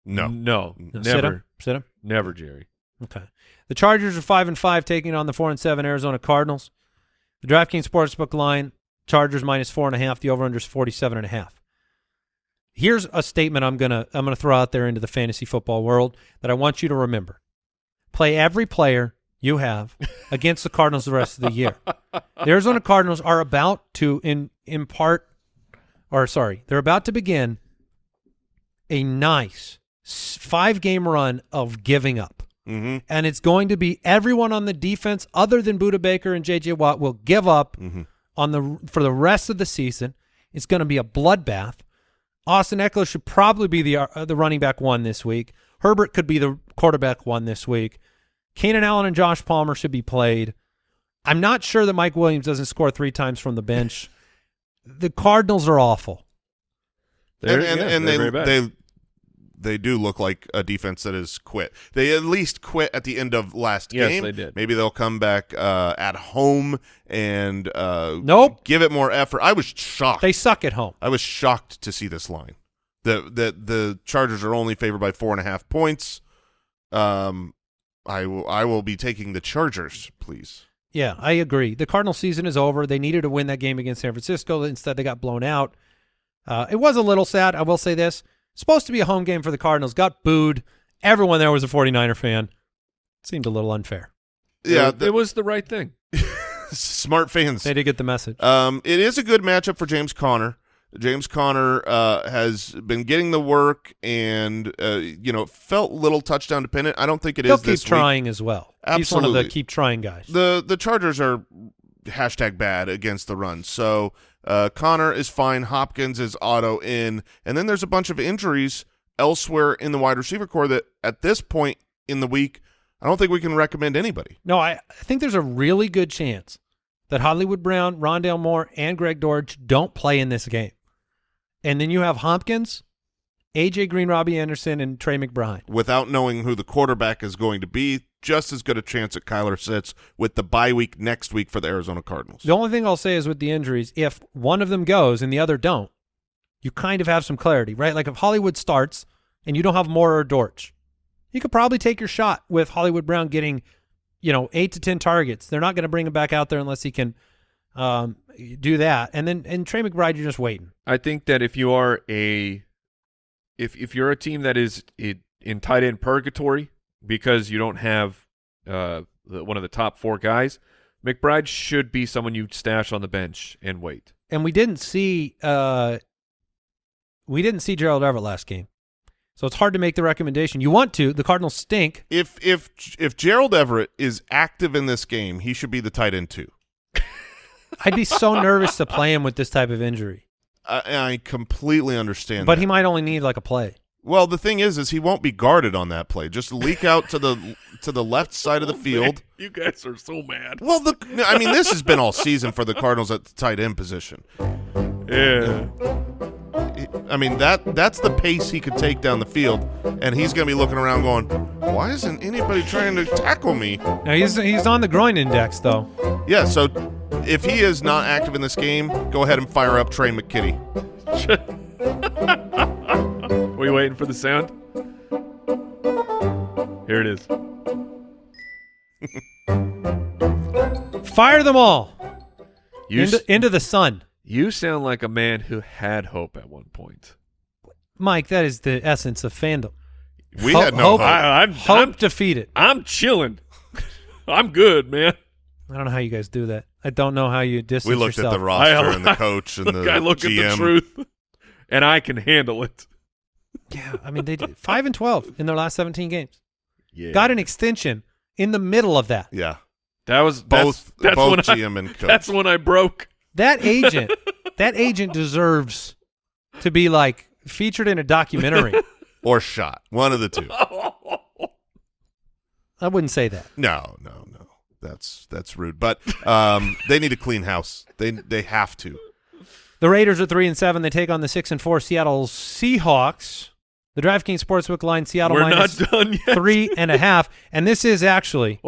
No. No. Never. Sit him? Never Jerry. Okay. The Chargers are 5-5, taking on the 4-7 Arizona Cardinals. The DraftKings Sportsbook line, Chargers minus 4.5. The over/under is 47.5. Here's a statement I'm gonna throw out there into the fantasy football world that I want you to remember. Play every player you have against the Cardinals the rest of the year. The Arizona Cardinals are about to they're about to begin a nice 5-game run of giving up. Mm-hmm. And it's going to be everyone on the defense other than Budda Baker and J.J. Watt will give up for the rest of the season. It's going to be a bloodbath. Austin Eckler should probably be the running back 1 this week. Herbert could be the quarterback 1 this week. Keenan Allen and Josh Palmer should be played. I'm not sure that Mike Williams doesn't score 3 times from the bench. The Cardinals are awful. They do look like a defense that has quit. They at least quit at the end of last game. Yes, they did. Maybe they'll come back at home and Nope. give it more effort. I was shocked. They suck at home. I was shocked to see this line. The Chargers are only favored by 4.5 points. I will be taking the Chargers, please. Yeah, I agree. The Cardinal season is over. They needed to win that game against San Francisco. Instead, they got blown out. It was a little sad. I will say this. Supposed to be a home game for the Cardinals. Got booed. Everyone there was a 49er fan. Seemed a little unfair. Yeah, it was the right thing. Smart fans. They did get the message. It is a good matchup for James Conner. James Conner has been getting the work and, felt a little touchdown dependent. I don't think He'll is this keep trying as well. Absolutely. He's one of the keep trying guys. The Chargers are #bad against the run. So Conner is fine. Hopkins is auto in. And then there's a bunch of injuries elsewhere in the wide receiver core that at this point in the week, I don't think we can recommend anybody. No, I think there's a really good chance that Hollywood Brown, Rondale Moore, and Greg Dortch don't play in this game. And then you have Hopkins, A.J. Green, Robbie Anderson, and Trey McBride. Without knowing who the quarterback is going to be, just as good a chance that Kyler sits with the bye week next week for the Arizona Cardinals. The only thing I'll say is with the injuries, if one of them goes and the other don't, you kind of have some clarity, right? Like if Hollywood starts and you don't have Moore or Dortch, you could probably take your shot with Hollywood Brown getting, 8 to 10 targets. They're not going to bring him back out there unless he can do that. And Trey McBride, you're just waiting. I think that if you are if you're a team that is in tight end purgatory because you don't have one of the top 4 guys, McBride should be someone you stash on the bench and wait. And we didn't see Gerald Everett last game. So it's hard to make the recommendation. You want to. The Cardinals stink. If Gerald Everett is active in this game, he should be the tight end 2. I'd be so nervous to play him with this type of injury. I completely understand But that. he might only need like a play. Well, the thing is he won't be guarded on that play. Just leak out to the left side of the field. Man, you guys are so mad. Well, this has been all season for the Cardinals at the tight end position. Yeah. I mean, that's the pace he could take down the field, and he's going to be looking around going, why isn't anybody trying to tackle me? Now he's on the groin index, though. Yeah, so if he is not active in this game, go ahead and fire up Trey McKitty. Were you waiting for the sound? Here it is. Fire them all You, into the sun. you sound like a man who had hope at one point. Mike, that is the essence of fandom. We had no hope. Hope defeated. I'm chilling. I'm good, man. I don't know how you guys do that. I don't know how you distance We looked yourself. at the roster and the coach and the I look GM. at the truth, and I can handle it. Yeah, I mean, they did 5-12 in their last 17 games. Yeah. Got an extension in the middle of that. Yeah, That was both that's when GM and coach. That's when I broke. That agent deserves to be like featured in a documentary. Or shot. One of the two. I wouldn't say that. No. That's rude. But they need a clean house. They have to. The Raiders are 3-7. They take on the 6-4 Seattle Seahawks. The DraftKings Sportsbook line, Seattle We're minus not done yet. 3.5. And this is actually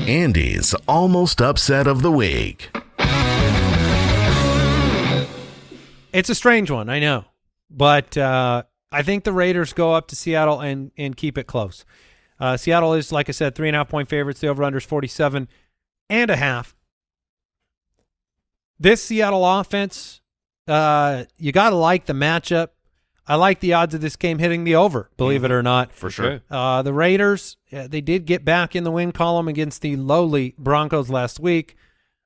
Andy's almost upset of the week. it's a strange one, I know. But I think the Raiders go up to Seattle and keep it close. Seattle is, like I said, 3.5-point favorites. The over-under is 47.5. This Seattle offense, you got to like the matchup. I like the odds of this game hitting the over, believe it or not. For sure. The Raiders, they did get back in the win column against the lowly Broncos last week.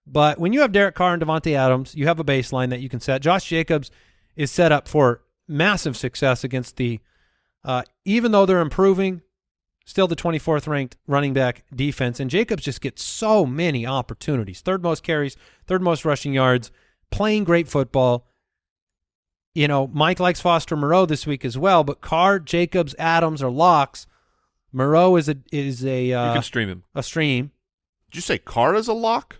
But when you have Derek Carr and Devontae Adams, you have a baseline that you can set. Josh Jacobs is set up for massive success against the, even though they're improving, still the 24th ranked running back defense. And Jacobs just gets so many opportunities. Third most carries, third most rushing yards, playing great football. You know, Mike likes Foster Moreau this week as well, but Carr, Jacobs, Adams are locks. Moreau is a you can stream him. a stream. Did you say Carr is a lock?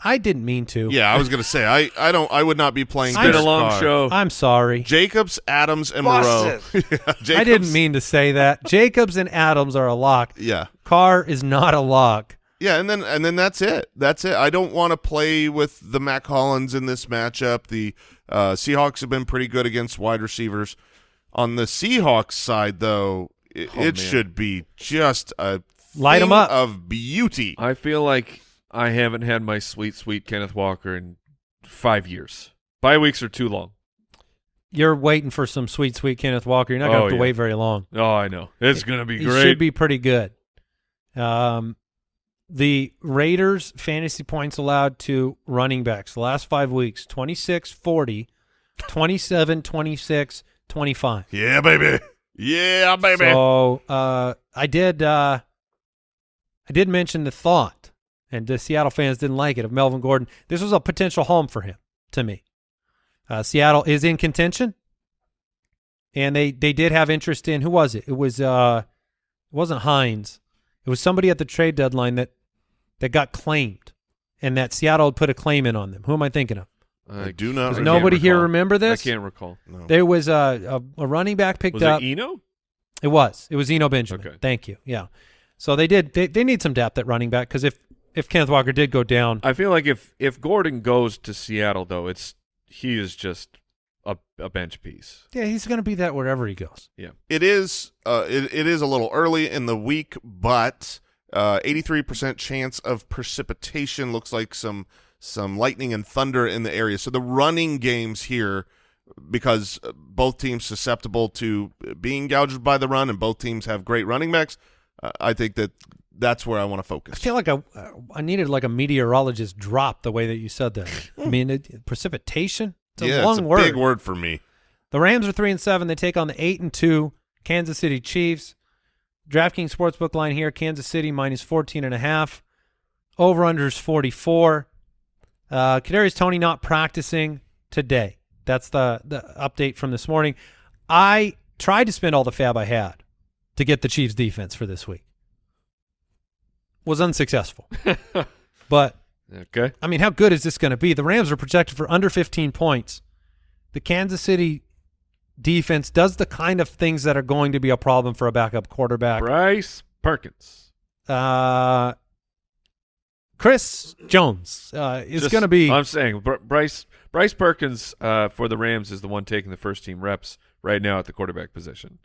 I didn't mean to. Yeah, I was going to say I would not be playing. It's been a Derek long Carr. show. I'm sorry. Jacobs, Adams, and Moreau. I didn't mean to say that. Jacobs and Adams are a lock. Yeah. Carr is not a lock. Yeah, and then that's it. That's it. I don't want to play with the Matt Collins in this matchup. The Seahawks have been pretty good against wide receivers. On the Seahawks side, though, it should be just a Light 'em thing up. of beauty. I feel like I haven't had my sweet Kenneth Walker in 5 years. 5 weeks are too long. You're waiting for some sweet Kenneth Walker. You're not going to have to wait very long. Oh, I know. It's going to be He great. should be pretty good. The Raiders fantasy points allowed to running backs the last 5 weeks, 26, 40, 27, 26, 25. Yeah, baby. Yeah, baby. So I did mention the thought, and the Seattle fans didn't like it, of Melvin Gordon. This was a potential home for him, to me. Seattle is in contention, and they did have interest in, who was it? It wasn't Hines. It was somebody at the trade deadline that got claimed, and that Seattle had put a claim in on them. Who am I thinking of? I do not. Does remember. nobody here remember this? I can't recall. No. There was a running back picked Was up. it Eno? It was Eno Benjamin. Okay. Thank you. Yeah. So they need some depth at running back, because if Kenneth Walker did go down, I feel like if Gordon goes to Seattle, though, he is just a bench piece. yeah, he's going to be that wherever he goes. Yeah. It is it is a little early in the week, but 83% chance of precipitation. Looks like some lightning and thunder in the area. So the running games here, because both teams susceptible to being gouged by the run, and both teams have great running backs, I think that's where I want to focus. I feel like I needed like a meteorologist drop the way that you said that. I mean, precipitation. It's a long word. Big word for me. The Rams are 3-7. They take on the 8-2 Kansas City Chiefs. DraftKings Sportsbook line here: Kansas City minus 14.5. Over/under is 44. Kadarius Toney not practicing today. That's the update from this morning. I tried to spend all the fab I had to get the Chiefs defense for this week. Was unsuccessful. But, Okay. I mean, how good is this going to be? The Rams are projected for under 15 points. The Kansas City defense does the kind of things that are going to be a problem for a backup quarterback. Bryce Perkins. Chris Jones is going to be. I'm saying Bryce Perkins for the Rams is the one taking the first team reps right now at the quarterback position.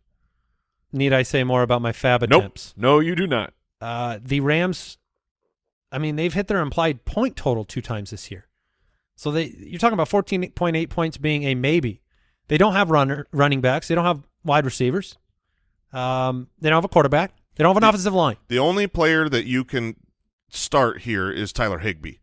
Need I say more about my fab Nope. attempts? No, you do not. The Rams, I mean, they've hit their implied point total 2 times this year. So you're talking about 14.8 points being a maybe. They don't have running backs. They don't have wide receivers. They don't have a quarterback. They don't have an offensive line. The only player that you can start here is Tyler Higbee.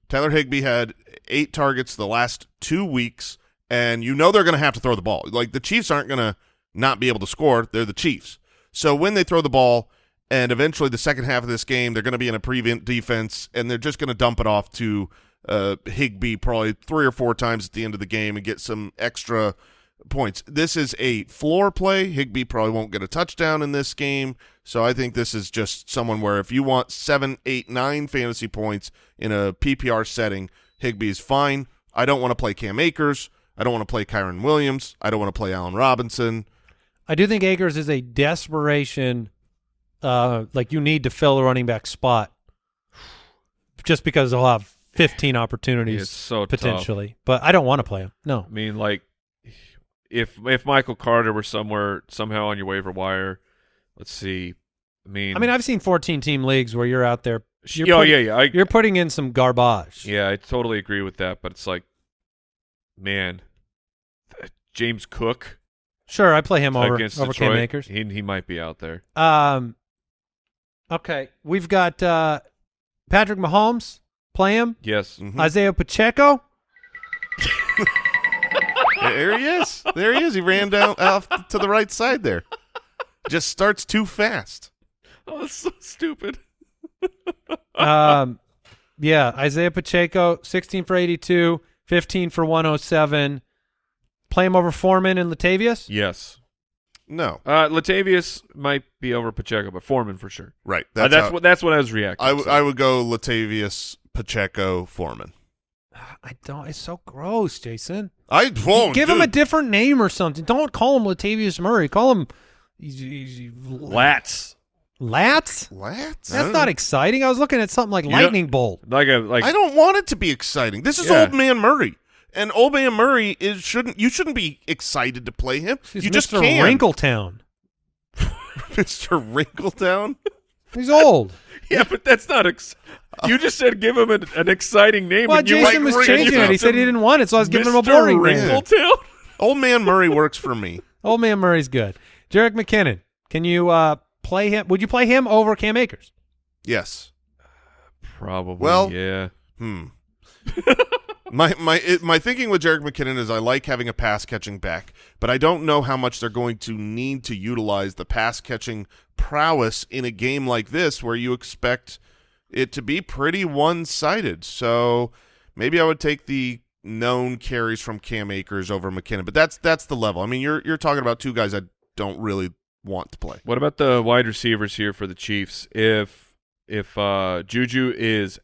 Tyler Higbee had 8 targets the last 2 weeks, and you know they're going to have to throw the ball. Like, the Chiefs aren't going to not be able to score. They're the Chiefs. So when they throw the ball, and eventually the second half of this game, they're going to be in a prevent defense, and they're just going to dump it off to Higbee probably 3 or 4 times at the end of the game and get some extra points. This is a floor play. Higbee probably won't get a touchdown in this game, so I think this is just someone where if you want 7, 8, 9 fantasy points in a PPR setting, Higbee is fine. I don't want to play Cam Akers. I don't want to play Kyron Williams. I don't want to play Allen Robinson. I do think Akers is a desperation, like you need to fill a running back spot just because they'll have 15 opportunities It's so potentially. tough. But I don't want to play him. No. I mean, like, if Michael Carter were somehow on your waiver wire, let's see. I mean, I've seen 14-team leagues where you're out there. You're putting in some garbage. Yeah, I totally agree with that. But it's like, man, James Cook. Sure, I play him over against Cam Detroit, Akers. He might be out there. Okay, we've got Patrick Mahomes. Play him. Yes. Mm-hmm. Isaiah Pacheco. There he is. There he is. He ran down off to the right side there. Just starts too fast. Oh, that's so stupid. Yeah, Isaiah Pacheco, 16 for 82, 15 for 107. Play him over Foreman and Latavius? Yes. No. Latavius might be over Pacheco, but Foreman for sure. Right. That's what I was reacting. I would go Latavius, Pacheco, Foreman. I don't. It's so gross, Jason. I won't. Give him a different name or something. Don't call him Latavius Murray. Call him Lats. Lats? Lats? That's not exciting. I was looking at something like Lightning Bolt. Like I don't want it to be exciting. This is Old Man Murray. And Old Man Murray you shouldn't be excited to play him. He's you just Mr. can't. Wrinkletown. Mr. Wrinkletown? He's old. Yeah, but that's not you just said give him an exciting name. Well, and you Jason was changing it. He said he didn't want it, so I was giving him a boring name. Wrinkletown? Old Man Murray works for me. Old Man Murray's good. Jerick McKinnon, can you play him? Would you play him over Cam Akers? Yes. Probably. Well, yeah. My thinking with Jerick McKinnon is I like having a pass-catching back, but I don't know how much they're going to need to utilize the pass-catching prowess in a game like this where you expect it to be pretty one-sided. So maybe I would take the known carries from Cam Akers over McKinnon, but that's the level. I mean, you're talking about 2 guys I don't really want to play. What about the wide receivers here for the Chiefs? If Juju is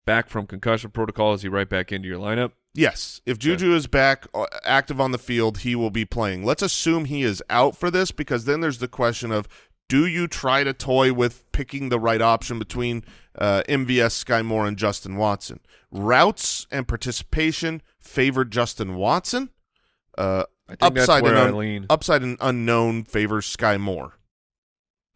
back from concussion protocol, is he right back into your lineup? Yes. If Juju is back active on the field, he will be playing. Let's assume he is out for this, because then there's the question of, do you try to toy with picking the right option between MVS, Sky Moore, and Justin Watson? Routes and participation favor Justin Watson. I think that's where I lean. Upside and unknown favors Sky Moore.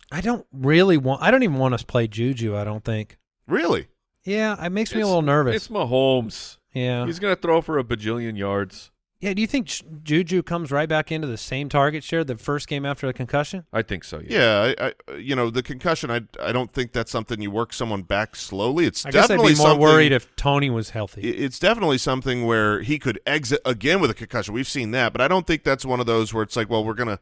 I don't even want us to play Juju, I don't think. Really? Yeah, it makes me a little nervous. It's Mahomes. Yeah. He's going to throw for a bajillion yards. Yeah, do you think Juju comes right back into the same target share the first game after the concussion? I think so, yeah. Yeah, the concussion, I don't think that's something you work someone back slowly. It's I guess I'd definitely be more something, worried if Tony was healthy. It's definitely something where he could exit again with a concussion. We've seen that, but I don't think that's one of those where it's like, well, we're gonna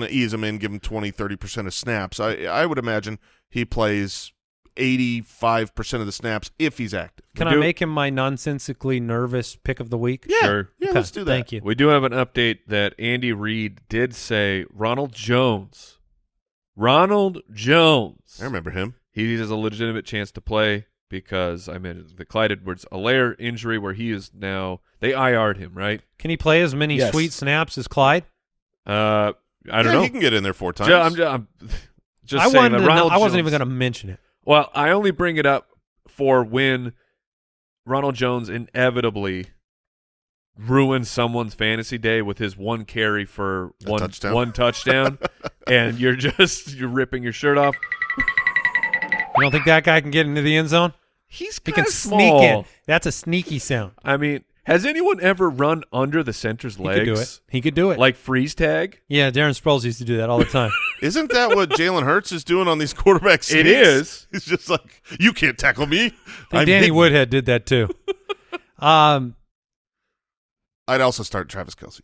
ease him in, give him 20-30% of snaps. I would imagine he plays 85% of the snaps if he's active. Can I make him my nonsensically nervous pick of the week? Yeah, Sure. yeah, Okay, let's do that. Thank you. We do have an update that Andy Reid did say Ronald Jones. Ronald Jones. I remember him. He has a legitimate chance to play because I mean the Clyde Edwards-Helaire injury where he is now they IR'd him, right? Can he play as many Yes. sweet snaps as Clyde? I don't know. He can get in there 4 times. I'm just saying that Ronald I wasn't even Jones- going to mention it. Well, I only bring it up for when Ronald Jones inevitably ruins someone's fantasy day with his one carry for one touchdown, and you're ripping your shirt off. You don't think that guy can get into the end zone? He He kind can of sneak in. That's a sneaky sound. I mean, has anyone ever run under the center's He legs? could do it. He could do it. Like freeze tag? Yeah, Darren Sproles used to do that all the time. Isn't that what Jalen Hurts is doing on these quarterback sneaks? It is. He's just like, you can't tackle me. I think Danny Woodhead did that too. I'd also start Travis Kelce.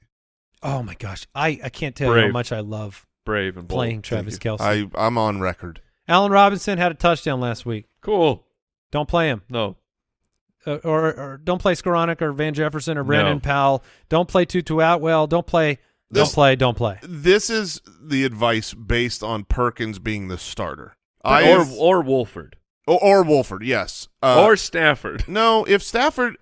Oh my gosh, I can't tell you how Brave. much I love Brave and bold. playing Travis Kelce. I'm on record. Allen Robinson had a touchdown last week. Cool. Don't play him. No. Or don't play Skoranek or Van Jefferson or Brandon No. Powell. Don't play Tutu Atwell. Don't play. Don't play. This is the advice based on Perkins being the starter. Or Wolford. Or Wolford, yes. Or Stafford. No, if Stafford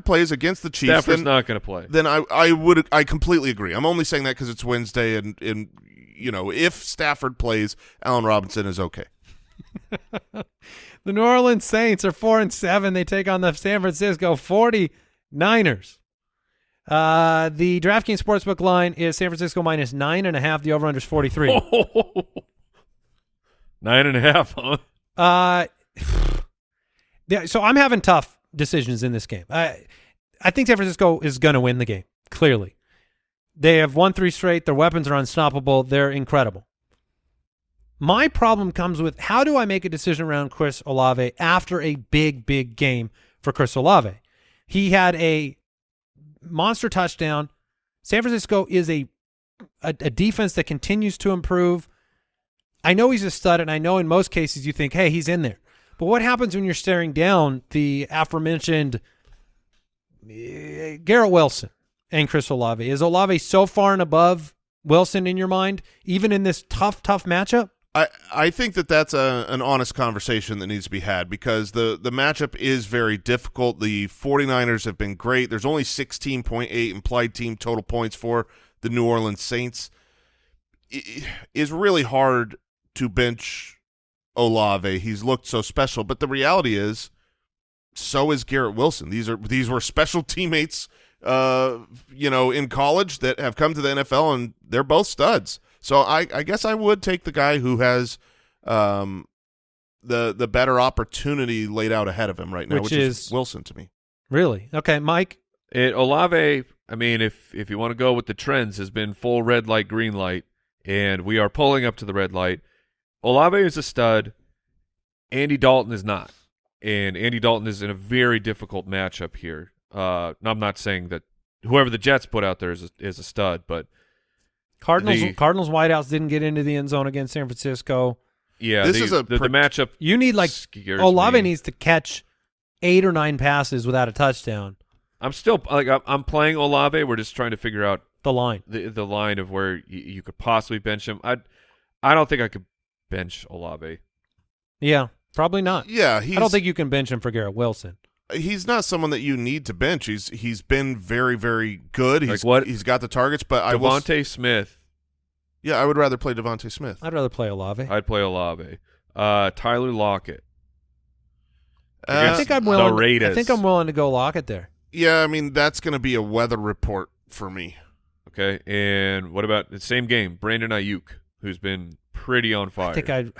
plays against the Chiefs, Stafford's not going to play. then I completely agree. I'm only saying that because it's Wednesday, and if Stafford plays, Allen Robinson is okay. The New Orleans Saints are 4-7. They take on the San Francisco 49ers. The DraftKings Sportsbook line is San Francisco minus 9.5. The over/under is 43. 9.5, huh? So I'm having tough decisions in this game. I think San Francisco is going to win the game, clearly. They have won 3 straight. Their weapons are unstoppable. They're incredible. My problem comes with how do I make a decision around Chris Olave after a big, big game for Chris Olave? He had a monster touchdown. San Francisco is a defense that continues to improve. I know he's a stud, and I know in most cases you think, hey, he's in there. But what happens when you're staring down the aforementioned Garrett Wilson and Chris Olave? Is Olave so far and above Wilson in your mind, even in this tough matchup? I think that's an honest conversation that needs to be had because the matchup is very difficult. The 49ers have been great. There's only 16.8 implied team total points for the New Orleans Saints. It is really hard to bench Olave. He's looked so special, but the reality is so is Garrett Wilson. These were special teammates in college that have come to the NFL, and they're both studs. So I guess I would take the guy who has the better opportunity laid out ahead of him right now, which is Wilson to me. Really? Okay, Mike? Olave, I mean, if you want to go with the trends, has been full red light, green light, and we are pulling up to the red light. Olave is a stud. Andy Dalton is not. And Andy Dalton is in a very difficult matchup here. I'm not saying that whoever the Jets put out there is a stud, but Cardinals wideouts didn't get into the end zone against San Francisco. Yeah, This is the matchup. You need scares Olave me. needs to catch 8 or 9 passes without a touchdown. I'm still I'm playing Olave. We're just trying to figure out The line. the line of where you could possibly bench him. I don't think I could bench Olave. Yeah, probably not. Yeah, I don't think you can bench him for Garrett Wilson. he's not someone that you need to bench. He's been very, very good. He's got the targets, but Devontae Smith. Yeah, I would rather play Devontae Smith. I'd rather play Olave. I'd play Olave. Tyler Lockett. I think I'm willing to go Lockett there. Yeah, I mean that's going to be a weather report for me. Okay, and what about the same game? Brandon Ayuk, who's been pretty on fire. I think I'd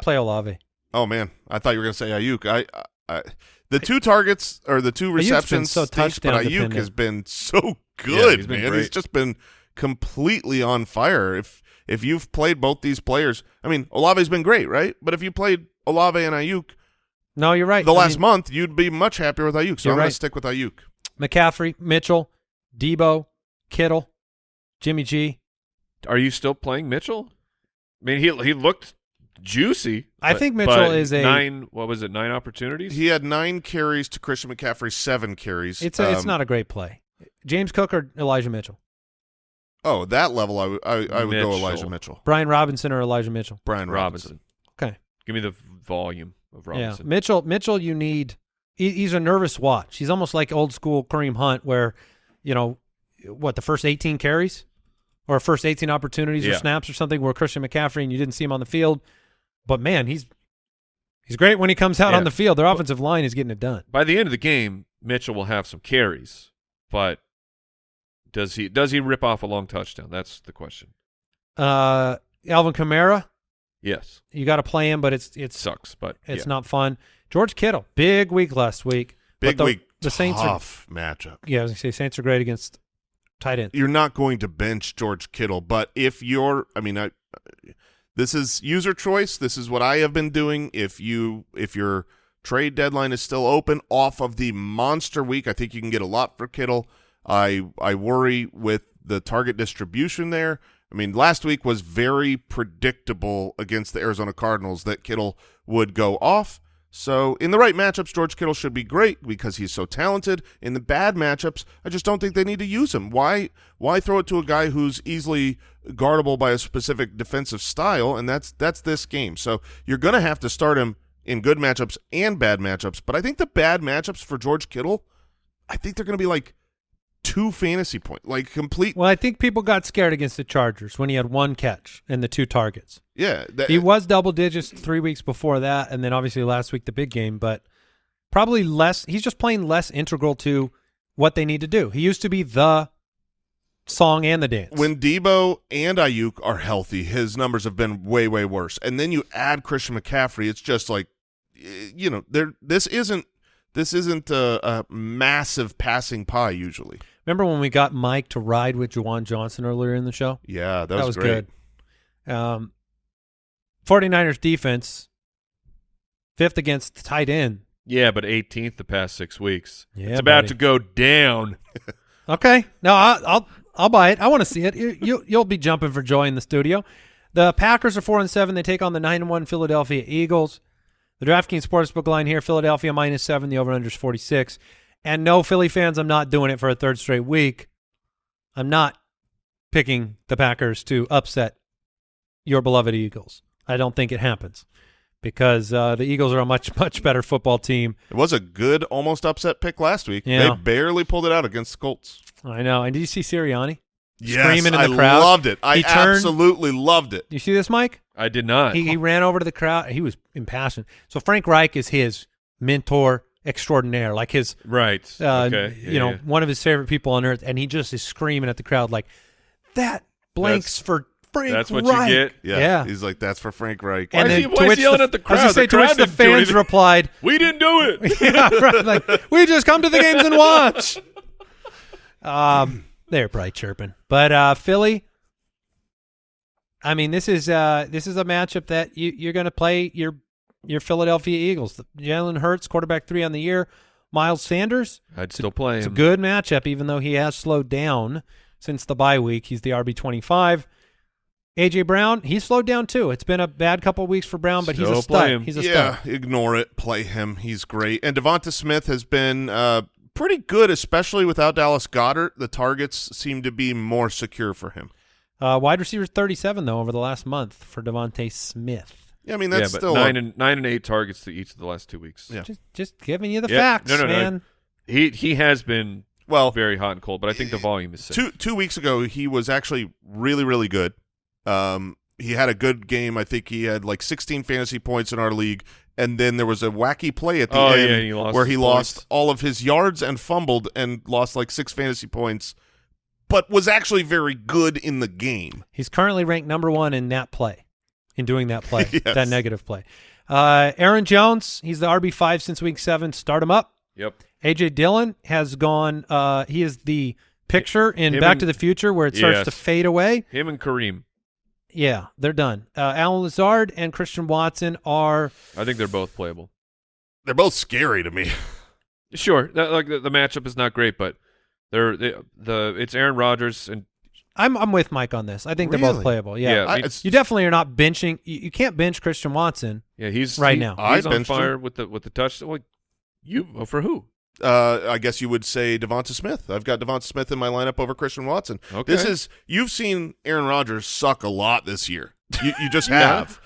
play Olave. Oh man, I thought you were going to say Ayuk. The 2 targets or the 2 receptions, so stinks, but touchdown Ayuk dependent. has been so good, Yeah, he's been man. great. He's just been completely on fire. If you've played both these players, I mean, Olave's been great, right? But if you played Olave and Ayuk No, you're right. the last month, you'd be much happier with Ayuk. So You're I'm going right. to stick with Ayuk. McCaffrey, Mitchell, Debo, Kittle, Jimmy G. Are you still playing Mitchell? I mean, he looked juicy. I think Mitchell but is a 9. What was it? 9 opportunities. He had 9 carries to Christian McCaffrey's 7 carries. It's not a great play. James Cook or Elijah Mitchell? Oh, that level, I would go Mitchell. Elijah Mitchell. Brian Robinson or Elijah Mitchell? Brian Robinson. Okay. Give me the volume of Robinson. Yeah, Mitchell, you need. He's a nervous watch. He's almost like old school Kareem Hunt, where, the first 18 carries or first 18 opportunities or snaps or something, where Christian McCaffrey and you didn't see him on the field, but man, he's great when he comes out on the field. Their offensive line is getting it done. By the end of the game, Mitchell will have some carries, but does he rip off a long touchdown? That's the question. Alvin Kamara, Yes. you got to play him, but it Sucks, but it's not fun. George Kittle, big week last week. Big week. The Saints tough matchup. Yeah, I was going to say Saints are great against tight ends. You're not going to bench George Kittle, but if you're, this is user choice. This is what I have been doing. If your trade deadline is still open off of the monster week, I think you can get a lot for Kittle. I worry with the target distribution there. Last week was very predictable against the Arizona Cardinals that Kittle would go off. So in the right matchups, George Kittle should be great because he's so talented. In the bad matchups, I just don't think they need to use him. Why throw it to a guy who's easily guardable by a specific defensive style? And that's this game. So you're going to have to start him in good matchups and bad matchups. But I think the bad matchups for George Kittle, I think they're going to be like 2 fantasy points, like complete. Well, I think people got scared against the Chargers when he had 1 catch and the 2 targets. Yeah. He was double digits 3 weeks before that, and then obviously last week the big game, but probably less. He's just playing less integral to what they need to do. He used to be the song and the dance. When Debo and Ayuk are healthy, his numbers have been way, way worse. And then you add Christian McCaffrey, it's just like, this isn't a massive passing pie usually. Remember when we got Mike to ride with Juwan Johnson earlier in the show? Yeah, that was great. Good. 49ers defense, 5th against tight end. Yeah, but 18th the past 6 weeks. Yeah, it's about buddy. to go down. Okay. No, I'll buy it. I want to see it. You'll be jumping for joy in the studio. The Packers are 4-7. They take on the 9-1 Philadelphia Eagles. The DraftKings Sportsbook line here, Philadelphia -7. The over-under is 46. And no, Philly fans, I'm not doing it for a 3rd straight week. I'm not picking the Packers to upset your beloved Eagles. I don't think it happens because the Eagles are a much, much better football team. It was a good almost upset pick last week. Yeah. They barely pulled it out against the Colts. I know. And did you see Sirianni? Yes, Screaming in the crowd? I loved it. I He turned- absolutely loved it. You see this, Mike? I did not. He ran over to the crowd. He was impassioned. So Frank Reich is his mentor extraordinaire, like his Right. Okay. Yeah. one of his favorite people on earth, and he just is screaming at the crowd like, "That blanks for Frank That's what Reich." you get? Yeah. He's like, that's for Frank Reich. And Why then is he yelling at the crowd? I was gonna say, The to which crowd the didn't do fans anything. replied, We didn't do it. "Yeah, right, like we just come to the games and watch." They're probably chirping, but Philly. This is a matchup that you're going to play your Philadelphia Eagles. Jalen Hurts, quarterback 3 on the year. Miles Sanders. I'd still play him. It's a good matchup, even though he has slowed down since the bye week. He's the RB25. A.J. Brown, he's slowed down too. It's been a bad couple of weeks for Brown, but he's a Still play stud. him. He's a Yeah, stud. ignore it. Play him. He's great. And Devonta Smith has been pretty good, especially without Dallas Goedert. The targets seem to be more secure for him. Wide receiver 37, though, over the last month for Devontae Smith. Yeah, that's but still 9 and 8 targets to each of the last 2 weeks. Yeah. Just giving you the Yeah. facts, No. man. He has been well very hot and cold, but I think the volume is sick. 2 weeks ago. He was actually really, really good. He had a good game. I think he had like 16 fantasy points in our league, and then there was a wacky play at the end where he lost all of his yards and fumbled and lost like 6 fantasy points, but was actually very good in the game. He's currently ranked number 1 in that play, in doing that play, Yes. that negative play. Aaron Jones, he's the RB5 since week 7. Start him up. Yep. A.J. Dillon has gone he is the picture in Him Back and- to the Future where it starts Yes. to fade away. Him and Kareem. Yeah, they're done. Alan Lazard and Christian Watson are I think they're both playable. They're both scary to me. Sure. The matchup is not great, but it's Aaron Rodgers, and I'm with Mike on this. I think they're both playable. Yeah. Yeah, You definitely are not benching. You can't bench Christian Watson. Yeah, he's right now. He's on fire with the touch. Well, for who? I guess you would say Devonta Smith. I've got Devonta Smith in my lineup over Christian Watson. Okay. You've seen Aaron Rodgers suck a lot this year. You just have.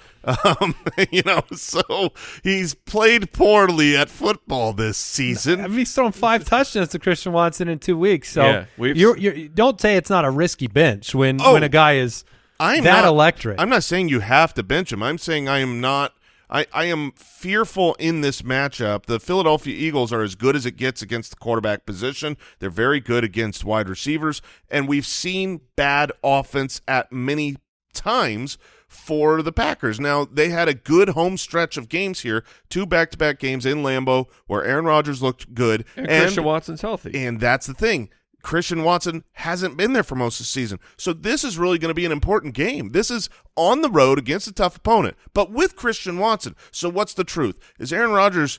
So he's played poorly at football this season. I mean, he's thrown 5 touchdowns to Christian Watson in 2 weeks. So yeah, you don't say it's not a risky bench when a guy is electric. I'm not saying you have to bench him. I'm saying I am not. I am fearful in this matchup. The Philadelphia Eagles are as good as it gets against the quarterback position. They're very good against wide receivers, and we've seen bad offense at many times for the Packers. Now, they had a good home stretch of games here, 2 back-to-back games in Lambeau where Aaron Rodgers looked good. And Christian Watson's healthy. And that's the thing. Christian Watson hasn't been there for most of the season. So this is really going to be an important game. This is on the road against a tough opponent, but with Christian Watson. So what's the truth? Is Aaron Rodgers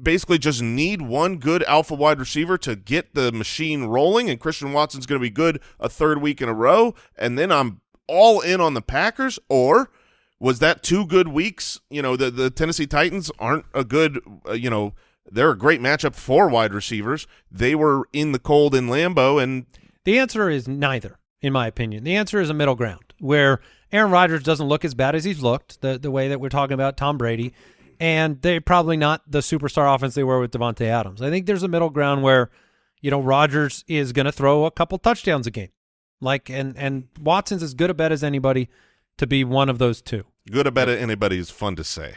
basically just need one good alpha wide receiver to get the machine rolling, and Christian Watson's going to be good a 3rd week in a row, and then I'm all in on the Packers? Or was that 2 good weeks? The Tennessee Titans aren't a good, they're a great matchup for wide receivers. They were in the cold in Lambeau, and the answer is neither, in my opinion. The answer is a middle ground where Aaron Rodgers doesn't look as bad as he's looked, the way that we're talking about Tom Brady, and they're probably not the superstar offense they were with Devontae Adams. I think there's a middle ground where, Rodgers is going to throw a couple touchdowns a game. And Watson's as good a bet as anybody to be one of those 2. Good a bet at anybody is fun to say.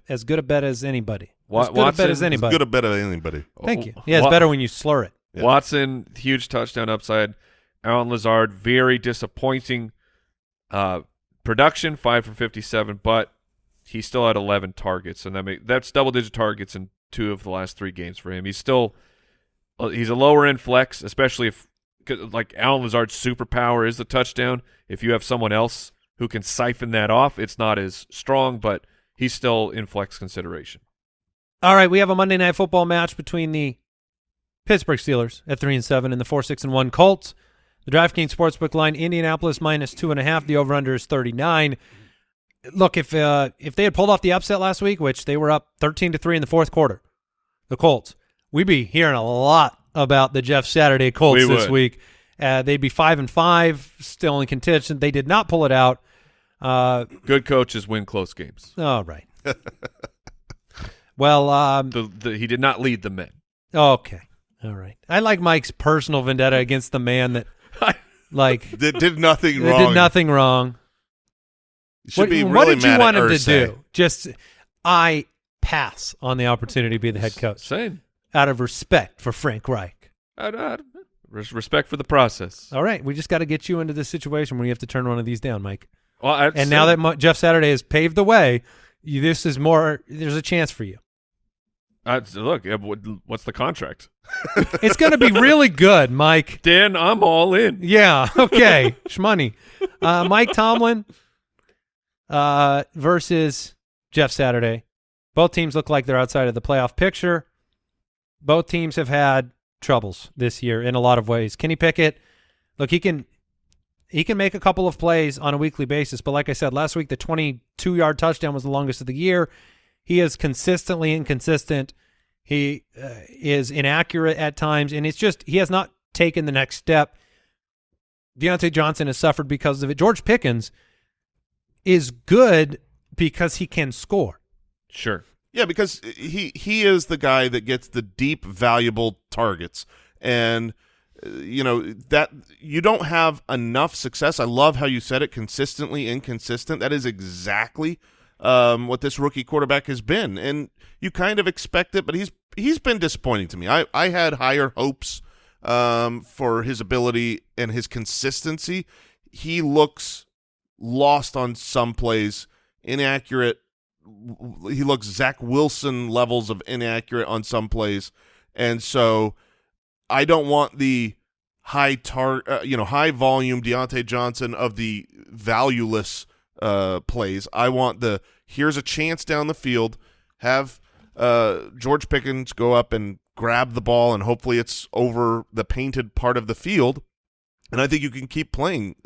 As good a bet as anybody. Watson, Good a bet at anybody. Thank you. Yeah, it's better when you slur it. Yeah. Watson, huge touchdown upside. Allen Lazard, very disappointing production, 5 for 57, but he still had 11 targets, and that's double-digit targets in 2 of the last 3 games for him. He's a lower-end flex, especially if Allen Lazard's superpower is the touchdown. If you have someone else who can siphon that off, it's not as strong, but he's still in flex consideration. All right, we have a Monday Night Football match between the Pittsburgh Steelers at 3-7 and the 4-6-1 Colts. The DraftKings Sportsbook line, Indianapolis -2.5. The over/under is 39. Look, if they had pulled off the upset last week, which they were up 13-3 in the 4th quarter, the Colts, we'd be hearing a lot about the Jeff Saturday Colts this week. They'd be 5-5, still in contention. They did not pull it out. Good coaches win close games. All right. Well, he did not lead the men. Okay. All right. I like Mike's personal vendetta against the man that did nothing wrong. Did nothing wrong. What did you want him to do? Just I pass on the opportunity to be the head coach. Same. Out of respect for Frank Reich. Respect for the process. All right. We just got to get you into this situation where you have to turn one of these down, Mike. Well, now that Jeff Saturday has paved the way, there's a chance for you. Look, what's the contract? It's going to be really good, Mike. Dan, I'm all in. Yeah, okay. Shmoney. Mike Tomlin versus Jeff Saturday. Both teams look like they're outside of the playoff picture. Both teams have had troubles this year in a lot of ways. Kenny Pickett, look, he can make a couple of plays on a weekly basis, but like I said, last week the 22-yard touchdown was the longest of the year. He is consistently inconsistent. He is inaccurate at times, and it's just he has not taken the next step. Deontay Johnson has suffered because of it. George Pickens is good because he can score. Sure. Yeah, because he is the guy that gets the deep, valuable targets. And, that you don't have enough success. I love how you said it, consistently inconsistent. That is exactly what this rookie quarterback has been. And you kind of expect it, but he's been disappointing to me. I had higher hopes for his ability and his consistency. He looks lost on some plays, inaccurate. He looks Zach Wilson levels of inaccurate on some plays, and so I don't want the high volume Deontay Johnson of the valueless plays. I want here's a chance down the field, have George Pickens go up and grab the ball, and hopefully it's over the painted part of the field, And I think you can keep playing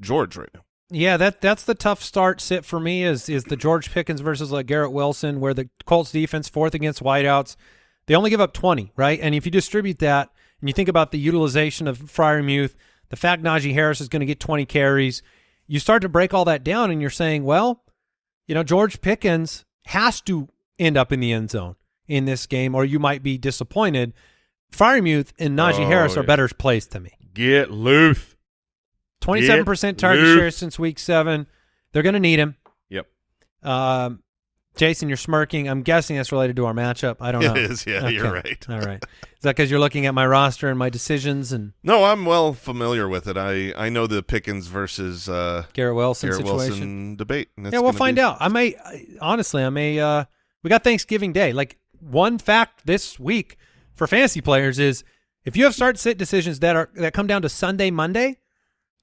George right now. Yeah, that's the tough start sit for me is the George Pickens versus Garrett Wilson, where the Colts defense, 4th against wideouts, they only give up 20, right? And if you distribute that and you think about the utilization of Freiermuth, the fact Najee Harris is going to get 20 carries, you start to break all that down and you're saying, well, George Pickens has to end up in the end zone in this game or you might be disappointed. Freiermuth and Najee Harris are better plays to me. Get loose. 27% target share since week 7. They're going to need him. Yep. Jason, you're smirking. I'm guessing that's related to our matchup. I don't know. It is, yeah, Okay. You're right. All right. Is that because you're looking at my roster and my decisions? And No, I'm well familiar with it. I know the Pickens versus Garrett Wilson Garrett situation. Wilson debate. And Yeah, we'll find out. Honestly, we got Thanksgiving Day. Like, one fact this week for fantasy players is if you have start-sit decisions that come down to Sunday, Monday,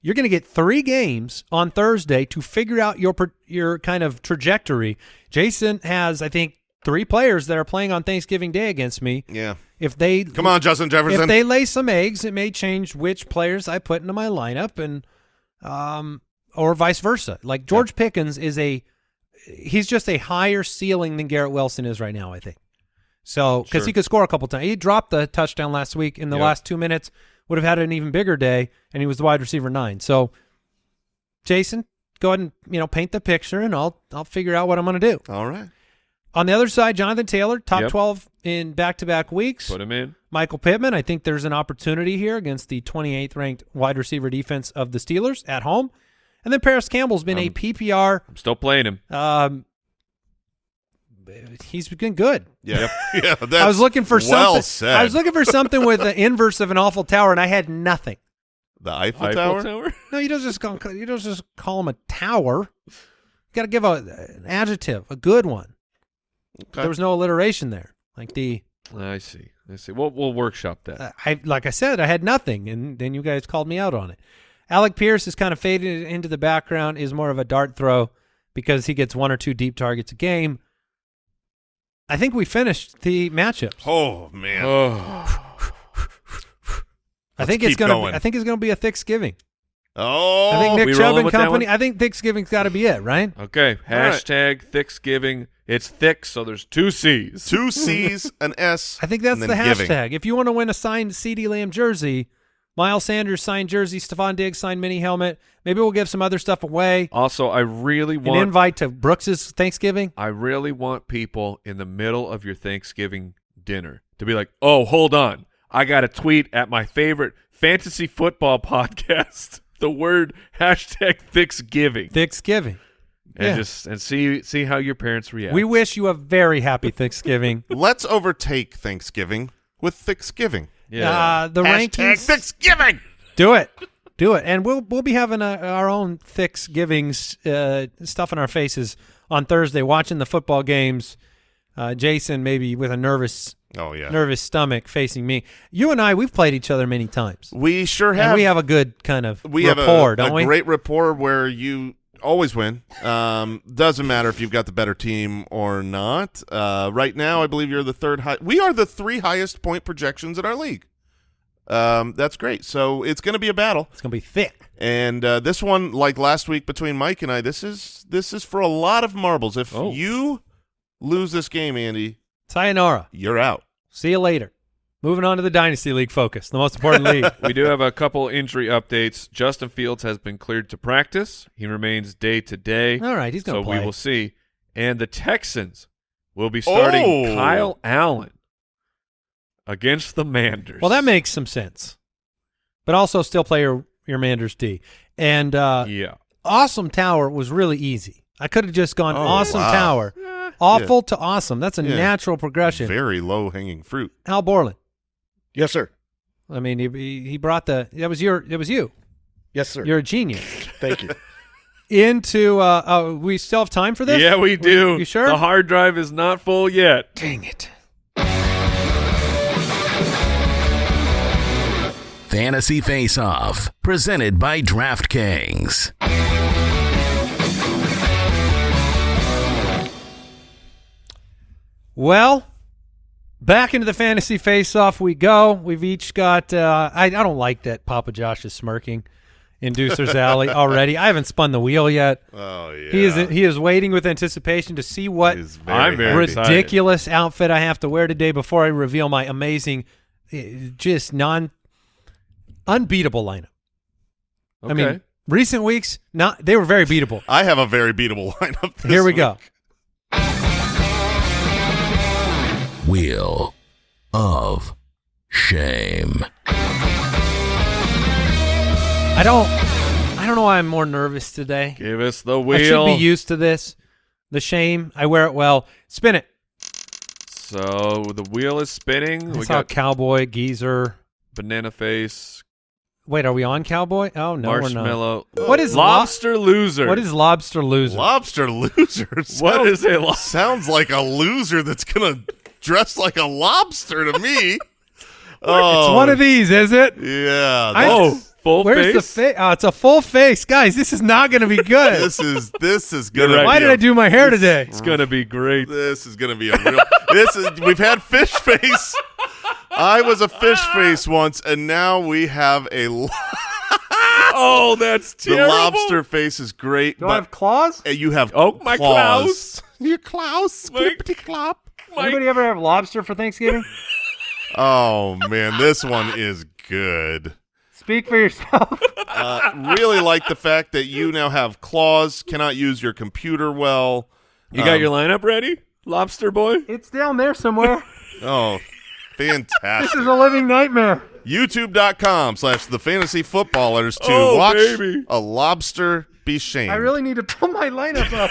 you're going to get 3 games on Thursday to figure out your kind of trajectory. Jason has, I think, 3 players that are playing on Thanksgiving Day against me. Yeah. Come on, Justin Jefferson. If they lay some eggs, it may change which players I put into my lineup, and or vice versa. Like George Pickens he's just a higher ceiling than Garrett Wilson is right now, I think. So because he could score a couple times, he dropped the touchdown last week in the last 2 minutes. Would have had an even bigger day, and he was the wide receiver 9. So, Jason, go ahead and paint the picture, and I'll figure out what I'm going to do. All right. On the other side, Jonathan Taylor, top 12 in back-to-back weeks. Put him in. Michael Pittman, I think there's an opportunity here against the 28th ranked wide receiver defense of the Steelers at home. And then Paris Campbell's been a PPR. I'm still playing him. He's been good. Yeah. Yeah. That's I was looking for well something. said. I was looking for something with the inverse of an awful tower, and I had nothing. The Eiffel Tower? No, you don't just call him a tower. You got to give an adjective, a good one. Okay. There was no alliteration there. I see. We'll workshop that. Like I said, I had nothing, and then you guys called me out on it. Alec Pierce is kind of faded into the background, is more of a dart throw because he gets 1 or 2 deep targets a game. I think we finished the matchups. Oh man! I think it's going to be a Thanksgiving. Oh, I think Nick we Chubb rolling and with that company. one? I think Thanksgiving's got to be it, right? Okay. Hashtag Thanksgiving. It's thick, so there's 2 C's. 2 C's, an S. I think that's and the then hashtag. giving. If you want to win a signed CeeDee Lamb jersey, Miles Sanders signed jersey, Stephon Diggs signed mini helmet. Maybe we'll give some other stuff away. Also, I really want an invite to Brooks's Thanksgiving. I really want people in the middle of your Thanksgiving dinner to be like, "Oh, hold on, I got to tweet at my favorite fantasy football podcast the word hashtag Thanksgiving." Thanksgiving. And Yeah. just see how your parents react. We wish you a very happy Thanksgiving. Let's overtake Thanksgiving with Thanksgiving. Yeah. The Hashtag rankings. Thanksgiving. Do it, and we'll be having our own Thanksgiving stuff in our faces on Thursday, watching the football games. Jason maybe with a nervous stomach facing me. You and I, we've played each other many times. We sure have. And we have a good kind of We rapport, have don't we? a great rapport where you always win. Doesn't matter if you've got the better team or not. Right now, I believe you're the 3rd high. We are the 3 highest point projections in our league. That's great. So it's going to be a battle. It's going to be thick. And this one, like last week between Mike and I, this is for a lot of marbles. If you lose this game, Andy, sayonara. You're out. See you later. Moving on to the Dynasty League focus, the most important league. We do have a couple injury updates. Justin Fields has been cleared to practice. He remains day to day. All right, he's going to play. So we will see. And the Texans will be starting Kyle Allen against the Manders. Well, that makes some sense. But also still play your Manders D. And Awesome Tower was really easy. I could have just gone Awesome Tower. Awful to awesome. That's a natural progression. Very low-hanging fruit. Al Borland. Yes, sir. I mean, he brought it was you. Yes, sir. You're a genius. Thank you. Into we still have time for this? Yeah, we do. You sure? The hard drive is not full yet. Dang it. Fantasy Face-Off, presented by DraftKings. Well, Back into the fantasy face-off we go. We've each got I don't like that Papa Josh is smirking in Deucer's Alley already. I haven't spun the wheel yet. Oh, yeah. He is waiting with anticipation to see what I'm very ridiculous outfit I have to wear today before I reveal my amazing, just unbeatable lineup. Okay. I mean, recent weeks, they were very beatable. I have a very beatable lineup this Here we week. go. Wheel of Shame. I don't know why I'm more nervous today. Give us the wheel. I should be used to this. The shame. I wear it well. Spin it. So the wheel is spinning. I We saw got Cowboy, Geezer. Banana Face, Wait, are we on Cowboy? Oh, no, Marshmallow. we're not. What is Lobster Loser? What is Lobster Loser? Lobster Loser. What is a lobster? Sounds like a loser that's going to dress like a lobster to me. It's one of these, is it? Yeah. Full Where's face? the face? Oh, it's a full face. Guys, this is not going to be good. This is going to right. Why did I do my hair today? It's gonna be great. This is going to be a real we've had fish face. I was a fish face once, and now we have a Oh, that's the terrible. lobster face is great. Do I have claws? You have my claws. Your claws. Clippity clop. Anybody ever have lobster for Thanksgiving? Oh, man, this one is good. Speak for yourself. Really like the fact that you now have claws, cannot use your computer well. You got your lineup ready, Lobster Boy? It's down there somewhere. Oh, fantastic. This is a living nightmare. YouTube.com/thefantasyfootballers to Oh, watch baby. a lobster be shamed. I really need to pull my lineup up.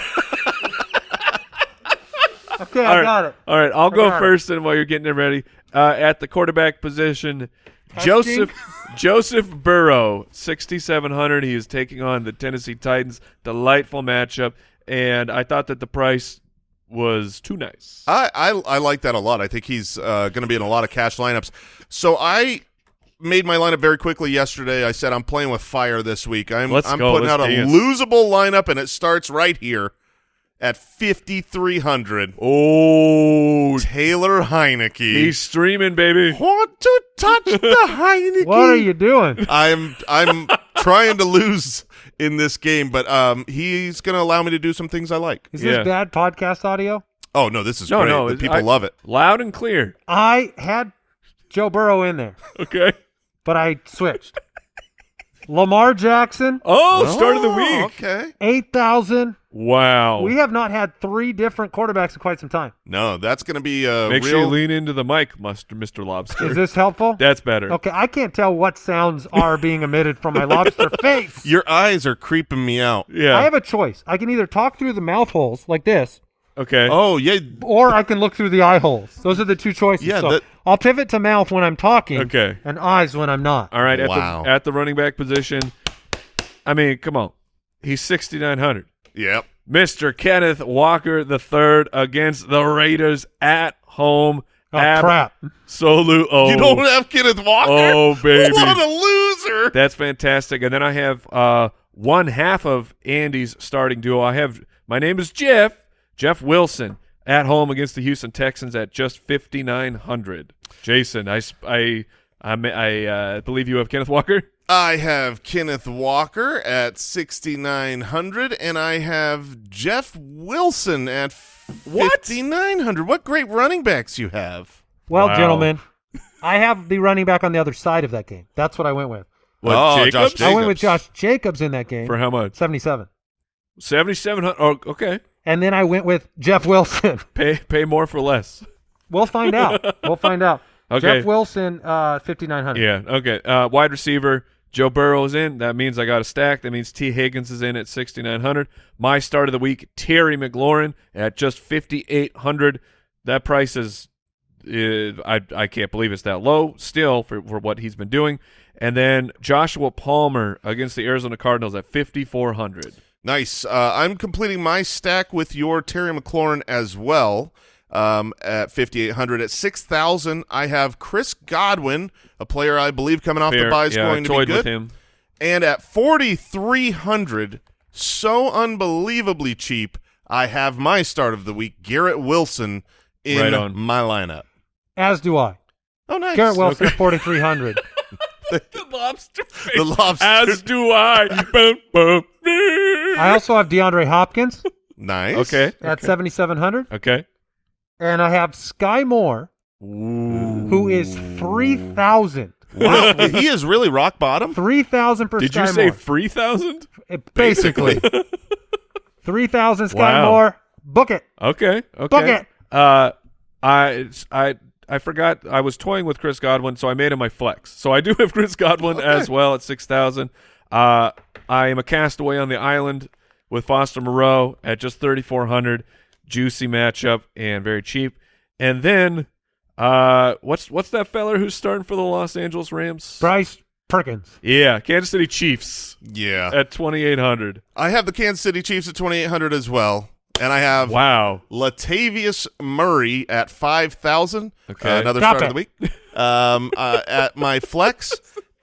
Okay, I got it. All right, I'll go got it. first, and while you're getting it ready, at the quarterback position, Joseph Burrow, 6,700. He is taking on the Tennessee Titans. Delightful matchup, and I thought that the price was too nice. I like that a lot. I think he's going to be in a lot of cash lineups. So I made my lineup very quickly yesterday. I said I'm playing with fire this week. I'm putting out a losable lineup, and it starts right here at 5,300. Oh, Taylor Heineke. he's streaming, baby. Want to touch the Heineke? What are you doing? I'm trying to lose in this game, but he's going to allow me to do some things I like. Is this bad podcast audio? Oh, no, this is great. The people love it. Loud and clear. I had Joe Burrow in there, Okay. but I switched. Lamar Jackson, Start of the week. Okay. 8,000. Wow. We have not had three different quarterbacks in quite some time. No, that's going to be Make sure you lean into the mic, Mr. Lobster. Is this helpful? That's better. Okay, I can't tell what sounds are being emitted from my lobster face. Your eyes are creeping me out. Yeah. I have a choice. I can either talk through the mouth holes like this, Okay. Oh, yeah. or I can look through the eye holes. Those are the two choices. Yeah, So I'll pivot to mouth when I'm talking, Okay. and eyes when I'm not. All right. Wow. At the running back position, I mean, come on. He's 6,900. Yep. Mr. Kenneth Walker III against the Raiders at home. Oh, crap. Absolute. Oh, You don't have Kenneth Walker? Oh, baby. What a loser. That's fantastic. And then I have one half of Andy's starting duo. My name is Jeff Wilson at home against the Houston Texans at just 5,900. Jason, I believe you have Kenneth Walker. I have Kenneth Walker at 6,900, and I have Jeff Wilson at 5,900. What great running backs you have. Well, Wow. gentlemen, I have the running back on the other side of that game. That's what I went with. What, Oh, Jacobs? Josh I went with Josh Jacobs in that game. For how much? 77. 7,700. Oh, okay. And then I went with Jeff Wilson. Pay more for less. We'll find out. Okay. Jeff Wilson, 5,900. Yeah. Okay. Wide receiver, Joe Burrow is in. That means I got a stack. That means T. Higgins is in at 6,900. My start of the week, Terry McLaurin at just 5,800. That price is, I can't believe it's that low still for what he's been doing. And then Joshua Palmer against the Arizona Cardinals at 5,400. Nice. I'm completing my stack with your Terry McLaurin as well at 5,800. At 6,000, I have Chris Godwin, a player I believe coming off the bye is going to be toyed good. with him. And at 4,300, so unbelievably cheap, I have my start of the week, Garrett Wilson, in Right on. my lineup. As do I. Oh, nice. Garrett Wilson at 4,300. The lobster face. The lobster. As do I. Boom, boom. I also have DeAndre Hopkins Nice. Okay. at 7,700. Okay. And I have Sky Moore, who is 3,000. Wow. He is really rock bottom. 3,000 per Did Sky you say Moore. 3,000? Basically. 3,000 Sky Wow. Moore. Book it. Okay. Book it. I forgot I was toying with Chris Godwin, so I made him my flex. So I do have Chris Godwin as well at 6,000. I am a castaway on the island with Foster Moreau at just 3,400. Juicy matchup and very cheap. And then what's that feller who's starting for the Los Angeles Rams? Bryce Perkins. Yeah, Kansas City Chiefs Yeah. at 2,800. I have the Kansas City Chiefs at 2,800 as well. And I have Latavius Murray at 5,000. Okay. Another Stop start of the week. At my flex.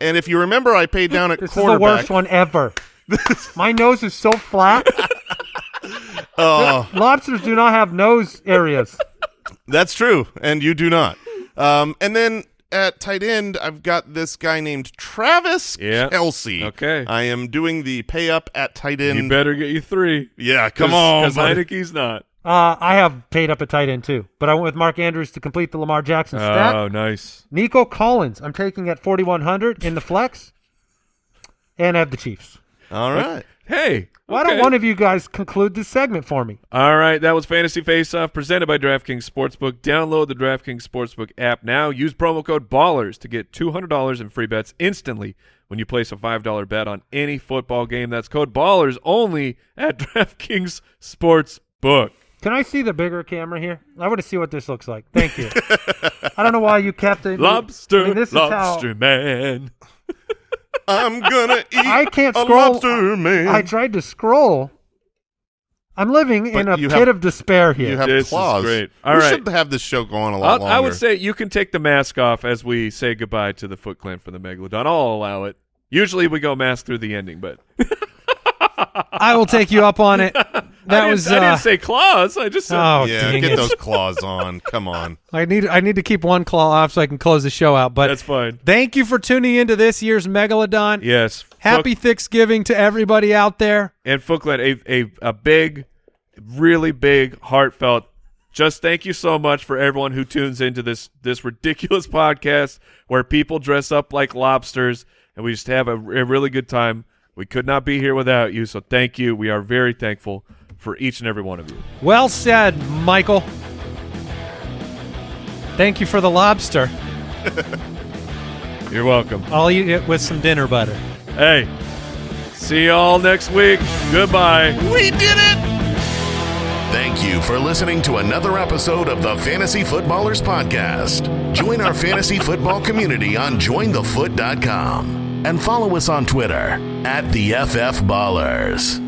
And if you remember, I paid down at This is the quarterback. worst one ever. My nose is so flat. Oh, Lobsters do not have nose areas. that's true. And you do not. And then at tight end, I've got this guy named Travis Kelce. Okay. I am doing the pay up at tight end. You better get you 3. Yeah, come on. Because buddy. Heineke's not. I have paid up a tight end too, but I went with Mark Andrews to complete the Lamar Jackson stat. Oh, nice. Nico Collins, I'm taking at 4,100 in the flex, and I have the Chiefs. All right. Hey. Why don't one of you guys conclude this segment for me? All right, that was Fantasy Faceoff presented by DraftKings Sportsbook. Download the DraftKings Sportsbook app now. Use promo code BALLERS to get $200 in free bets instantly when you place a $5 bet on any football game. That's code BALLERS only at DraftKings Sportsbook. Can I see the bigger camera here? I want to see what this looks like. Thank you. I don't know why you kept it. Lobster, I mean, this is lobster man. I'm gonna eat I can't a scroll. lobster man. I tried to scroll. I'm living in a you pit have- of despair here. You have This is claws. great. We All right. should have this show going a lot longer. I would say you can take the mask off as we say goodbye to the Foot Clan for the Megalodon. I'll allow it. Usually we go mask through the ending, but I will take you up on it. I didn't say claws. I just said Oh, yeah, dang get it. those claws on. Come on. I need to keep one claw off so I can close the show out. But that's fine. thank you for tuning into this year's Megalodon. Yes. Happy Thanksgiving to everybody out there. And Foot Clan, a big, really big, heartfelt, just thank you so much for everyone who tunes into this ridiculous podcast where people dress up like lobsters and we just have a really good time. We could not be here without you, so thank you. We are very thankful for each and every one of you. Well said, Michael. Thank you for the lobster. You're welcome. I'll eat it with some dinner butter. Hey, see y'all next week. Goodbye. We did it! Thank you for listening to another episode of the Fantasy Footballers Podcast. Join our fantasy football community on jointhefoot.com and follow us on Twitter @TheFFBallers.